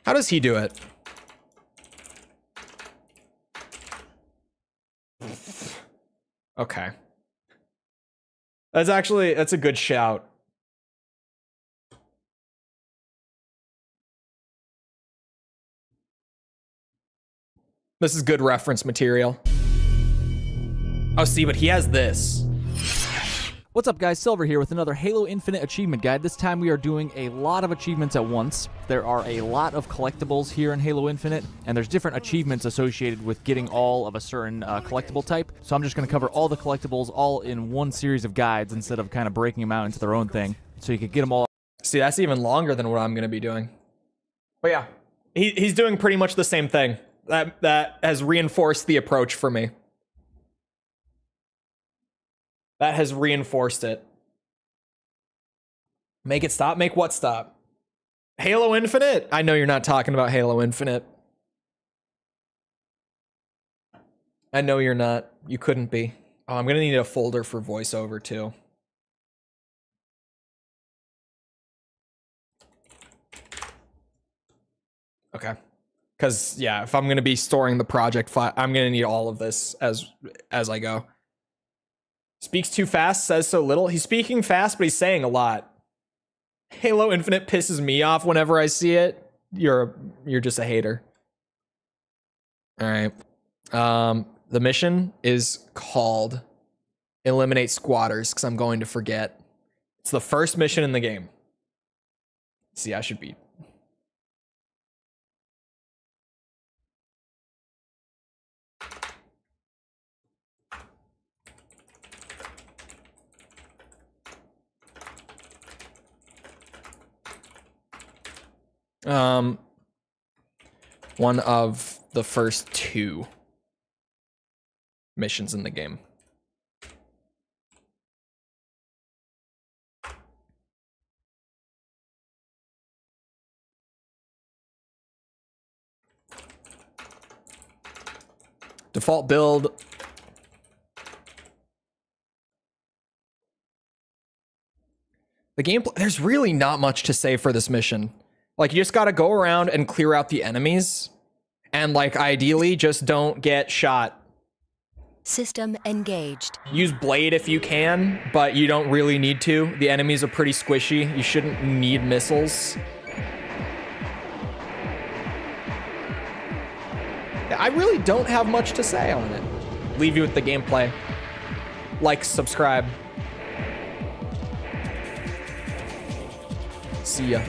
How does he do it? Okay. That's a good shout. This is good reference material. Oh, see, but he has this. What's up, guys? Silver here with another Halo Infinite achievement guide. This time we are doing a lot of achievements at once. There are a lot of collectibles here in Halo Infinite, and there's different achievements associated with getting all of a certain collectible type. So I'm just going to cover all the collectibles all in one series of guides instead of kind of breaking them out into their own thing, so you could get them all. See, that's even longer than what I'm going to be doing. But yeah, he's doing pretty much the same thing. That has reinforced the approach for me. That has reinforced it. Make it stop? Make what stop? Halo Infinite? I know you're not talking about Halo Infinite. I know you're not. You couldn't be. Oh, I'm gonna need a folder for voiceover too. Okay. Because, yeah, if I'm gonna be storing the project file, I'm gonna need all of this as I go. Speaks too fast, says so little. He's speaking fast, but he's saying a lot. Halo Infinite pisses me off whenever I see it. You're just a hater. All right. The mission is called Eliminate Squatters, because I'm going to forget. It's the first mission in the game. See, I should be. One of the first 2 missions in the game. Default build. The gameplay, there's really not much to say for this mission. Like, you just gotta go around and clear out the enemies. And, like, ideally, just don't get shot. System engaged. Use blade if you can, but you don't really need to. The enemies are pretty squishy. You shouldn't need missiles. I really don't have much to say on it. Leave you with the gameplay. Like, subscribe. See ya.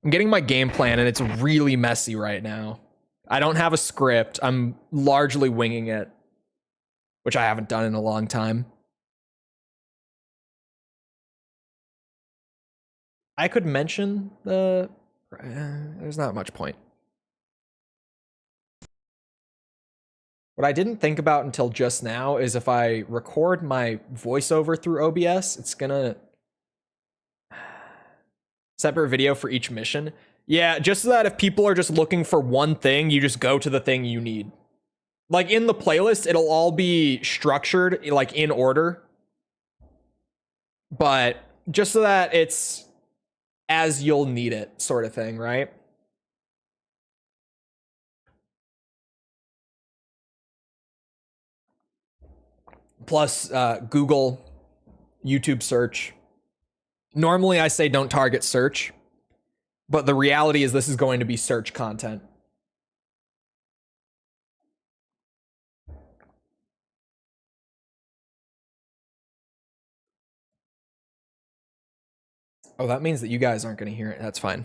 I'm getting my game plan and it's really messy right now. I don't have a script. I'm largely winging it, which I haven't done in a long time. I could mention the... there's not much point. What I didn't think about until just now is if I record my voiceover through OBS, it's gonna... Separate video for each mission. Yeah, just so that if people are just looking for one thing, you just go to the thing you need. Like, in the playlist, it'll all be structured, like, in order. But just so that it's as you'll need it, sort of thing, right? Plus, Google, YouTube search. Normally I say don't target search, but the reality is this is going to be search content. Oh, that means that you guys aren't going to hear it. That's fine.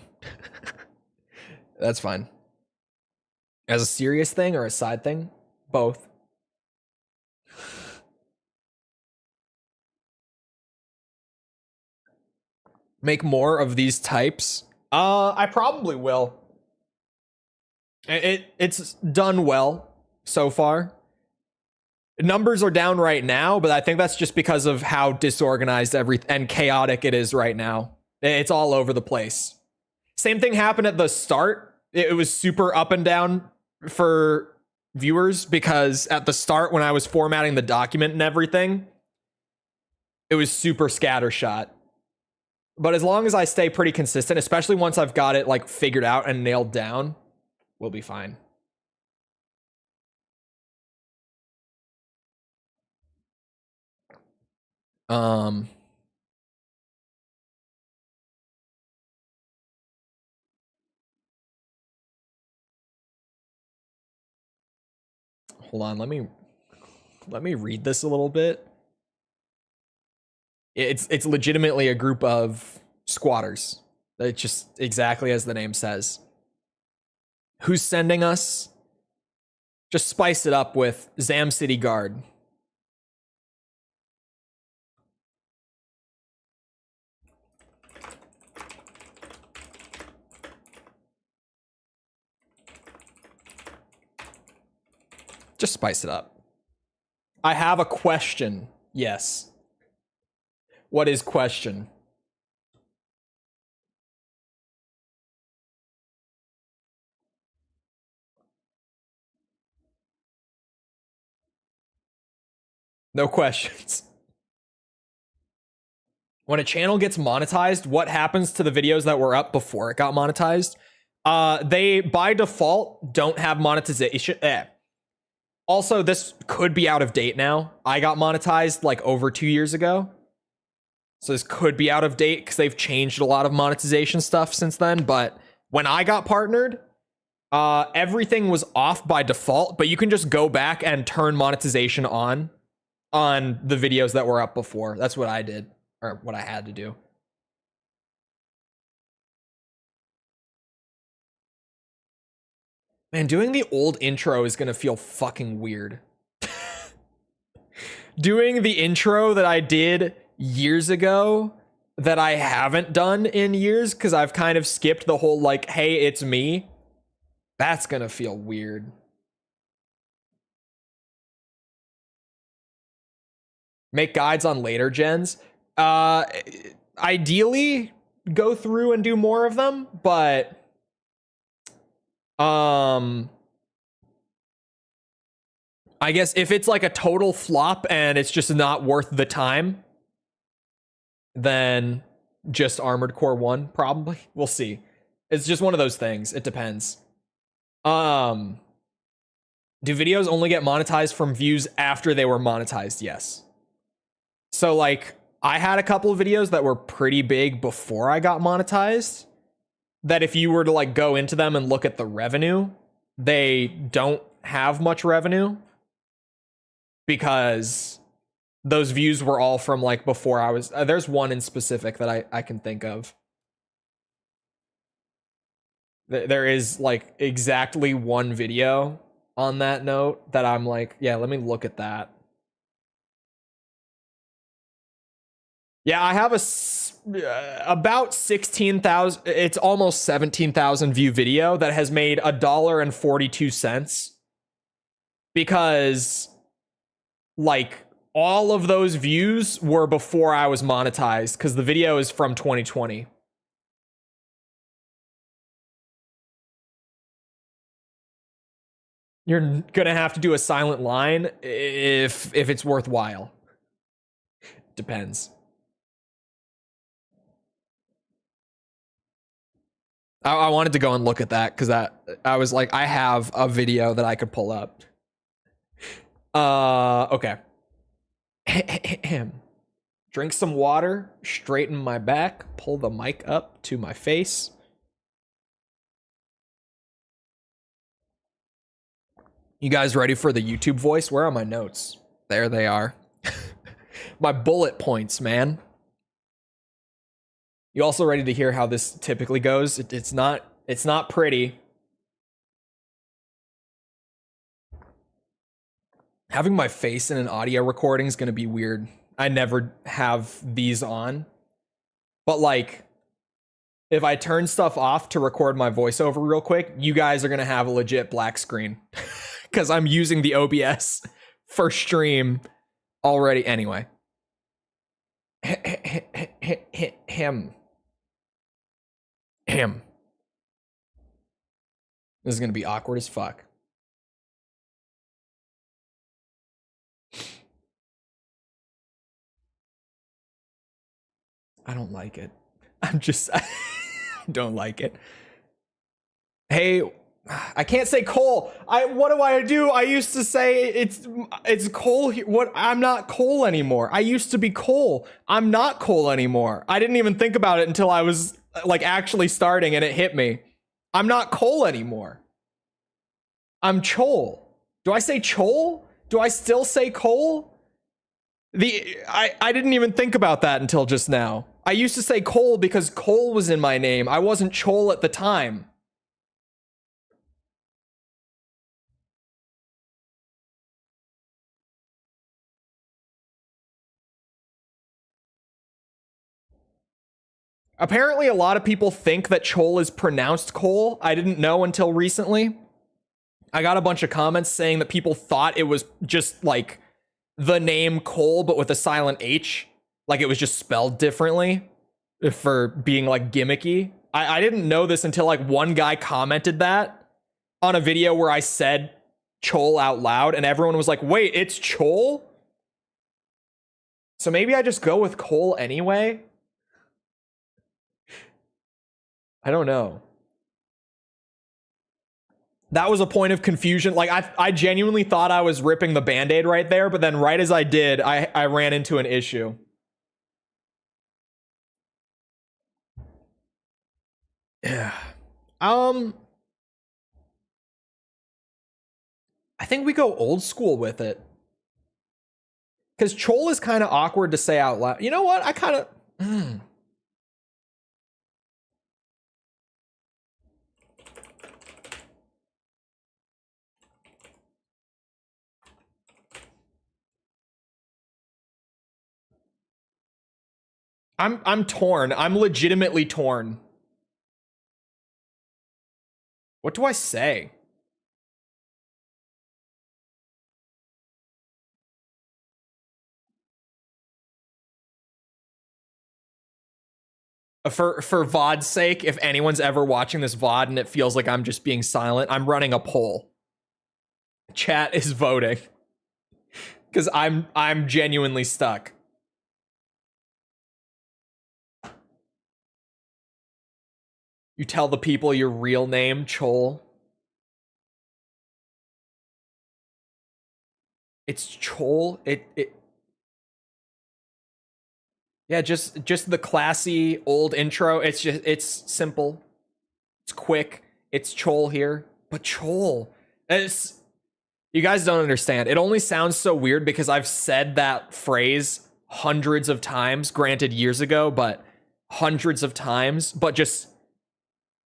That's fine. As a serious thing or a side thing? Both. Make more of these types? I probably will. It's done well so far. Numbers are down right now, but I think that's just because of how disorganized and chaotic it is right now. It's all over the place. Same thing happened at the start. It was super up and down for viewers because at the start when I was formatting the document and everything, it was super scattershot. But as long as I stay pretty consistent, especially once I've got it like figured out and nailed down, we'll be fine. Hold on, let me read this a little bit. It's legitimately a group of squatters. It's just exactly as the name says. Who's sending us? Just spice it up with Zam City Guard. Just spice it up. I have a question. Yes. What is question? No questions. When a channel gets monetized, what happens to the videos that were up before it got monetized? They, by default, don't have monetization. Also, this could be out of date now. I got monetized like over 2 years ago. So this could be out of date because they've changed a lot of monetization stuff since then. But when I got partnered, everything was off by default, but you can just go back and turn monetization on the videos that were up before. That's what I did, or what I had to do. Man, doing the old intro is gonna feel fucking weird. Doing the intro that I did years ago that I haven't done in years because I've kind of skipped the whole like, hey, it's me. That's gonna feel weird. Make guides on later gens. Ideally, go through and do more of them, but I guess if it's like a total flop and it's just not worth the time, then just Armored Core 1 probably. We'll see. It's just one of those things. It depends. Do videos only get monetized from views after they were monetized? Yes. So like I had a couple of videos that were pretty big before I got monetized that if you were to like go into them and look at the revenue, they don't have much revenue because those views were all from like before I was there's one in specific that I can think of. There is like exactly one video on that note that I'm like, yeah, let me look at that. Yeah, I have about 16,000, it's almost 17,000 view video that has made $1.42 because like all of those views were before I was monetized because the video is from 2020. You're gonna have to do a silent line if it's worthwhile. Depends. I wanted to go and look at that because I was like, I have a video that I could pull up. Okay. Drink some water, straighten my back, pull the mic up to my face. You guys ready for the YouTube voice? Where are my notes? There they are. My bullet points, man. You also ready to hear how this typically goes? It's not pretty. Having my face in an audio recording is going to be weird. I never have these on. But like, if I turn stuff off to record my voiceover real quick, you guys are going to have a legit black screen. Because I'm using the OBS for stream already. Anyway. Him. This is going to be awkward as fuck. I don't like it. I don't like it. Hey, I can't say Cole. What do I do? I used to say it's Cole. What? I'm not Cole anymore. I used to be Cole. I'm not Cole anymore. I didn't even think about it until I was like actually starting and it hit me. I'm not Cole anymore. I'm Chole. Do I say Chole? Do I still say Cole? I didn't even think about that until just now. I used to say Cole because Cole was in my name. I wasn't Chole at the time. Apparently, a lot of people think that Chole is pronounced Cole. I didn't know until recently. I got a bunch of comments saying that people thought it was just like the name Cole, but with a silent H. Like it was just spelled differently for being like gimmicky. I didn't know this until like one guy commented that on a video where I said Chole out loud and everyone was like, wait, it's Chole? So maybe I just go with Cole anyway? I don't know. That was a point of confusion. Like I genuinely thought I was ripping the Band-Aid right there, but then right as I did, I ran into an issue. Yeah. I think we go old school with it. Because Chole is kind of awkward to say out loud. You know what? I kind of... I'm torn. I'm legitimately torn. What do I say? For VOD's sake, if anyone's ever watching this VOD and it feels like I'm just being silent, I'm running a poll. Chat is voting. Because I'm genuinely stuck. You tell the people your real name, Chole. It's Chole. Yeah, just the classy old intro. It's simple. It's quick. It's Chole here. But Chole. You guys don't understand. It only sounds so weird because I've said that phrase hundreds of times, granted years ago, but hundreds of times, but just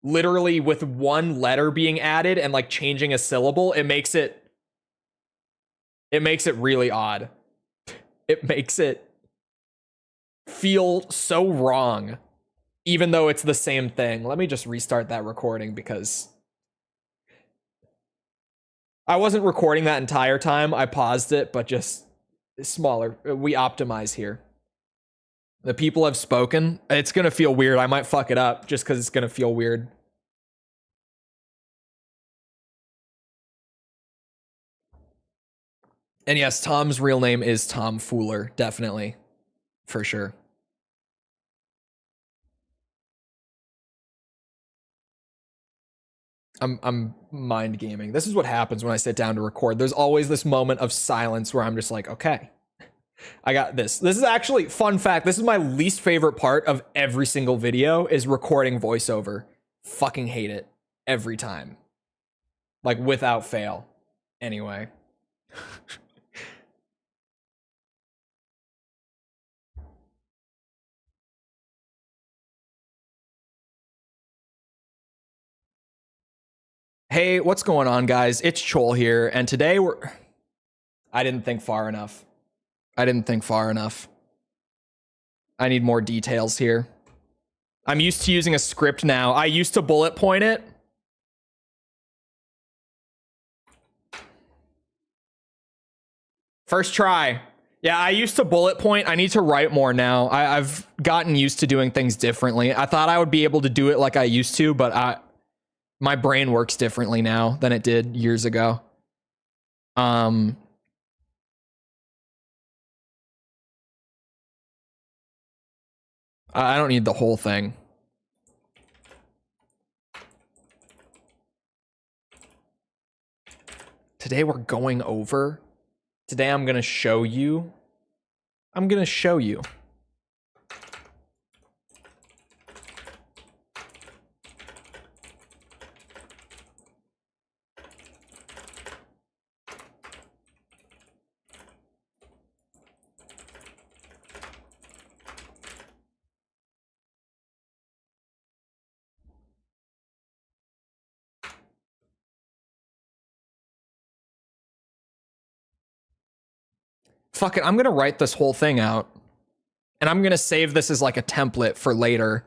literally with one letter being added and like changing a syllable, it makes it really odd. It makes it feel so wrong, even though it's the same thing. Let me just restart that recording because I wasn't recording that entire time. I paused it, but just smaller. We optimize here. The people have spoken. It's going to feel weird. I might fuck it up just because it's going to feel weird. And yes, Tom's real name is Tom Fooler. Definitely. For sure. I'm mind gaming. This is what happens when I sit down to record. There's always this moment of silence where I'm just like, okay, I got this. This is actually, fun fact, this is my least favorite part of every single video is recording voiceover. Fucking hate it every time. Like without fail. Anyway. Hey, what's going on, guys? It's Chole here, and today I didn't think far enough. I need more details here. I'm used to using a script now. I used to bullet point it. First try. Yeah, I used to bullet point. I need to write more now. I've gotten used to doing things differently. I thought I would be able to do it like I used to, but my brain works differently now than it did years ago. I don't need the whole thing. Today we're going over. Today I'm going to show you. Fuck it, I'm gonna write this whole thing out. And I'm gonna save this as like a template for later.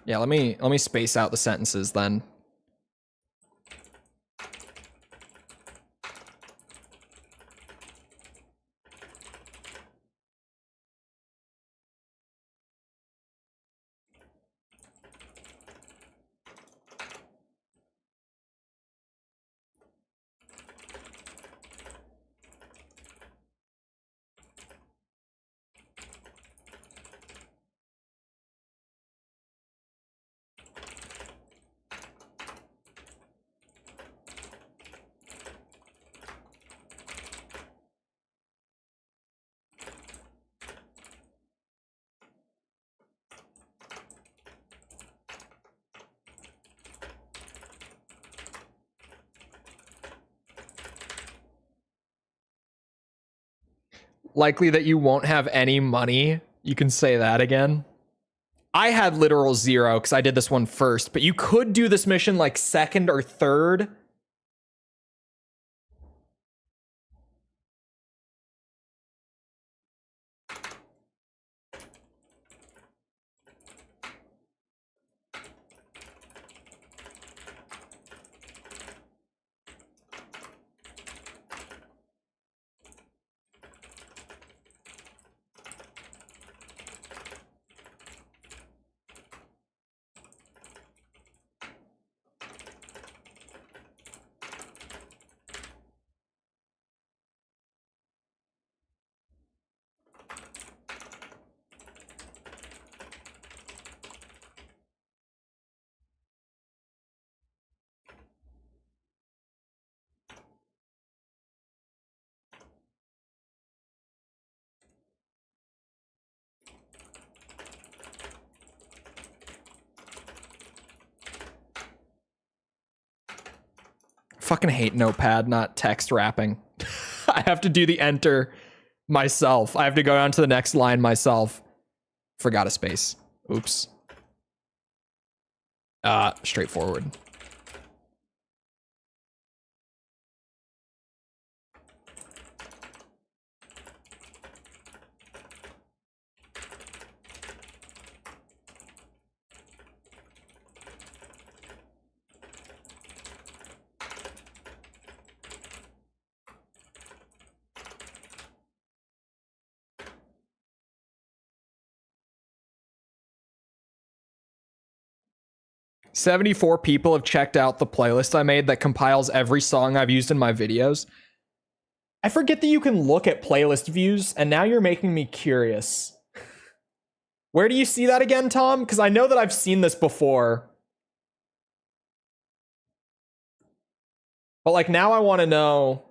Yeah, let me space out the sentences then. Likely that you won't have any money. You can say that again. I had literal 0 because I did this one first, but you could do this mission like second or third. fucking hate Notepad, not text wrapping. I have to do the enter myself. I have to go down to the next line myself. Forgot a space. Oops. Straightforward. "74 people have checked out the playlist I made that compiles every song I've used in my videos." I forget that you can look at playlist views, and now you're making me curious. Where do you see that again, Tom? Because I know that I've seen this before. But like now I want to know.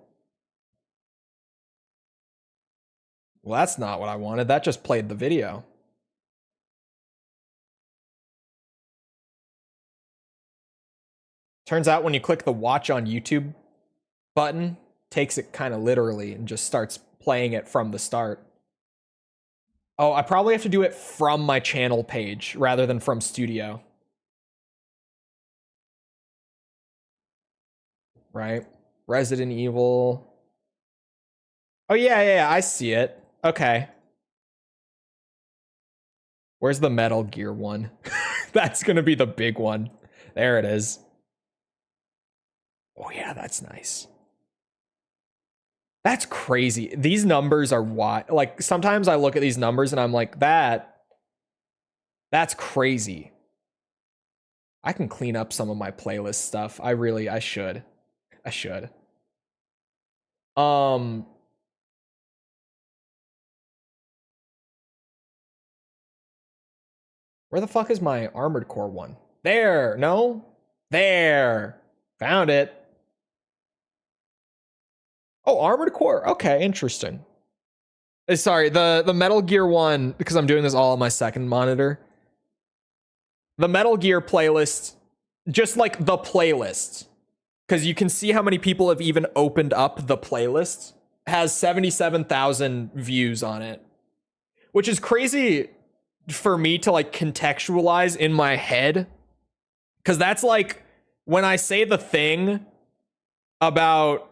Well, that's not what I wanted. That just played the video. Turns out when you click the watch on YouTube button, takes it kind of literally and just starts playing it from the start. Oh, I probably have to do it from my channel page rather than from Studio. Right? Resident Evil. Oh, yeah, I see it. Okay. Where's the Metal Gear one? That's going to be the big one. There it is. Oh, yeah, that's nice. That's crazy. These numbers are wild. Like, sometimes I look at these numbers and I'm like, that's crazy. I can clean up some of my playlist stuff. I should. I should. Where the fuck is my Armored Core one? There, no? There. Found it. Oh, Armored Core. Okay, interesting. Sorry, the Metal Gear one, because I'm doing this all on my second monitor. The Metal Gear playlist, just like the playlist, because you can see how many people have even opened up the playlist, has 77,000 views on it, which is crazy for me to like contextualize in my head, because that's like when I say the thing about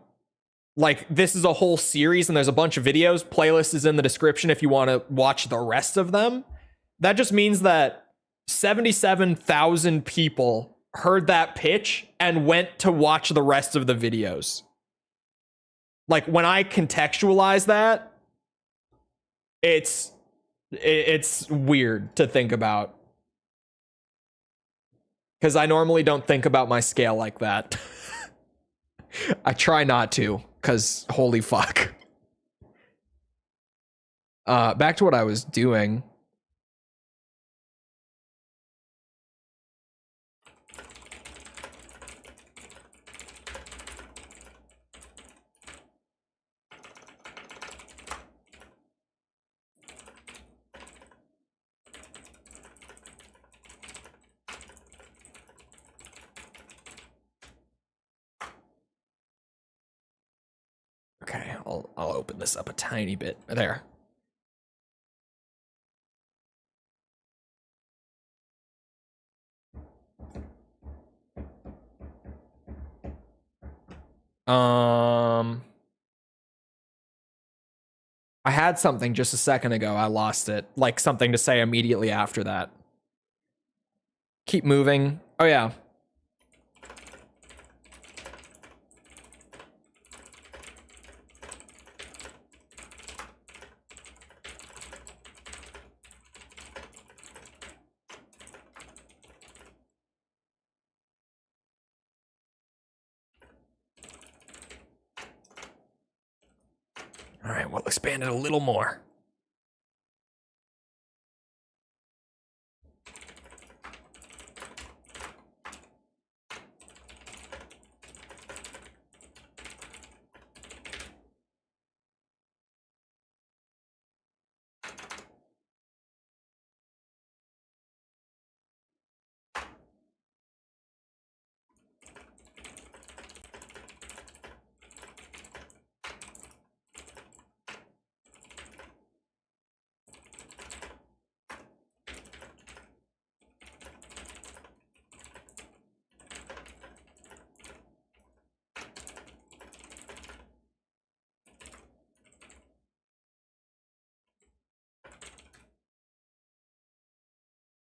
like this is a whole series and there's a bunch of videos, playlist is in the description if you want to watch the rest of them. That just means that 77,000 people heard that pitch and went to watch the rest of the videos. Like when I contextualize that, it's weird to think about, because I normally don't think about my scale like that. I try not to, because holy fuck. Back to what I was doing. Okay, I'll open this up a tiny bit. There. I had something just a second ago. I lost it. Like something to say immediately after that. Keep moving. Oh yeah. All right, we'll expand it a little more.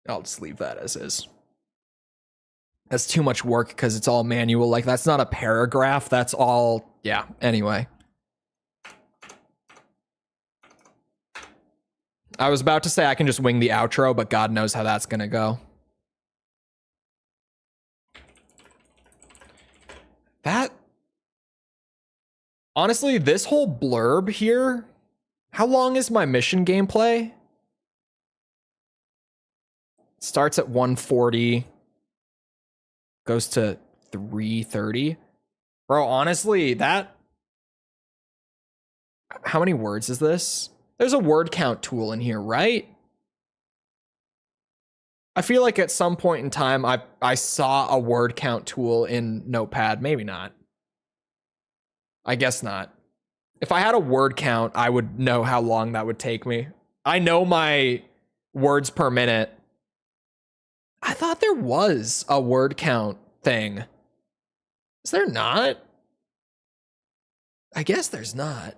I'll just leave that as is. That's too much work because it's all manual. Like, that's not a paragraph. That's all, yeah, anyway. I was about to say I can just wing the outro, but God knows how that's gonna go. That... Honestly, this whole blurb here... How long is my mission gameplay? Starts at 140. Goes to 330. Bro, honestly, that... How many words is this? There's a word count tool in here, right? I feel like at some point in time, I saw a word count tool in Notepad. Maybe not. I guess not. If I had a word count, I would know how long that would take me. I know my words per minute. I thought there was a word count thing. Is there not? I guess there's not.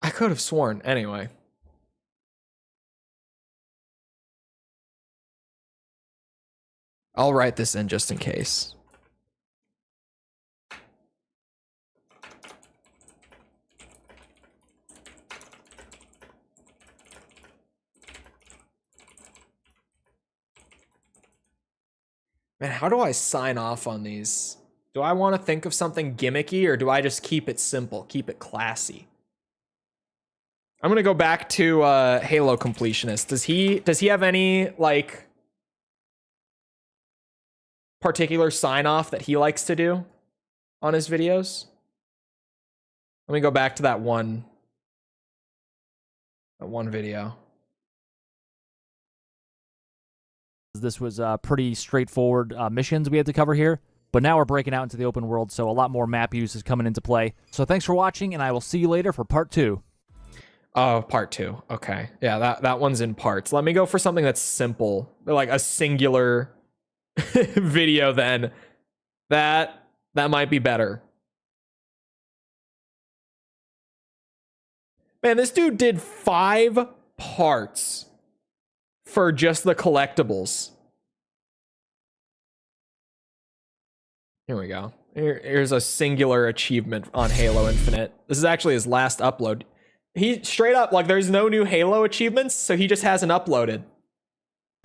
I could have sworn. Anyway. I'll write this in just in case. Man, how do I sign off on these? Do I want to think of something gimmicky, or do I just keep it simple, keep it classy? I'm gonna go back to Halo Completionist. Does he have any like particular sign off that he likes to do on his videos? Let me go back to that one video. This was pretty straightforward missions we had to cover here, but now we're breaking out into the open world, so a lot more map use is coming into play. So thanks for watching, and I will see you later for part 2. Oh, part 2. Okay. Yeah, that one's in parts. Let me go for something that's simple, like a singular video then. That might be better. Man, this dude did 5 parts for just the collectibles. Here we go. Here's a singular achievement on Halo Infinite. This is actually his last upload. He straight up, like, there's no new Halo achievements, so he just hasn't uploaded.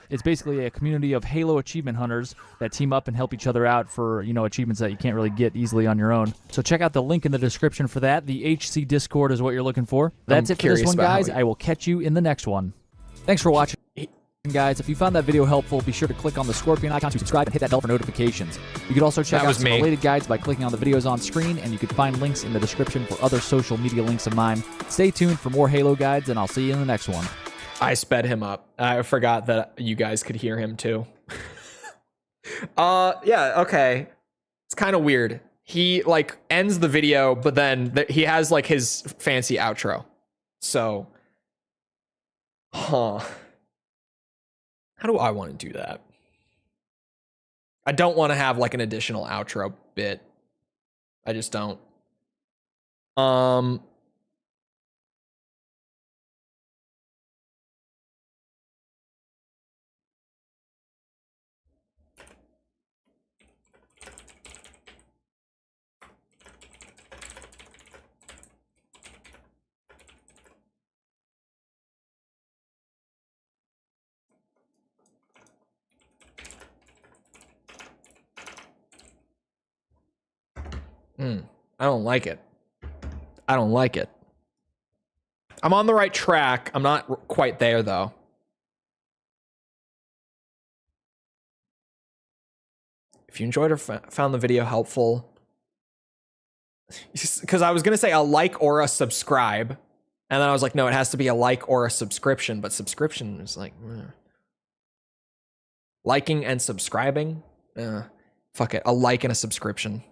It's basically a community of Halo achievement hunters that team up and help each other out for, you know, achievements that you can't really get easily on your own. So check out the link in the description for that. The HC Discord is what you're looking for. That's it for this one, guys. I will catch you in the next one. Thanks for watching, guys. If you found that video helpful, be sure to click on the scorpion icon to subscribe and hit that bell for notifications. You could also check out some related guides by clicking on the videos on screen, and you could find links in the description for other social media links of mine. Stay tuned for more Halo guides, and I'll see you in the next one. I sped him up. I forgot that you guys could hear him too. Yeah, okay. It's kind of weird. He like ends the video, but then he has like his fancy outro. So, how do I want to do that? I don't want to have like an additional outro bit. I just don't. I don't like it. I don't like it. I'm on the right track. I'm not quite there, though. If you enjoyed or found the video helpful, because I was going to say a like or a subscribe, and then I was like, no, it has to be a like or a subscription, but subscription is like, liking and subscribing? Fuck it, a like and a subscription.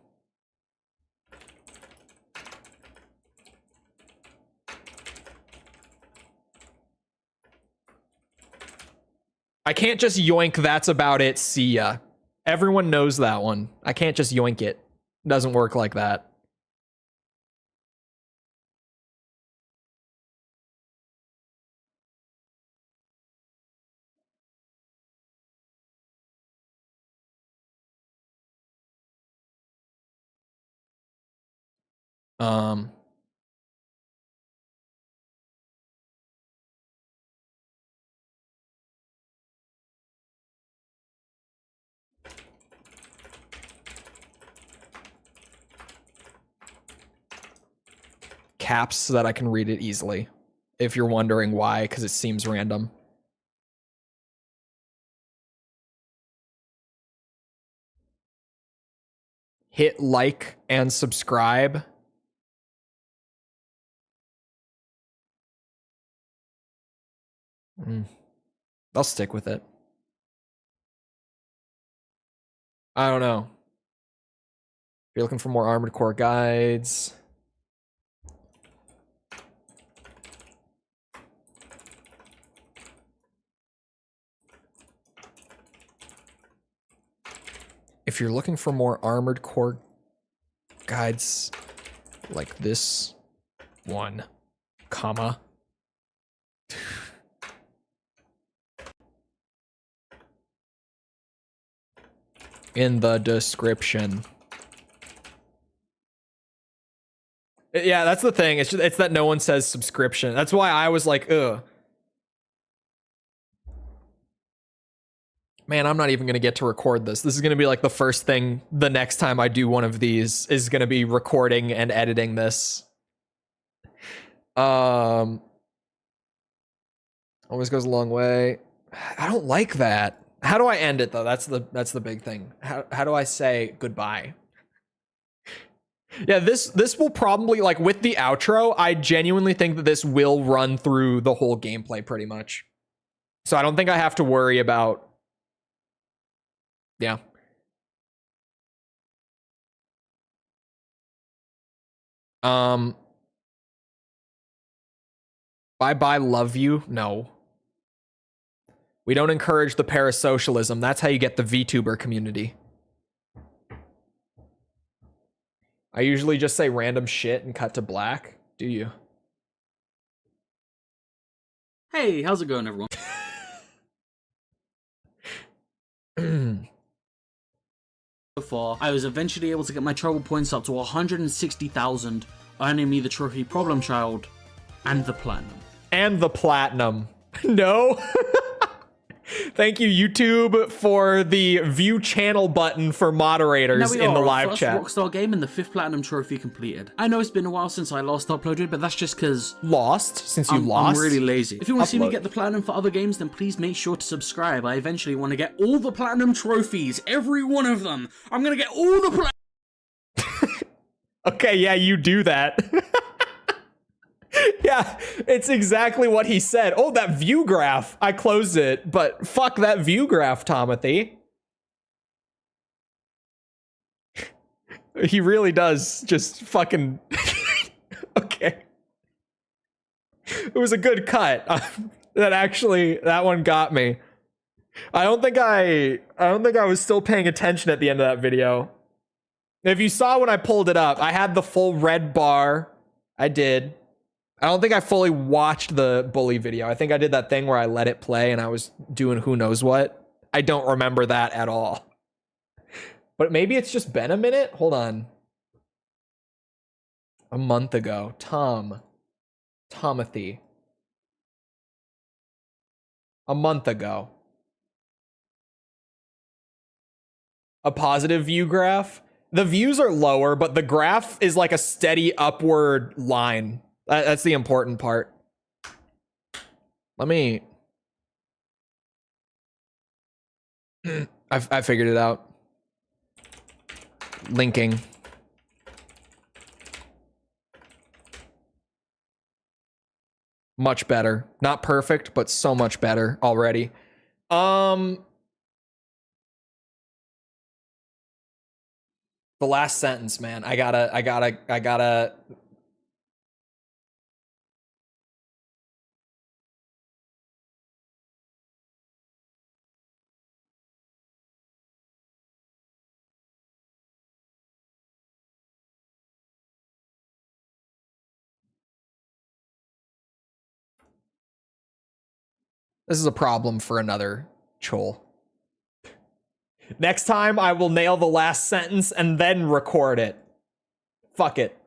I can't just yoink, that's about it, see ya. Everyone knows that one. I can't just yoink it. It doesn't work like that. Um, caps so that I can read it easily. If you're wondering why, because it seems random. Hit like and subscribe. I'll stick with it. I don't know. If you're looking for more Armored Core guides. If you're looking for more Armored Core guides like this one, comma. In the description. Yeah, that's the thing. It's that no one says subscription. That's why I was like, ugh. Man, I'm not even going to get to record this. This is going to be like the first thing the next time I do one of these is going to be recording and editing this. Always goes a long way. I don't like that. How do I end it though? That's the big thing. How do I say goodbye? Yeah, this will probably, like, with the outro, I genuinely think that this will run through the whole gameplay pretty much. So I don't think I have to worry about. Yeah. Bye love you. No. We don't encourage the parasocialism. That's how you get the VTuber community. I usually just say random shit and cut to black. Do you? Hey, how's it going, everyone? Before, I was eventually able to get my trouble points up to 160,000, earning me the trophy Problem Child and the Platinum. And the Platinum. No. Thank you, YouTube, for the view channel button for moderators in the live chat. Rockstar game and the 5th Platinum trophy completed. I know it's been a while since I last uploaded, but that's just because... Lost? Since you lost? I'm really lazy. If you want to see me get the Platinum for other games, then please make sure to subscribe. I eventually want to get all the Platinum trophies. Every one of them. I'm going to get all the Platinum... Okay, yeah, you do that. Yeah, it's exactly what he said. Oh, that view graph. I closed it, but fuck that view graph, Timothy. He really does just fucking... Okay. It was a good cut. That one got me. I don't think I was still paying attention at the end of that video. If you saw when I pulled it up, I had the full red bar. I did. I don't think I fully watched the bully video. I think I did that thing where I let it play and I was doing who knows what. I don't remember that at all. But maybe it's just been a minute? Hold on. A month ago. Tomothy. A month ago. A positive view graph? The views are lower, but the graph is like a steady upward line. That's the important part. Let me... I figured it out. Linking. Much better. Not perfect, but so much better already. The last sentence, man. I gotta... This is a problem for another Chole. Next time, I will nail the last sentence and then record it. Fuck it.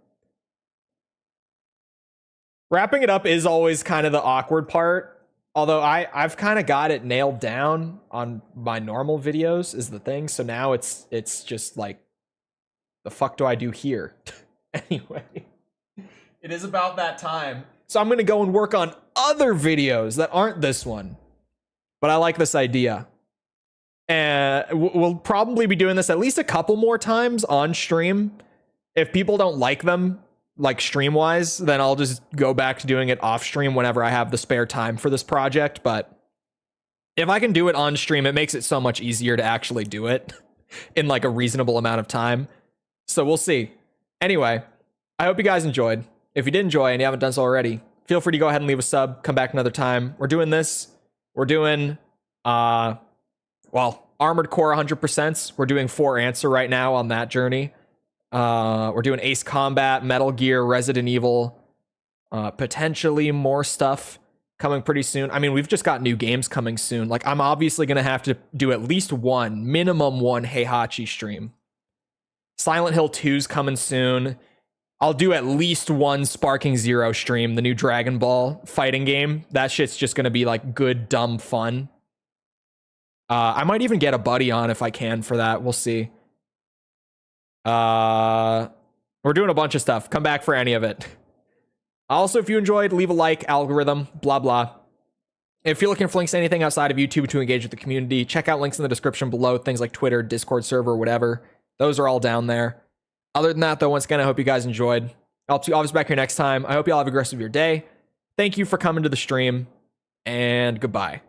Wrapping it up is always kind of the awkward part. Although I've kind of got it nailed down on my normal videos is the thing. So now it's just like, the fuck do I do here? Anyway, it is about that time. So I'm going to go and work on other videos that aren't this one. But I like this idea. And we'll probably be doing this at least a couple more times on stream. If people don't like them, like stream-wise, then I'll just go back to doing it off-stream whenever I have the spare time for this project. But if I can do it on stream, it makes it so much easier to actually do it in like a reasonable amount of time. So we'll see. Anyway, I hope you guys enjoyed. If you did enjoy and you haven't done so already, feel free to go ahead and leave a sub. Come back another time. We're doing this. We're doing, Armored Core 100%. We're doing 4 Answer right now on that journey. We're doing Ace Combat, Metal Gear, Resident Evil, potentially more stuff coming pretty soon. I mean, we've just got new games coming soon. Like, I'm obviously going to have to do at least minimum one Heihachi stream. Silent Hill 2's coming soon. I'll do at least one Sparking Zero stream, the new Dragon Ball fighting game. That shit's just going to be like good, dumb fun. I might even get a buddy on if I can for that. We'll see. We're doing a bunch of stuff. Come back for any of it. Also, if you enjoyed, leave a like, algorithm, blah, blah. If you're looking for links to anything outside of YouTube to engage with the community, check out links in the description below, things like Twitter, Discord server, whatever. Those are all down there. Other than that, though, once again, I hope you guys enjoyed. I'll be back here next time. I hope you all have a great rest of your day. Thank you for coming to the stream, and goodbye.